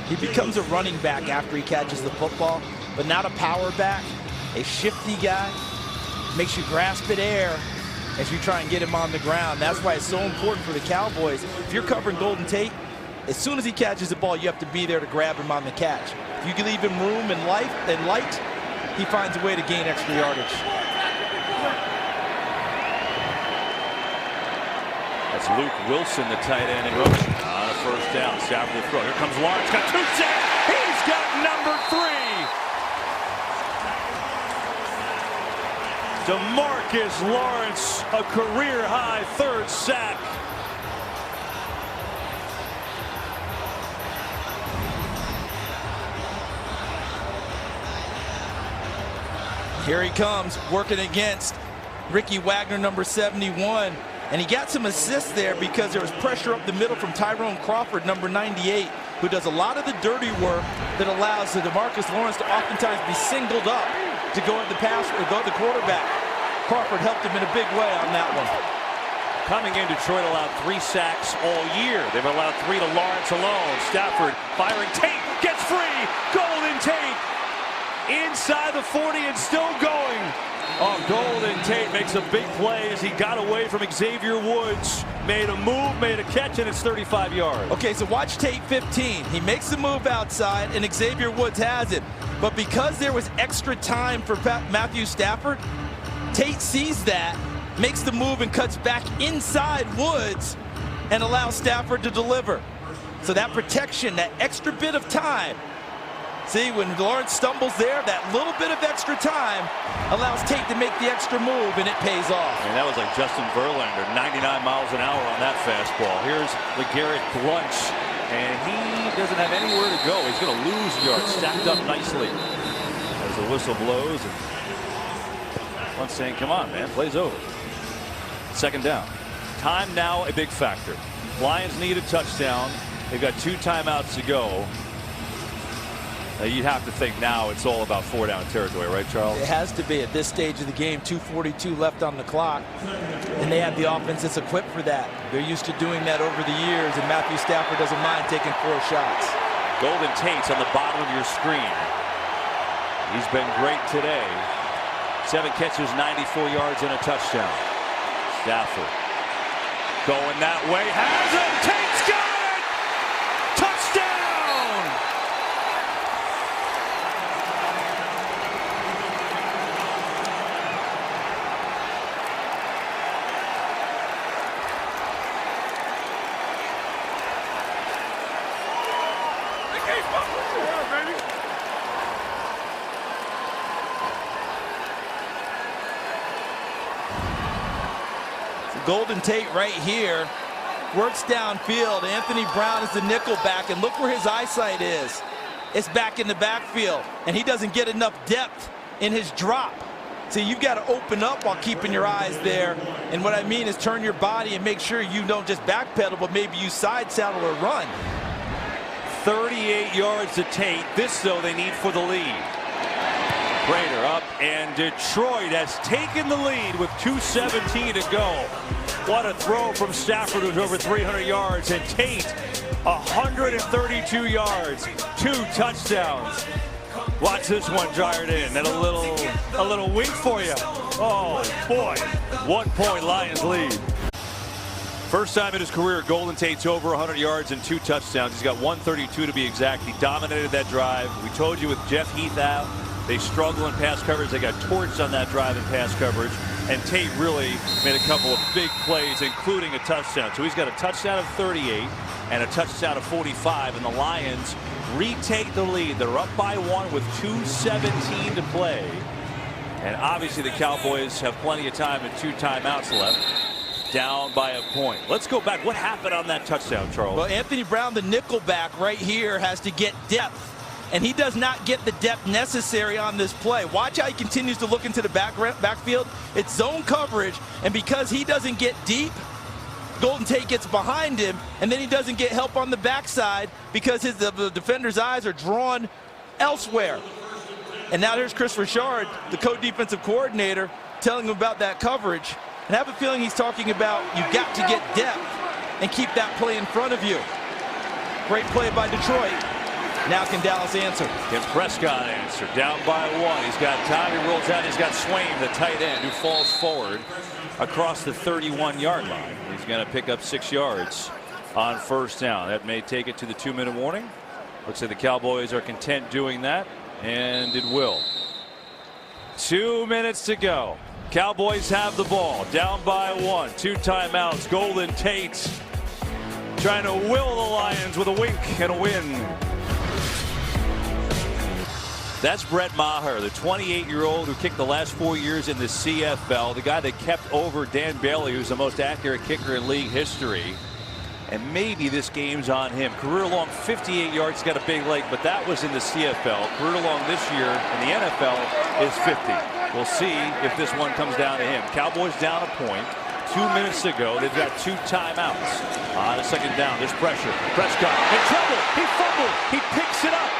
He becomes a running back after he catches the football, but not a power back, a shifty guy. Makes you grasp at air as you try and get him on the ground. That's why it's so important for the Cowboys. If you're covering Golden Tate, as soon as he catches the ball, you have to be there to grab him on the catch. If you can leave him room and light, he finds a way to gain extra yardage. That's Luke Wilson, the tight end, in motion on a first down. Stafford the throw. Here comes Lawrence. Got 2 sacks. He's got number 3. DeMarcus Lawrence, a career-high 3rd sack. Here he comes, working against Ricky Wagner, number 71. And he got some assists there because there was pressure up the middle from Tyrone Crawford, number 98, who does a lot of the dirty work that allows the DeMarcus Lawrence to oftentimes be singled up to go at the pass or go at the quarterback. Crawford helped him in a big way on that one. Coming in, Detroit allowed 3 sacks all year. They've allowed 3 to Lawrence alone. Stafford firing. Tate gets free. Golden Tate inside the 40 and still going. Oh, Golden Tate makes a big play as he got away from Xavier Woods. Made a move, made a catch, and it's 35 yards. Okay, so watch Tate 15. He makes the move outside, and Xavier Woods has it. But because there was extra time for Matthew Stafford, Tate sees that, makes the move, and cuts back inside Woods and allows Stafford to deliver. So that protection, that extra bit of time. See, when Lawrence stumbles there, that little bit of extra time allows Tate to make the extra move, and it pays off. And that was like Justin Verlander, 99 miles an hour on that fastball. Here's LeGarrette Blount, and he doesn't have anywhere to go. He's going to lose yards, stacked up nicely as the whistle blows. And Blount saying, come on, man, play's over. 2nd down. Time now a big factor. Lions need a touchdown. They've got 2 timeouts to go. You'd have to think now it's all about 4-down territory, right, Charles? It has to be at this stage of the game. 2:42 left on the clock, and they have the offense that's equipped for that. They're used to doing that over the years, and Matthew Stafford doesn't mind taking 4 shots. Golden Tate's on the bottom of your screen. He's been great today. 7 catches, 94 yards, and a touchdown. Stafford going that way, has him, Tate's got it! Touchdown! Golden Tate right here works downfield. Anthony Brown is the nickel back, and look where his eyesight is. It's back in the backfield, and he doesn't get enough depth in his drop. See, you've got to open up while keeping your eyes there. And what I mean is turn your body and make sure you don't just backpedal, but maybe you side saddle or run. 38 yards to Tate. This, though, they need for the lead. Prater up, and Detroit has taken the lead with 2:17 to go. What a throw from Stafford, who's over 300 yards, and Tate 132 yards, 2 touchdowns. Watch this one drive in, and a little wink for you. Oh boy, 1 point Lions lead. First time in his career, Golden Tate's over 100 yards and 2 touchdowns. He's got 132 to be exact. He dominated that drive. We told you with Jeff Heath out, they struggle in pass coverage. They got torched on that drive in pass coverage. And Tate really made a couple of big plays, including a touchdown. So he's got a touchdown of 38 and a touchdown of 45. And the Lions retake the lead. They're up by 1 with 2:17 to play. And obviously the Cowboys have plenty of time and 2 timeouts left. Down by a point. Let's go back. What happened on that touchdown, Charles? Well, Anthony Brown, the nickel back right here, has to get depth. And he does not get the depth necessary on this play. Watch how he continues to look into the backfield. It's zone coverage, and because he doesn't get deep, Golden Tate gets behind him, and then he doesn't get help on the backside because the defender's eyes are drawn elsewhere. And now there's Chris Richard, the co-defensive coordinator, telling him about that coverage. And I have a feeling he's talking about you've got to get depth and keep that play in front of you. Great play by Detroit. Now can Dallas answer? Can Prescott answer? Down by 1. He's got time. He rolls out. He's got Swain, the tight end, who falls forward across the 31-yard line. He's going to pick up 6 yards on first down. That may take it to the 2-minute warning. Looks like the Cowboys are content doing that, and it will. 2 minutes to go. Cowboys have the ball. Down by 1. 2 timeouts. Golden Tate trying to will the Lions with a wink and a win. That's Brett Maher, the 28-year-old who kicked the last 4 years in the CFL, the guy that kept over Dan Bailey, who's the most accurate kicker in league history. And maybe this game's on him. Career long 58 yards, got a big leg, but that was in the CFL. Career long this year in the NFL is 50. We'll see if this one comes down to him. Cowboys down a point. 2 minutes to go. They've got 2 timeouts. On a second down, there's pressure. Prescott in trouble. He fumbled. He picks it up.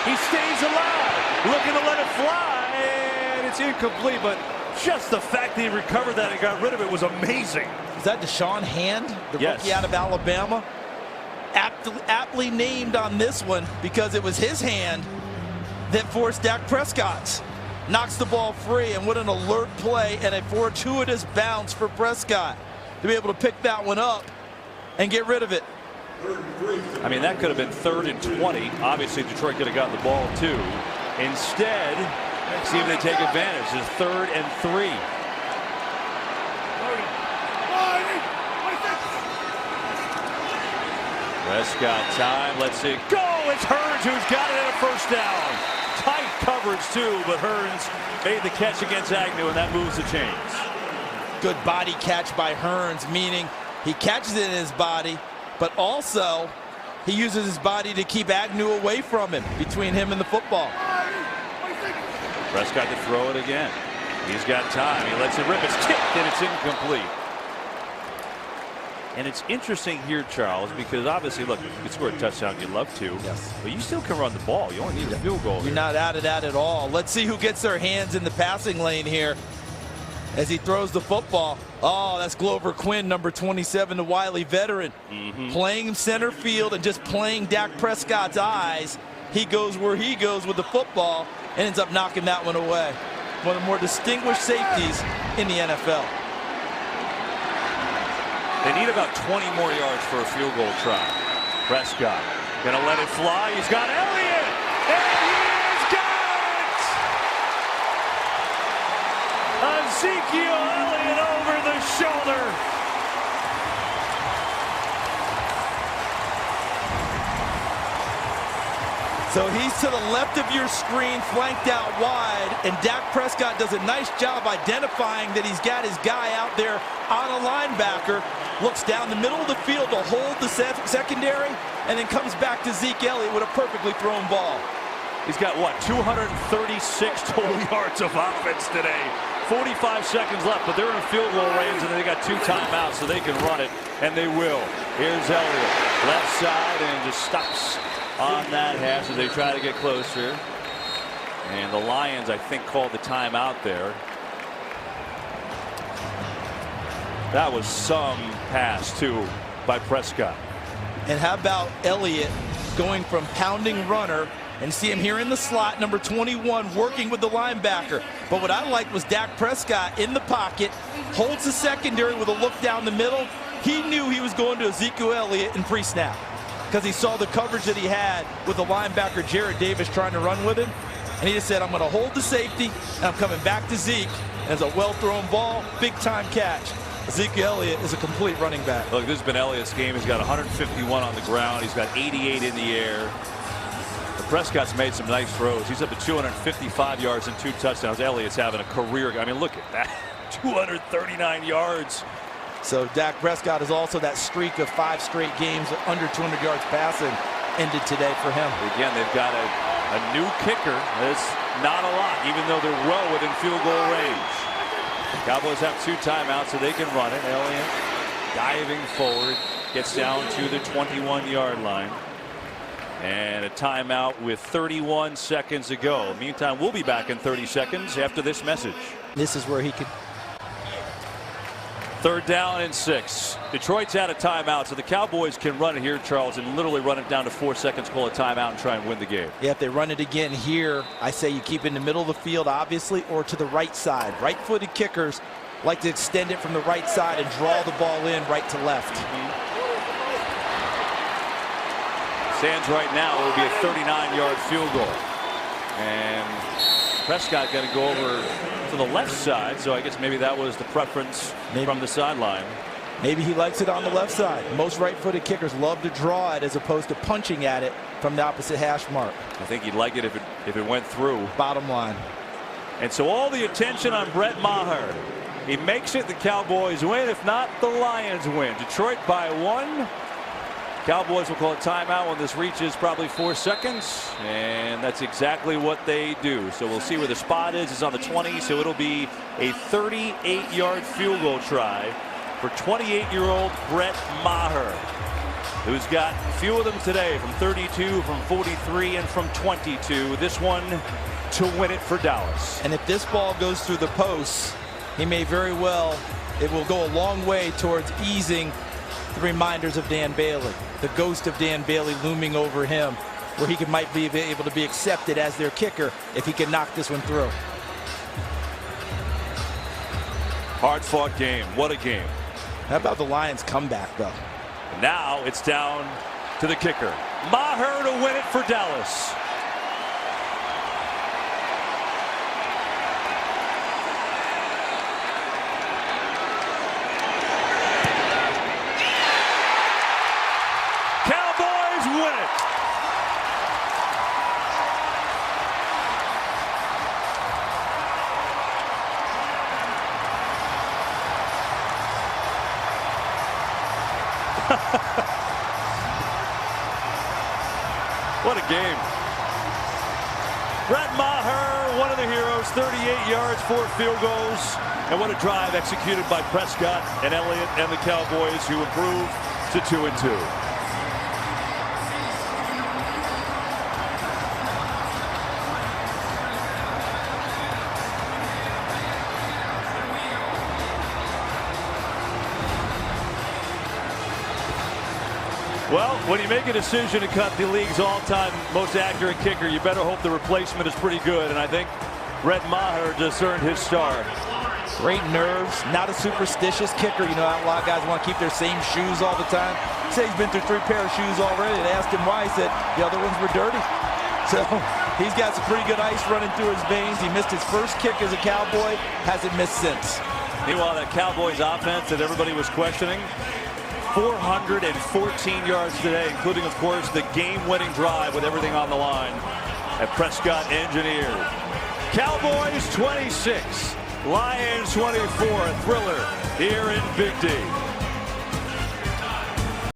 He stays alive, looking to let it fly, and it's incomplete, but just the fact that he recovered that and got rid of it was amazing. Is that Deshaun Hand, the Yes. rookie out of Alabama? Aptly named on this one because it was his hand that forced Dak Prescott's. Knocks the ball free, and what an alert play and a fortuitous bounce for Prescott to be able to pick that one up and get rid of it. I mean, that could have been 3rd and 20. Obviously, Detroit could have gotten the ball, too. Instead, see if they take advantage. It's 3rd and 3. Prescott time. Let's see. Go! It's Hearns who's got it at a first down. Tight coverage, too, but Hearns made the catch against Agnew, and that moves the chains. Good body catch by Hearns, meaning he catches it in his body, but also he uses his body to keep Agnew away from him, between him and the football. Prescott to throw it again. He's got time. He lets it rip. It's tipped, and it's incomplete. And it's interesting here, Charles, because obviously, look, if you could score a touchdown, you'd love to. Yes. But you still can run the ball. You only need a field goal. You're not out of that at all. Let's see who gets their hands in the passing lane here as he throws the football. Oh, that's Glover Quinn, number 27, the wily veteran. Playing center field and just playing Dak Prescott's eyes. He goes where he goes with the football and ends up knocking that one away. One of the more distinguished safeties in the NFL. They need about 20 more yards for a field goal try. Prescott gonna let it fly. He's got Elliott, and he's got it! Ezekiel Elliott over the shoulder. So he's to the left of your screen, flanked out wide, and Dak Prescott does a nice job identifying that he's got his guy out there on a linebacker, looks down the middle of the field to hold the secondary, and then comes back to Zeke Elliott with a perfectly thrown ball. He's got, what, 236 total yards of offense today. 45 seconds left, but they're in field goal range, and they got 2 timeouts, so they can run it, and they will. Here's Elliott, left side, and just stops on that hash as they try to get closer. And the Lions, I think, called the timeout there. That was some pass, too, by Prescott. And how about Elliott going from pounding runner, and see him here in the slot, number 21, working with the linebacker. But what I liked was Dak Prescott in the pocket, holds the secondary with a look down the middle. He knew he was going to Ezekiel Elliott in pre-snap because he saw the coverage that he had with the linebacker Jared Davis trying to run with him. And he just said, I'm going to hold the safety, and I'm coming back to Zeke. And it's a well-thrown ball, big-time catch. Ezekiel Elliott is a complete running back. Look, this has been Elliott's game. He's got 151 on the ground. He's got 88 in the air. Prescott's made some nice throws. He's up to 255 yards and 2 touchdowns. Elliott's having a career. I mean, look at that. 239 yards. So Dak Prescott is also that streak of 5 straight games under 200 yards passing ended today for him. Again, they've got a new kicker. That's not a lot, even though they're well within field goal range. Cowboys have 2 timeouts, so they can run it. Elliott diving forward, gets down to the 21-yard line. And a timeout with 31 seconds to go. Meantime, we'll be back in 30 seconds after this message. This is where he could. 3rd down and 6. Detroit's out of timeout, so the Cowboys can run it here, Charles, and literally run it down to 4 seconds, call a timeout, and try and win the game. Yeah, if they run it again here, I say you keep it in the middle of the field, obviously, or to the right side. Right-footed kickers like to extend it from the right side and draw the ball in right to left. Stands right now, it will be a 39-yard field goal. And Prescott got to go over to the left side, so I guess maybe that was the preference from the sideline. Maybe he likes it on the left side. Most right-footed kickers love to draw it as opposed to punching at it from the opposite hash mark. I think he'd like it if it went through. Bottom line. And so all the attention on Brett Maher. He makes it, the Cowboys win. If not, the Lions win. Detroit by 1. Cowboys will call a timeout when this reaches probably 4 seconds, and that's exactly what they do. So we'll see where the spot is. It's on the 20, so it'll be a 38-yard field goal try for 28-year-old Brett Maher, who's got a few of them today, from 32, from 43, and from 22. This one to win it for Dallas. And if this ball goes through the posts, he may very well, it will go a long way towards easing the reminders of Dan Bailey, the ghost of Dan Bailey looming over him, where he might be able to be accepted as their kicker if he can knock this one through. Hard-fought game. What a game. How about the Lions comeback, though? Now it's down to the kicker. Maher to win it for Dallas. What a game. Brett Maher, one of the heroes goes, 38 yards, 4 field goals. And what a drive executed by Prescott and Elliott and the Cowboys, who improved to 2-2. Well, when you make a decision to cut the league's all-time most accurate kicker, you better hope the replacement is pretty good. And I think Brett Maher just earned his star. Great nerves, not a superstitious kicker. You know, a lot of guys want to keep their same shoes all the time. He said he's been through 3 pair of shoes already. They asked him why. He said the other ones were dirty. So he's got some pretty good ice running through his veins. He missed his first kick as a Cowboy, hasn't missed since. Meanwhile, that Cowboys offense that everybody was questioning, 414 yards today, including, of course, the game-winning drive with everything on the line at Prescott engineered. Cowboys 26, Lions 24, a thriller here in Big D.